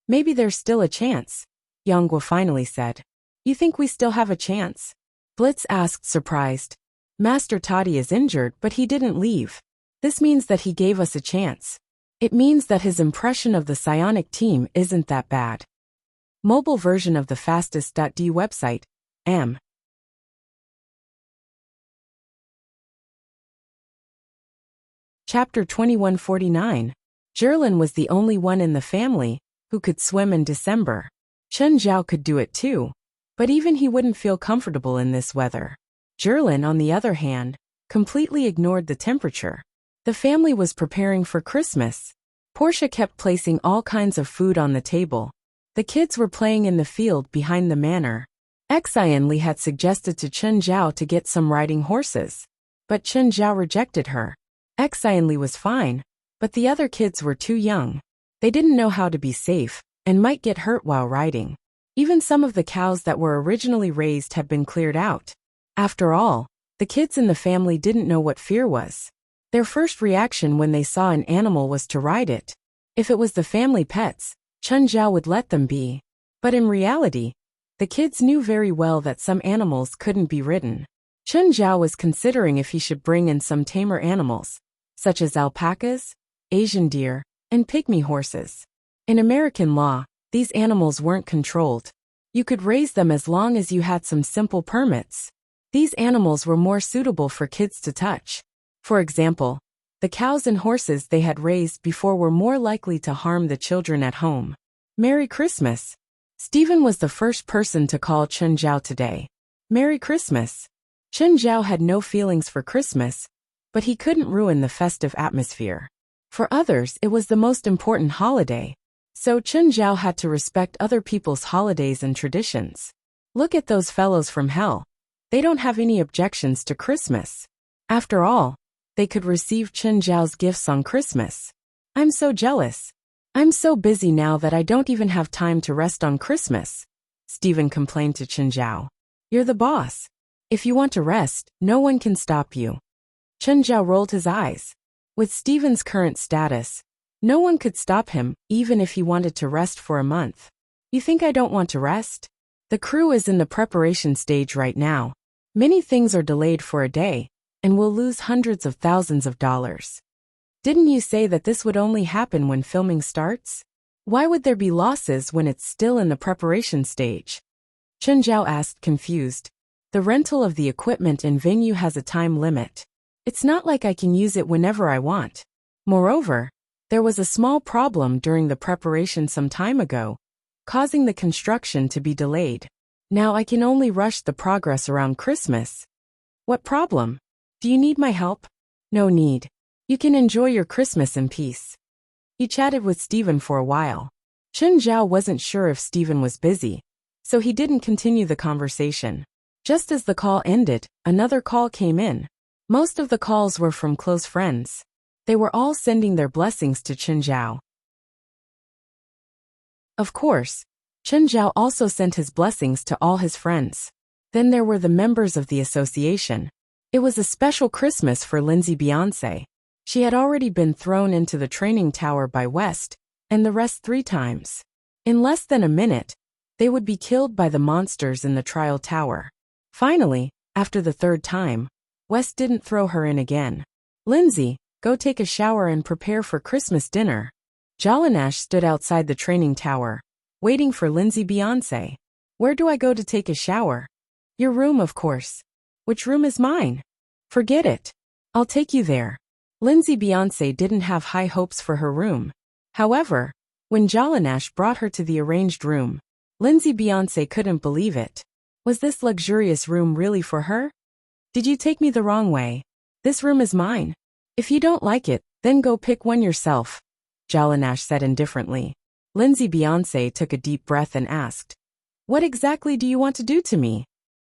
Maybe there's still a chance, Yonggwa finally said. You think we still have a chance? Blitz asked, surprised. Master Toddy is injured, but he didn't leave. This means that he gave us a chance. It means that his impression of the psionic team isn't that bad. Mobile version of the fastest.d website, M. Chapter 2149. Zhilin was the only one in the family who could swim in December. Chen Zhao could do it too, but even he wouldn't feel comfortable in this weather. Zhilin, on the other hand, completely ignored the temperature. The family was preparing for Christmas. Portia kept placing all kinds of food on the table. The kids were playing in the field behind the manor. Xianli had suggested to Chen Zhao to get some riding horses, but Chen Zhao rejected her. Xianli was fine, but the other kids were too young. They didn't know how to be safe, and might get hurt while riding. Even some of the cows that were originally raised had been cleared out. After all, the kids in the family didn't know what fear was. Their first reaction when they saw an animal was to ride it. If it was the family pets, Chen Zhao would let them be. But in reality, the kids knew very well that some animals couldn't be ridden. Chen Zhao was considering if he should bring in some tamer animals, such as alpacas, Asian deer, and pygmy horses. In American law, these animals weren't controlled. You could raise them as long as you had some simple permits. These animals were more suitable for kids to touch. For example, the cows and horses they had raised before were more likely to harm the children at home. Merry Christmas! Stephen was the first person to call Chen Zhao today. Merry Christmas! Chen Zhao had no feelings for Christmas, but he couldn't ruin the festive atmosphere. For others, it was the most important holiday. So Chen Zhao had to respect other people's holidays and traditions. Look at those fellows from hell. They don't have any objections to Christmas. After all, they could receive Chen Zhao's gifts on Christmas. I'm so jealous. I'm so busy now that I don't even have time to rest on Christmas, Stephen complained to Chen Zhao. You're the boss. If you want to rest, no one can stop you. Chen Zhao rolled his eyes. With Stephen's current status, no one could stop him, even if he wanted to rest for a month. You think I don't want to rest? The crew is in the preparation stage right now. Many things are delayed for a day, and we'll lose hundreds of thousands of dollars. Didn't you say that this would only happen when filming starts? Why would there be losses when it's still in the preparation stage? Chen Zhao asked, confused. The rental of the equipment and venue has a time limit. It's not like I can use it whenever I want. Moreover, there was a small problem during the preparation some time ago, causing the construction to be delayed. Now I can only rush the progress around Christmas. What problem? Do you need my help? No need. You can enjoy your Christmas in peace. He chatted with Stephen for a while. Chen Zhao wasn't sure if Stephen was busy, so he didn't continue the conversation. Just as the call ended, another call came in. Most of the calls were from close friends. They were all sending their blessings to Chen Zhao. Of course, Chen Zhao also sent his blessings to all his friends. Then there were the members of the association. It was a special Christmas for Lindsay Beyonce. She had already been thrown into the training tower by West, and the rest 3 times. In less than a minute, they would be killed by the monsters in the trial tower. Finally, after the 3rd time, West didn't throw her in again. Lindsay, go take a shower and prepare for Christmas dinner. Jalanash stood outside the training tower, waiting for Lindsay Beyonce. Where do I go to take a shower? Your room, of course. Which room is mine? Forget it. I'll take you there. Lindsay Beyonce didn't have high hopes for her room. However, when Jalanash brought her to the arranged room, Lindsay Beyonce couldn't believe it. Was this luxurious room really for her? Did you take me the wrong way? This room is mine. If you don't like it, then go pick one yourself, Jalanash said indifferently. Lindsay Beyonce took a deep breath and asked, What exactly do you want to do to me?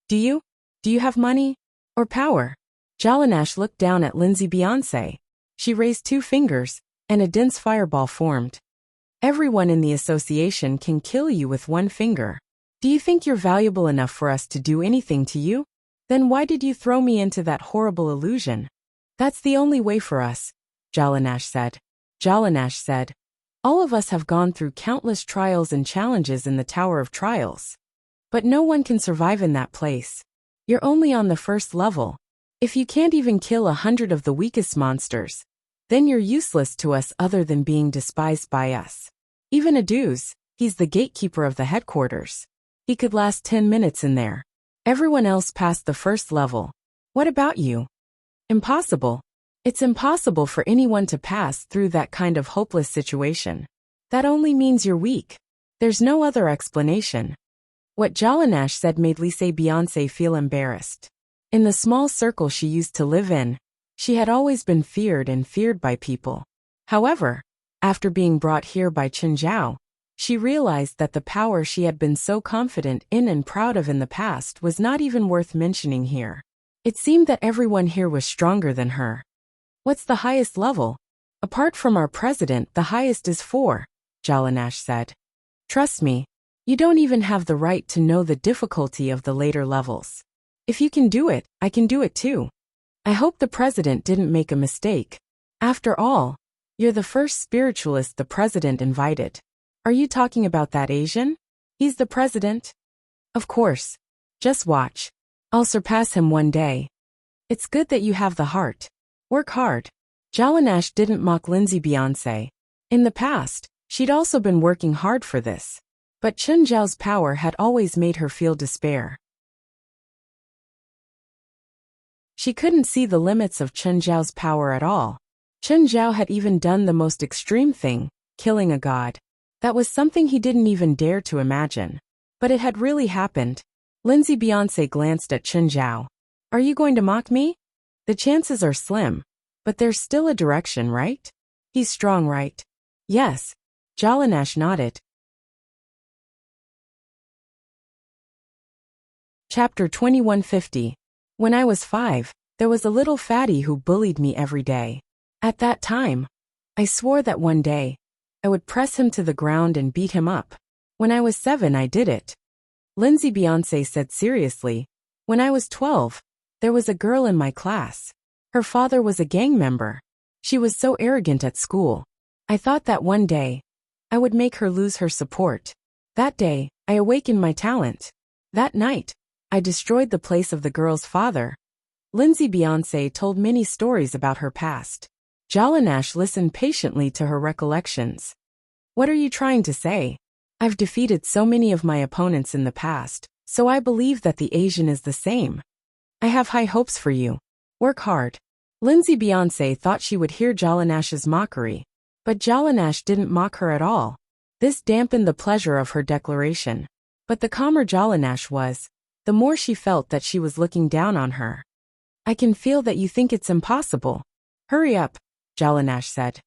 Do you have money? Or power? Jalanash looked down at Lindsay Beyonce. She raised 2 fingers, and a dense fireball formed. Everyone in the association can kill you with 1 finger. Do you think you're valuable enough for us to do anything to you? Then why did you throw me into that horrible illusion? That's the only way for us, Jalanash said. Jalanash said, All of us have gone through countless trials and challenges in the Tower of Trials. But no one can survive in that place. You're only on the 1st level. If you can't even kill 100 of the weakest monsters, then you're useless to us other than being despised by us. Even Aduz, he's the gatekeeper of the headquarters. He could last 10 minutes in there. Everyone else passed the 1st level. What about you? Impossible. It's impossible for anyone to pass through that kind of hopeless situation. That only means you're weak. There's no other explanation. What Jalanash said made Lycée Beyonce feel embarrassed. In the small circle she used to live in, she had always been feared by people. However, after being brought here by Chen Zhao, she realized that the power she had been so confident in and proud of in the past was not even worth mentioning here. It seemed that everyone here was stronger than her. What's the highest level? Apart from our president, the highest is 4, Jalanash said. Trust me, you don't even have the right to know the difficulty of the later levels. If you can do it, I can do it too. I hope the president didn't make a mistake. After all, you're the first spiritualist the president invited. Are you talking about that Asian? He's the president? Of course. Just watch. I'll surpass him one day. It's good that you have the heart. Work hard. Jalanash didn't mock Lindsay Beyonce. In the past, she'd also been working hard for this. But Chun Zhao's power had always made her feel despair. She couldn't see the limits of Chun Zhao's power at all. Chun Zhao had even done the most extreme thing, killing a god. That was something he didn't even dare to imagine. But it had really happened. Lindsay Beyonce glanced at Chun Zhao. Are you going to mock me? The chances are slim. But there's still a direction, right? He's strong, right? Yes. Jalanash nodded. Chapter 2150. When I was 5, there was a little fatty who bullied me every day. At that time, I swore that one day, I would press him to the ground and beat him up. When I was 7, I did it. Lindsay Beyonce said seriously. When I was 12, there was a girl in my class. Her father was a gang member. She was so arrogant at school. I thought that one day, I would make her lose her support. That day, I awakened my talent. That night, I destroyed the place of the girl's father. Lindsay Beyonce told many stories about her past. Jalanash listened patiently to her recollections. What are you trying to say? I've defeated so many of my opponents in the past, so I believe that the Asian is the same. I have high hopes for you. Work hard. Lindsay Beyonce thought she would hear Jalanash's mockery. But Jalanash didn't mock her at all. This dampened the pleasure of her declaration. But the calmer Jalanash was, the more she felt that she was looking down on her. I can feel that you think it's impossible. Hurry up, Jalanash said.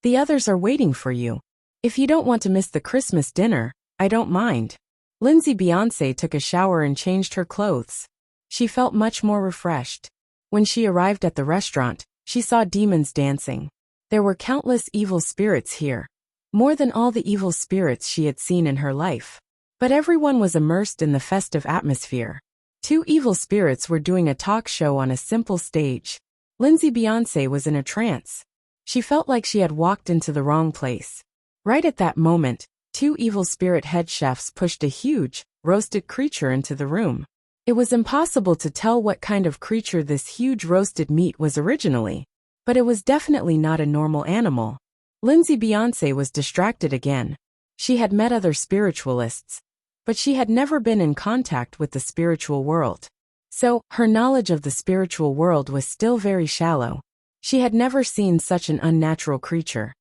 The others are waiting for you. If you don't want to miss the Christmas dinner, I don't mind. Lindsay Beyonce took a shower and changed her clothes. She felt much more refreshed. When she arrived at the restaurant, she saw demons dancing. There were countless evil spirits here. More than all the evil spirits she had seen in her life. But everyone was immersed in the festive atmosphere. 2 evil spirits were doing a talk show on a simple stage. Lindsay Beyonce was in a trance. She felt like she had walked into the wrong place. Right at that moment, 2 evil spirit head chefs pushed a huge, roasted creature into the room. It was impossible to tell what kind of creature this huge roasted meat was originally. But it was definitely not a normal animal. Lindsay Beyonce was distracted again. She had met other spiritualists, but she had never been in contact with the spiritual world. So, her knowledge of the spiritual world was still very shallow. She had never seen such an unnatural creature.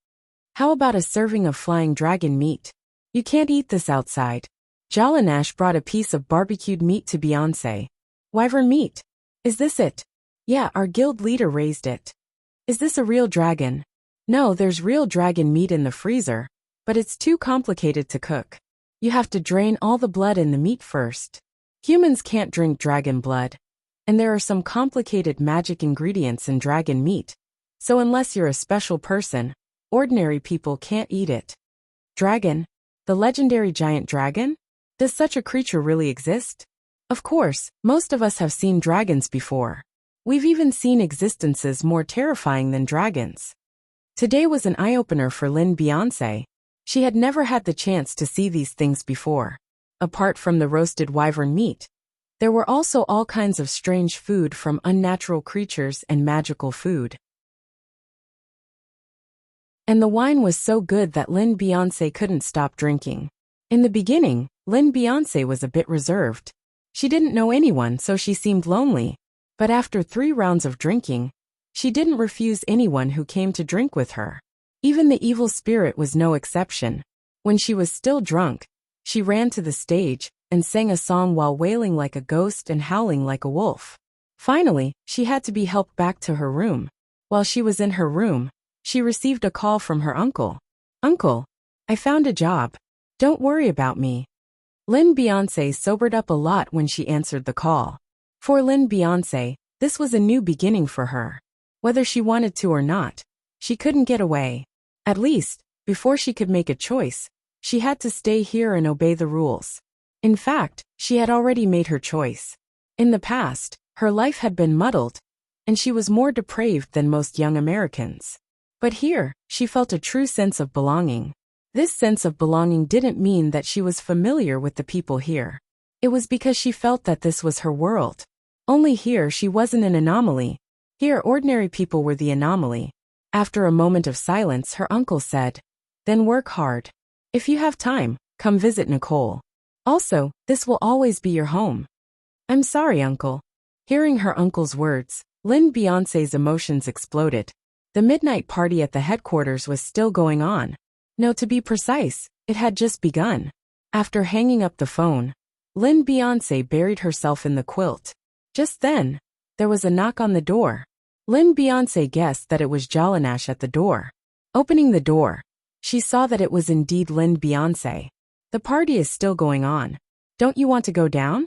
How about a serving of flying dragon meat? You can't eat this outside. Jalanash brought a piece of barbecued meat to Beyonce. Wyvern meat. Is this it? Yeah, our guild leader raised it. Is this a real dragon? No, there's real dragon meat in the freezer, but it's too complicated to cook. You have to drain all the blood in the meat first. Humans can't drink dragon blood. And there are some complicated magic ingredients in dragon meat. So unless you're a special person, ordinary people can't eat it. Dragon? The legendary giant dragon? Does such a creature really exist? Of course, most of us have seen dragons before. We've even seen existences more terrifying than dragons. Today was an eye-opener for Lynn Beyonce. She had never had the chance to see these things before. Apart from the roasted wyvern meat, there were also all kinds of strange food from unnatural creatures and magical food. And the wine was so good that Lynn Beyonce couldn't stop drinking. In the beginning, Lynn Beyonce was a bit reserved. She didn't know anyone, so she seemed lonely. But after 3 rounds of drinking, she didn't refuse anyone who came to drink with her. Even the evil spirit was no exception. When she was still drunk, she ran to the stage and sang a song while wailing like a ghost and howling like a wolf. Finally, she had to be helped back to her room. While she was in her room, she received a call from her uncle. Uncle, I found a job. Don't worry about me. Lynn Beyonce sobered up a lot when she answered the call. For Lynn Beyonce, this was a new beginning for her. Whether she wanted to or not, she couldn't get away. At least, before she could make a choice, she had to stay here and obey the rules. In fact, she had already made her choice. In the past, her life had been muddled, and she was more depraved than most young Americans. But here, she felt a true sense of belonging. This sense of belonging didn't mean that she was familiar with the people here. It was because she felt that this was her world. Only here she wasn't an anomaly. Here ordinary people were the anomaly. After a moment of silence, her uncle said, "Then work hard. If you have time, come visit Nicole. Also, this will always be your home." "I'm sorry, uncle." Hearing her uncle's words, Lynn Beyoncé's emotions exploded. The midnight party at the headquarters was still going on. No, to be precise, it had just begun. After hanging up the phone, Lynn Beyoncé buried herself in the quilt. Just then, there was a knock on the door. Lynn Beyoncé guessed that it was Jalanash at the door. Opening the door, she saw that it was indeed Lynn Beyoncé. "The party is still going on. Don't you want to go down?"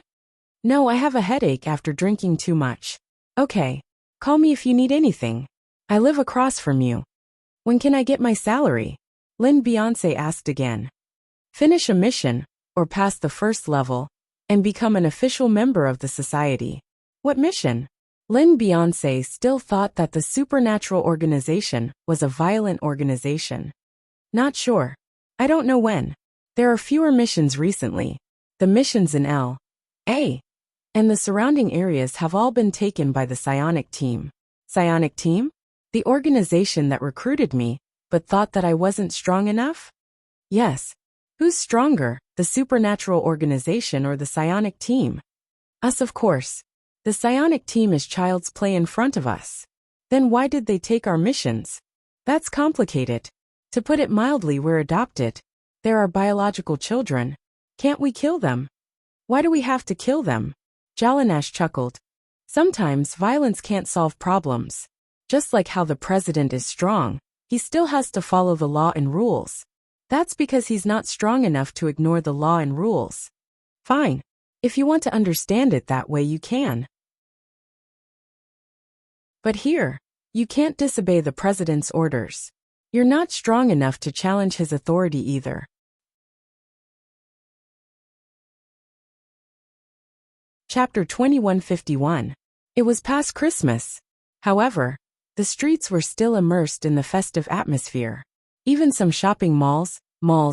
"No, I have a headache after drinking too much." "Okay. Call me if you need anything. I live across from you." "When can I get my salary?" Lynn Beyoncé asked again. "Finish a mission, or pass the first level, and become an official member of the society." "What mission?" Lynn Beyoncé still thought that the supernatural organization was a violent organization. "Not sure. I don't know when. There are fewer missions recently. The missions in L.A. and the surrounding areas have all been taken by the Psionic Team." "Psionic Team?" "The organization that recruited me, but thought that I wasn't strong enough?" "Yes. Who's stronger, the supernatural organization or the Psionic Team?" "Us, of course. The Psionic Team is child's play in front of us." "Then why did they take our missions?" "That's complicated. To put it mildly, we're adopted. They're our biological children. Can't we kill them?" "Why do we have to kill them?" Jalanash chuckled. "Sometimes violence can't solve problems. Just like how the president is strong, he still has to follow the law and rules. That's because he's not strong enough to ignore the law and rules." "Fine. If you want to understand it that way, you can. But here, you can't disobey the president's orders. You're not strong enough to challenge his authority either." Chapter 2151. It was past Christmas. However, the streets were still immersed in the festive atmosphere. Even some shopping malls,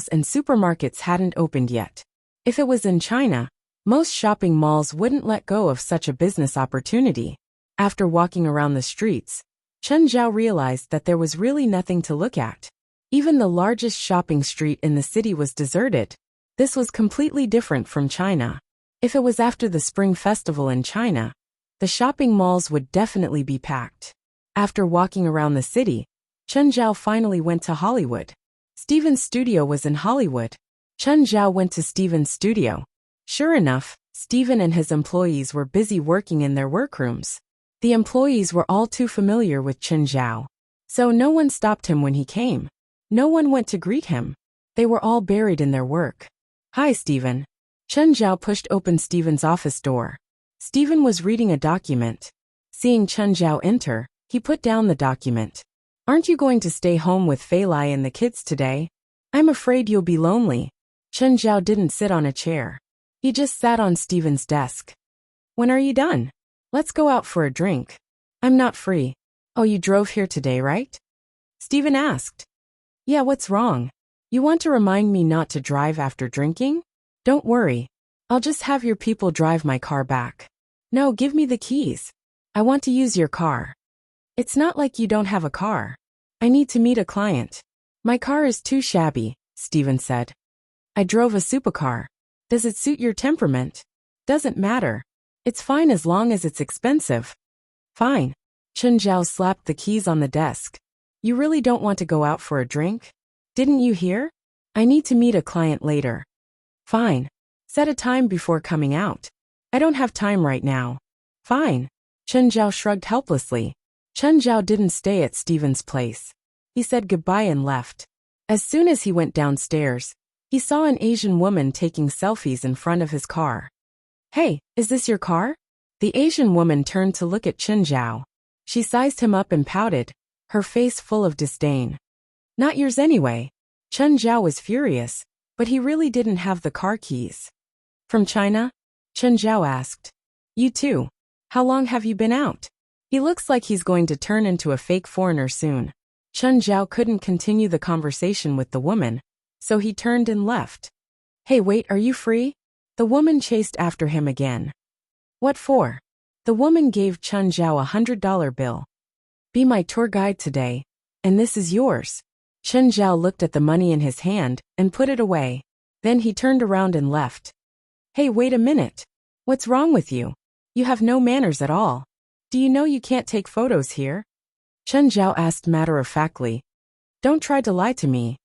and supermarkets hadn't opened yet. If it was in China, most shopping malls wouldn't let go of such a business opportunity. After walking around the streets, Chen Zhao realized that there was really nothing to look at. Even the largest shopping street in the city was deserted. This was completely different from China. If it was after the Spring Festival in China, the shopping malls would definitely be packed. After walking around the city, Chen Zhao finally went to Hollywood. Steven's studio was in Hollywood. Chen Zhao went to Steven's studio. Sure enough, Steven and his employees were busy working in their workrooms. The employees were all too familiar with Chen Zhao, so no one stopped him when he came. No one went to greet him. They were all buried in their work. "Hi, Steven." Chen Zhao pushed open Steven's office door. Steven was reading a document. Seeing Chen Zhao enter, he put down the document. "Aren't you going to stay home with Fei Lai and the kids today? I'm afraid you'll be lonely." Chen Zhao didn't sit on a chair. He just sat on Steven's desk. "When are you done? Let's go out for a drink." "I'm not free." "Oh, you drove here today, right?" Steven asked. "Yeah, what's wrong? You want to remind me not to drive after drinking?" "Don't worry. I'll just have your people drive my car back." "No, give me the keys. I want to use your car." "It's not like you don't have a car. I need to meet a client." "My car is too shabby," Steven said. "I drove a supercar. Does it suit your temperament?" "Doesn't matter. It's fine as long as it's expensive." "Fine." Chen Zhao slapped the keys on the desk. "You really don't want to go out for a drink? Didn't you hear? I need to meet a client later." "Fine. Set a time before coming out." "I don't have time right now." "Fine." Chen Zhao shrugged helplessly. Chen Zhao didn't stay at Steven's place. He said goodbye and left. As soon as he went downstairs, he saw an Asian woman taking selfies in front of his car. "Hey, is this your car?" The Asian woman turned to look at Chen Zhao. She sized him up and pouted, her face full of disdain. "Not yours anyway." Chen Zhao was furious, but he really didn't have the car keys. "From China?" Chen Zhao asked. "You too. How long have you been out?" He looks like he's going to turn into a fake foreigner soon. Chen Zhao couldn't continue the conversation with the woman, so he turned and left. "Hey, wait, are you free?" The woman chased after him again. "What for?" The The woman gave Chen Zhao $100 bill. Be my tour guide today, and this is yours. Chen Zhao looked at the money in his hand and put it away. Then he turned around and left. Hey, wait a minute. What's wrong with you? You have no manners at all. Do you know you can't take photos here? Chen Zhao asked matter-of-factly. Don't try to lie to me.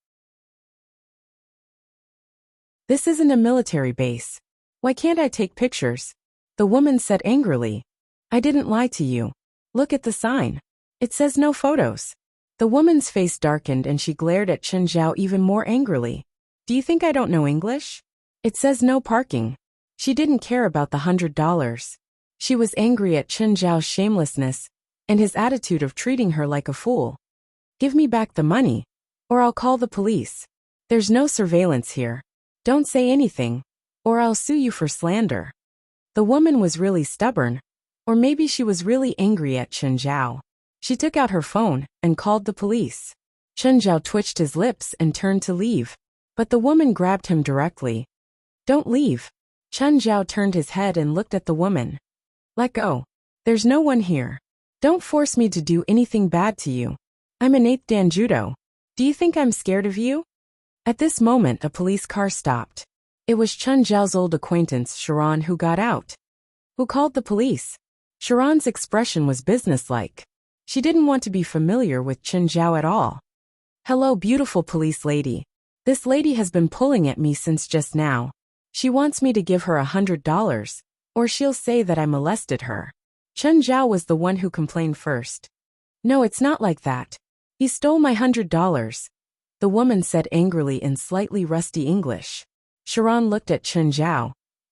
This isn't a military base. Why can't I take pictures? The woman said angrily. I didn't lie to you. Look at the sign. It says no photos. The woman's face darkened and she glared at Chen Zhao even more angrily. Do you think I don't know English? It says no parking. She didn't care about the $100. She was angry at Chen Zhao's shamelessness and his attitude of treating her like a fool. Give me back the money, or I'll call the police. There's no surveillance here. Don't say anything, or I'll sue you for slander. The woman was really stubborn, or maybe she was really angry at Chen Zhao. She took out her phone and called the police. Chen Zhao twitched his lips and turned to leave, but the woman grabbed him directly. Don't leave. Chen Zhao turned his head and looked at the woman. Let go. There's no one here. Don't force me to do anything bad to you. I'm an 8th Dan Judo. Do you think I'm scared of you? At this moment a police car stopped. It was Chen Zhao's old acquaintance Sharon who got out. Who called the police? Sharon's expression was businesslike. She didn't want to be familiar with Chen Zhao at all. Hello, beautiful police lady. This lady has been pulling at me since just now. She wants me to give her $100, or she'll say that I molested her. Chen Zhao was the one who complained first. No, it's not like that. He stole my $100. The woman said angrily in slightly rusty English. Sharon looked at Chen Zhao,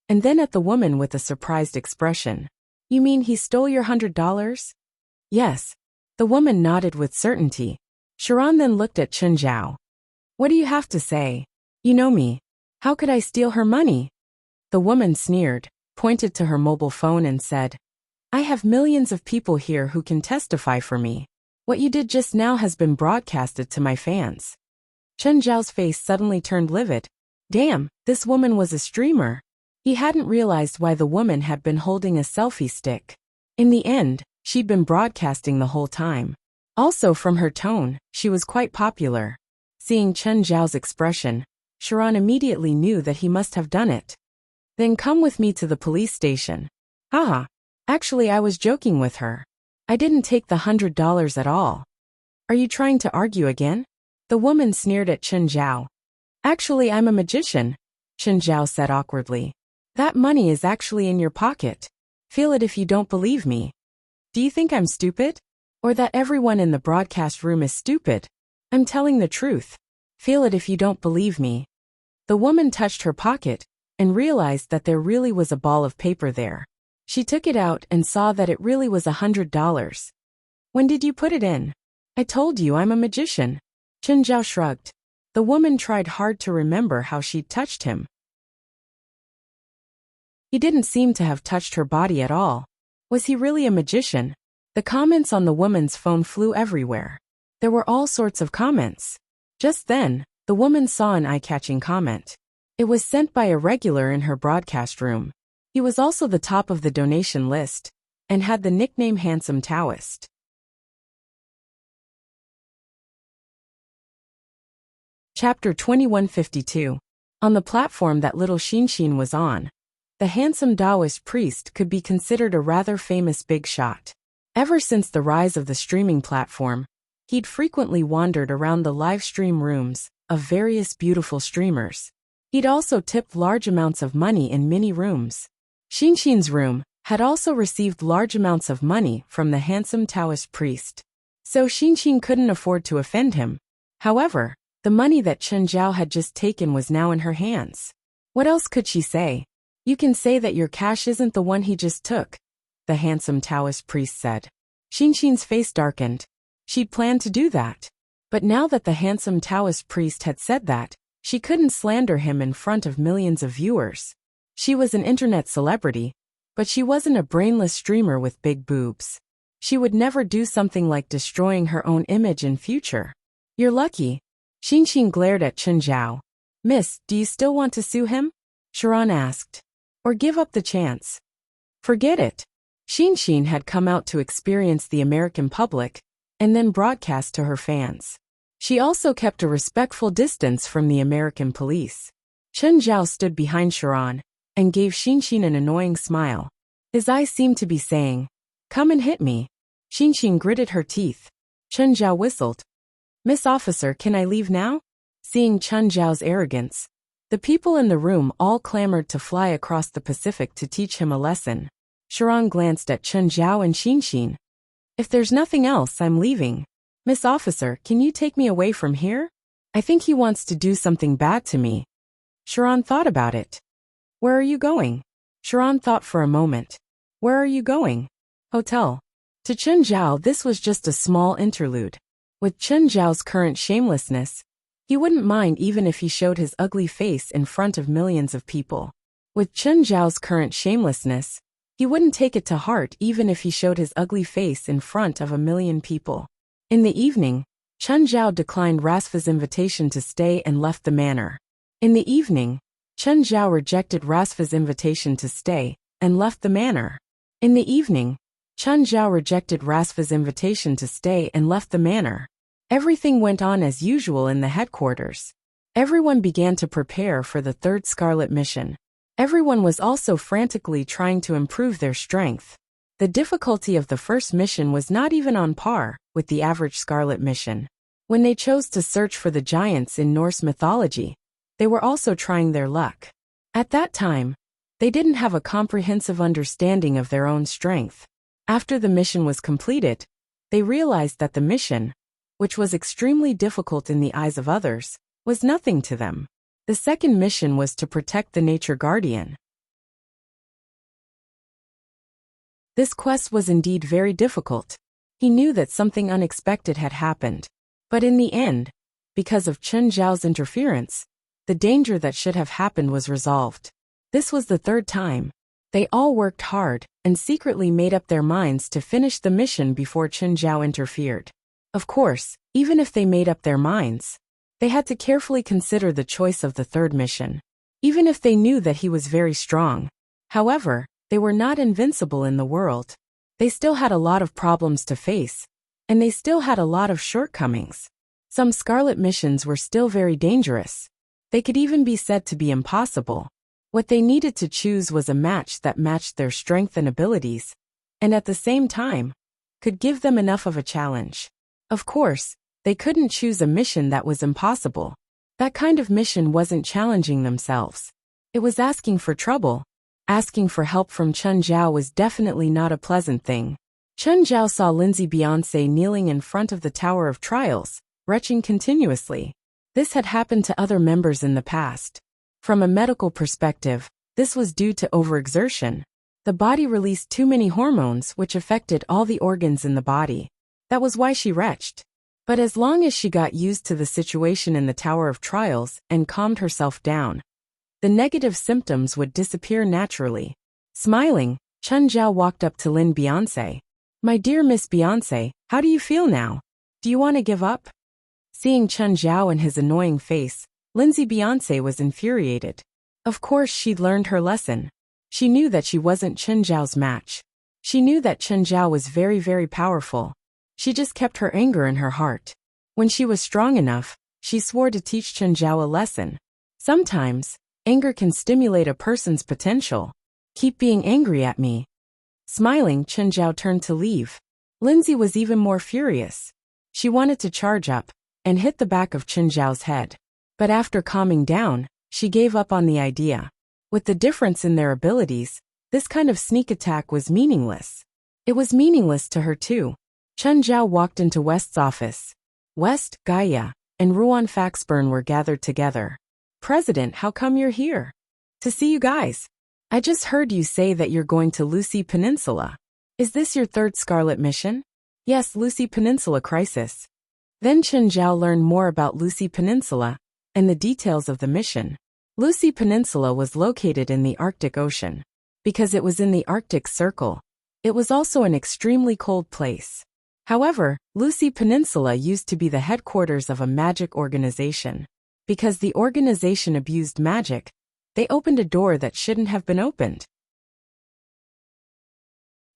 and then at the woman with a surprised expression. You mean he stole your $100? Yes. The woman nodded with certainty. Sharon then looked at Chen Zhao. What do you have to say? You know me. How could I steal her money? The woman sneered, pointed to her mobile phone and said, I have millions of people here who can testify for me. What you did just now has been broadcasted to my fans. Chen Zhao's face suddenly turned livid. Damn, this woman was a streamer. He hadn't realized why the woman had been holding a selfie stick. In the end, she'd been broadcasting the whole time. Also from her tone, she was quite popular. Seeing Chen Zhao's expression, Sharon immediately knew that he must have done it. Then come with me to the police station. Haha. Actually, I was joking with her. I didn't take the $100 at all. Are you trying to argue again? The woman sneered at Chen Zhao. Actually, I'm a magician, Chen Zhao said awkwardly. That money is actually in your pocket. Feel it if you don't believe me. Do you think I'm stupid? Or that everyone in the broadcast room is stupid? I'm telling the truth. Feel it if you don't believe me. The woman touched her pocket and realized that there really was a ball of paper there. She took it out and saw that it really was $100. When did you put it in? I told you I'm a magician. Chen Zhao shrugged. The woman tried hard to remember how she'd touched him. He didn't seem to have touched her body at all. Was he really a magician? The comments on the woman's phone flew everywhere. There were all sorts of comments. Just then, the woman saw an eye-catching comment. It was sent by a regular in her broadcast room. He was also the top of the donation list, and had the nickname Handsome Taoist. Chapter 2152. On the platform that little Xinxin was on, the handsome Taoist priest could be considered a rather famous big shot. Ever since the rise of the streaming platform, he'd frequently wandered around the live stream rooms of various beautiful streamers. He'd also tipped large amounts of money in many rooms. Xinxin's room had also received large amounts of money from the handsome Taoist priest. So Xinxin couldn't afford to offend him. However, the money that Chen Zhao had just taken was now in her hands. What else could she say? You can say that your cash isn't the one he just took, the handsome Taoist priest said. Xinxin's face darkened. She'd planned to do that. But now that the handsome Taoist priest had said that, she couldn't slander him in front of millions of viewers. She was an internet celebrity, but she wasn't a brainless streamer with big boobs. She would never do something like destroying her own image in future. You're lucky. Xinxin glared at Chen Zhao. Miss, do you still want to sue him? Sharon asked. Or give up the chance? Forget it. Xin had come out to experience the American public and then broadcast to her fans. She also kept a respectful distance from the American police. Chen Zhao stood behind Sharon and gave Xin an annoying smile. His eyes seemed to be saying, "Come and hit me." Xin gritted her teeth. Chen Zhao whistled. "Miss Officer, can I leave now?" Seeing Chen Zhao's arrogance, the people in the room all clamored to fly across the Pacific to teach him a lesson. Sharon glanced at Chen Zhao and Xin. "If there's nothing else, I'm leaving. Miss Officer, can you take me away from here? I think he wants to do something bad to me." Sharon thought about it. "Where are you going?" Sharon thought for a moment. "Where are you going?" "Hotel." To Chen Zhao, this was just a small interlude. With Chen Zhao's current shamelessness, he wouldn't mind even if he showed his ugly face in front of millions of people. With Chen Zhao's current shamelessness, he wouldn't take it to heart even if he showed his ugly face in front of a million people. In the evening, Chen Zhao declined Rasfa's invitation to stay and left the manor. In the evening, Chen Zhao rejected Rasfa's invitation to stay and left the manor. In the evening, Chen Zhao rejected Rasfa's invitation to stay and left the manor. Everything went on as usual in the headquarters. Everyone began to prepare for the third Scarlet mission. Everyone was also frantically trying to improve their strength. The difficulty of the first mission was not even on par with the average Scarlet mission. When they chose to search for the giants in Norse mythology, they were also trying their luck. At that time, they didn't have a comprehensive understanding of their own strength. After the mission was completed, they realized that the mission, which was extremely difficult in the eyes of others, was nothing to them. The second mission was to protect the nature guardian. This quest was indeed very difficult. He knew that something unexpected had happened. But in the end, because of Chen Zhao's interference, the danger that should have happened was resolved. This was the third time. They all worked hard and secretly made up their minds to finish the mission before Chen Zhao interfered. Of course, even if they made up their minds, they had to carefully consider the choice of the third mission. Even if they knew that he was very strong. However, they were not invincible in the world. They still had a lot of problems to face, and they still had a lot of shortcomings. Some Scarlet missions were still very dangerous. They could even be said to be impossible. What they needed to choose was a match that matched their strength and abilities, and at the same time, could give them enough of a challenge. Of course, they couldn't choose a mission that was impossible. That kind of mission wasn't challenging themselves. It was asking for trouble. Asking for help from Chen Zhao was definitely not a pleasant thing. Chen Zhao saw Lindsay Beyonce kneeling in front of the Tower of Trials, retching continuously. This had happened to other members in the past. From a medical perspective, this was due to overexertion. The body released too many hormones which affected all the organs in the body. That was why she retched. But as long as she got used to the situation in the Tower of Trials and calmed herself down, the negative symptoms would disappear naturally. Smiling, Chen Zhao walked up to Lin Beyonce. "My dear Miss Beyonce, how do you feel now? Do you want to give up?" Seeing Chen Zhao and his annoying face, Lindsay Beyonce was infuriated. Of course she'd learned her lesson. She knew that she wasn't Chen Zhao's match. She knew that Chen Zhao was very, very powerful. She just kept her anger in her heart. When she was strong enough, she swore to teach Chen Zhao a lesson. Sometimes, anger can stimulate a person's potential. "Keep being angry at me." Smiling, Chen Zhao turned to leave. Lindsay was even more furious. She wanted to charge up and hit the back of Chen Zhao's head. But after calming down, she gave up on the idea. With the difference in their abilities, this kind of sneak attack was meaningless. It was meaningless to her too. Chen Zhao walked into West's office. West, Gaia, and Ruan Faxburn were gathered together. "President, how come you're here?" "To see you guys. I just heard you say that you're going to Lucy Peninsula. Is this your third Scarlet mission?" "Yes, Lucy Peninsula crisis." Then Chen Zhao learned more about Lucy Peninsula and the details of the mission. Lucy Peninsula was located in the Arctic Ocean. Because it was in the Arctic Circle, it was also an extremely cold place. However, Lucy Peninsula used to be the headquarters of a magic organization. Because the organization abused magic, they opened a door that shouldn't have been opened.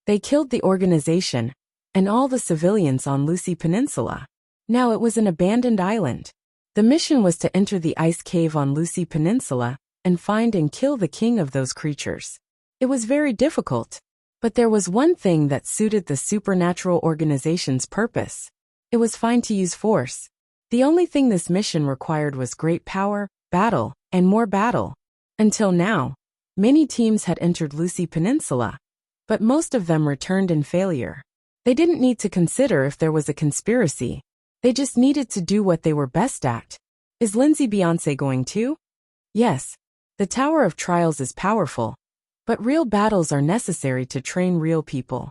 They killed the organization and all the civilians on Lucy Peninsula. Now it was an abandoned island. The mission was to enter the ice cave on Lucy Peninsula and find and kill the king of those creatures. It was very difficult, but there was one thing that suited the supernatural organization's purpose. It was fine to use force. The only thing this mission required was great power, battle, and more battle. Until now, many teams had entered Lucy Peninsula, but most of them returned in failure. They didn't need to consider if there was a conspiracy. They just needed to do what they were best at. Is Lindsay Beyonce going too? Yes. The Tower of Trials is powerful, but real battles are necessary to train real people.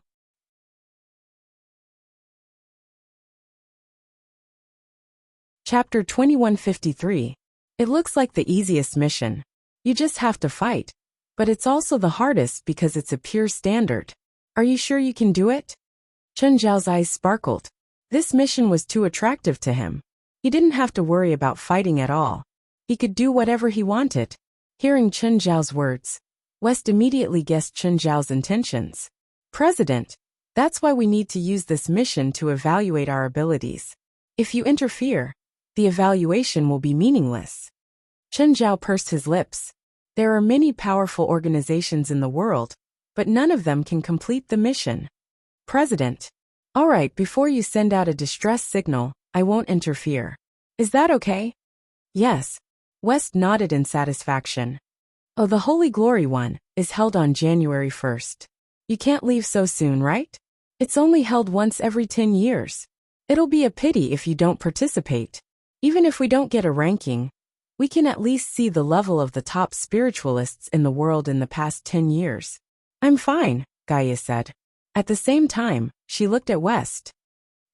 Chapter 2153. It looks like the easiest mission. You just have to fight. But it's also the hardest because it's a pure standard. Are you sure you can do it? Chen Zhao's eyes sparkled. This mission was too attractive to him. He didn't have to worry about fighting at all. He could do whatever he wanted. Hearing Chen Zhao's words, West immediately guessed Chen Zhao's intentions. President, that's why we need to use this mission to evaluate our abilities. If you interfere, the evaluation will be meaningless. Chen Zhao pursed his lips. There are many powerful organizations in the world, but none of them can complete the mission. President. All right, before you send out a distress signal, I won't interfere. Is that okay? Yes. West nodded in satisfaction. Oh, the Holy Glory one is held on January 1st. You can't leave so soon, right? It's only held once every 10 years. It'll be a pity if you don't participate. Even if we don't get a ranking, we can at least see the level of the top spiritualists in the world in the past 10 years. I'm fine, Gaia said. At the same time, she looked at West.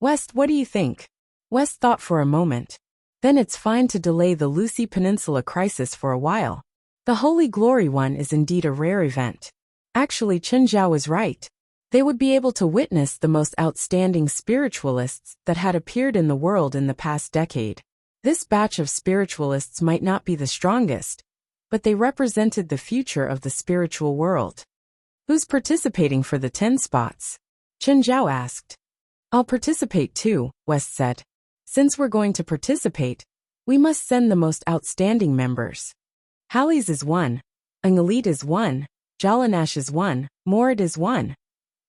West, what do you think? West thought for a moment. Then it's fine to delay the Lucy Peninsula crisis for a while. The Holy Glory one is indeed a rare event. Actually, Chen Zhao was right. They would be able to witness the most outstanding spiritualists that had appeared in the world in the past decade. This batch of spiritualists might not be the strongest, but they represented the future of the spiritual world. Who's participating for the 10 spots? Chen Zhao asked. I'll participate too, West said. Since we're going to participate, we must send the most outstanding members. Hallie's is 1, Angelit is 1, Jalanash is 1, Morid is 1.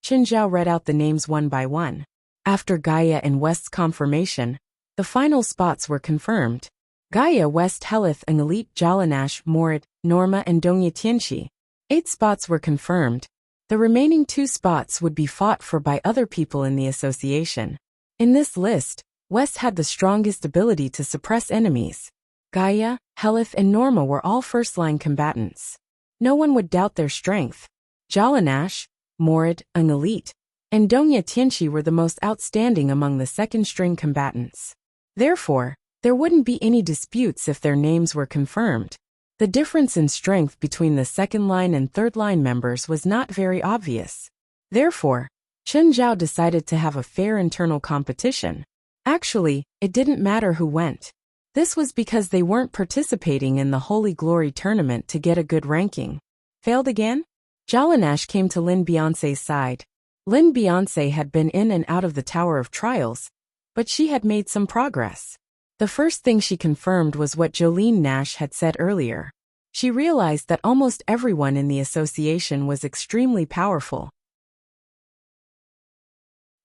Chen Zhao read out the names one by one. After Gaia and West's confirmation, the final spots were confirmed. Gaia, West, Helith, Angelit, Jalanash, Morid, Norma, and Dongya Tianxi. 8 spots were confirmed. The remaining 2 spots would be fought for by other people in the association. In this list, West had the strongest ability to suppress enemies. Gaia, Helith, and Norma were all first-line combatants. No one would doubt their strength. Jalanash, Morid, Angelit, and Dongya Tianxi were the most outstanding among the second-string combatants. Therefore, there wouldn't be any disputes if their names were confirmed. The difference in strength between the second-line and third-line members was not very obvious. Therefore, Chen Zhao decided to have a fair internal competition. Actually, it didn't matter who went. This was because they weren't participating in the Holy Glory tournament to get a good ranking. Failed again? Jalanash came to Lin Beyonce's side. Lin Beyonce had been in and out of the Tower of Trials, but she had made some progress. The first thing she confirmed was what Jolene Nash had said earlier. She realized that almost everyone in the association was extremely powerful.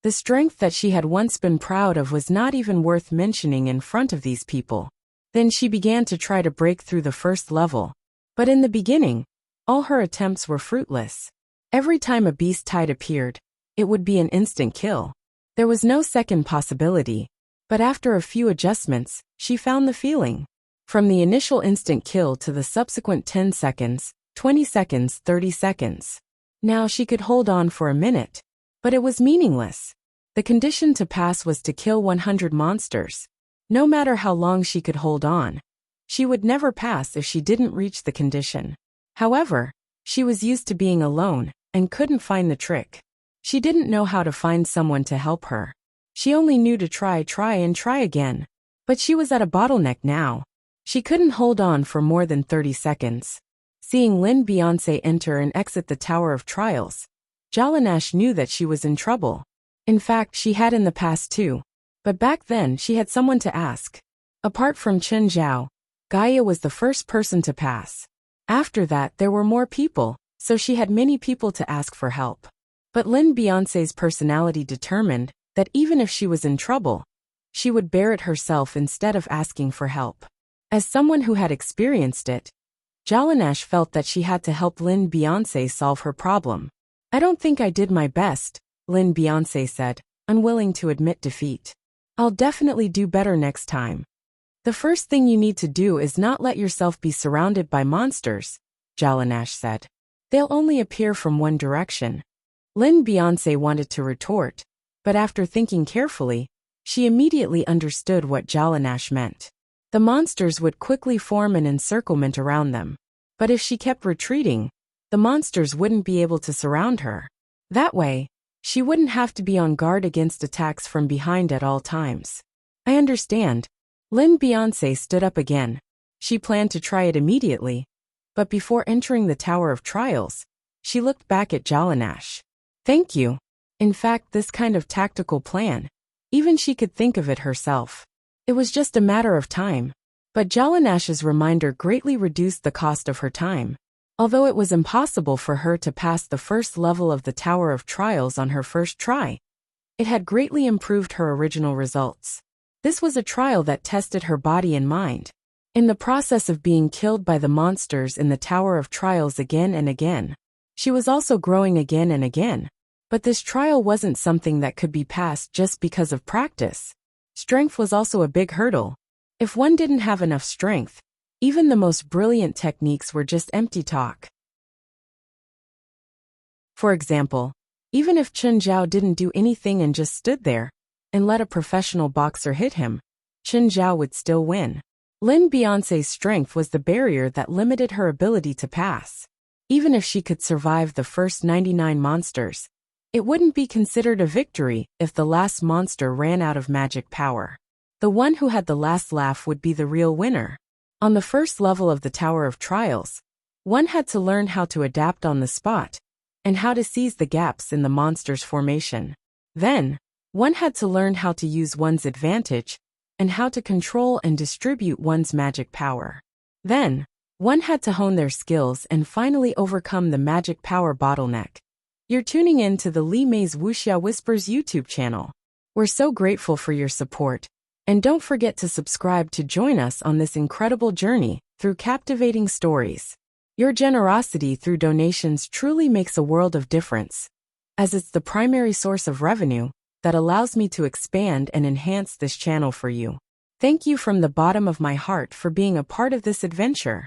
The strength that she had once been proud of was not even worth mentioning in front of these people. Then she began to try to break through the first level. But in the beginning, all her attempts were fruitless. Every time a beast tide appeared, it would be an instant kill. There was no second possibility. But after a few adjustments, she found the feeling. From the initial instant kill to the subsequent 10 seconds, 20 seconds, 30 seconds. Now she could hold on for a minute. But it was meaningless. The condition to pass was to kill 100 monsters. No matter how long she could hold on, she would never pass if she didn't reach the condition. However, she was used to being alone and couldn't find the trick. She didn't know how to find someone to help her. She only knew to try again. But she was at a bottleneck now. She couldn't hold on for more than 30 seconds. Seeing Lin Beyonce enter and exit the Tower of Trials, Jalanash knew that she was in trouble. In fact, she had in the past too. But back then, she had someone to ask. Apart from Chen Zhao, Gaia was the first person to pass. After that, there were more people, so she had many people to ask for help. But Lin Beyonce's personality determined that even if she was in trouble, she would bear it herself instead of asking for help. As someone who had experienced it, Jalanash felt that she had to help Lin Beyonce solve her problem. I don't think I did my best, Lin Beyonce said, unwilling to admit defeat. I'll definitely do better next time. The first thing you need to do is not let yourself be surrounded by monsters, Jalanash said. They'll only appear from one direction. Lin Beyonce wanted to retort, but after thinking carefully, she immediately understood what Jalanash meant. The monsters would quickly form an encirclement around them. But if she kept retreating, the monsters wouldn't be able to surround her. That way, she wouldn't have to be on guard against attacks from behind at all times. I understand. Lin Beyonce stood up again. She planned to try it immediately. But before entering the Tower of Trials, she looked back at Jalanash. Thank you. In fact, this kind of tactical plan, even she could think of it herself. It was just a matter of time. But Jalanash's reminder greatly reduced the cost of her time. Although it was impossible for her to pass the first level of the Tower of Trials on her first try, it had greatly improved her original results. This was a trial that tested her body and mind. In the process of being killed by the monsters in the Tower of Trials again and again, she was also growing again and again. But this trial wasn't something that could be passed just because of practice. Strength was also a big hurdle. If one didn't have enough strength, even the most brilliant techniques were just empty talk. For example, even if Chen Zhao didn't do anything and just stood there and let a professional boxer hit him, Chen Zhao would still win. Lin Beyonce's strength was the barrier that limited her ability to pass. Even if she could survive the first 99 monsters, it wouldn't be considered a victory if the last monster ran out of magic power. The one who had the last laugh would be the real winner. On the first level of the Tower of Trials, one had to learn how to adapt on the spot and how to seize the gaps in the monster's formation. Then, one had to learn how to use one's advantage and how to control and distribute one's magic power. Then, one had to hone their skills and finally overcome the magic power bottleneck. You're tuning in to the Li Mei's Wuxia Whispers YouTube channel. We're so grateful for your support. And don't forget to subscribe to join us on this incredible journey through captivating stories. Your generosity through donations truly makes a world of difference, as it's the primary source of revenue that allows me to expand and enhance this channel for you. Thank you from the bottom of my heart for being a part of this adventure.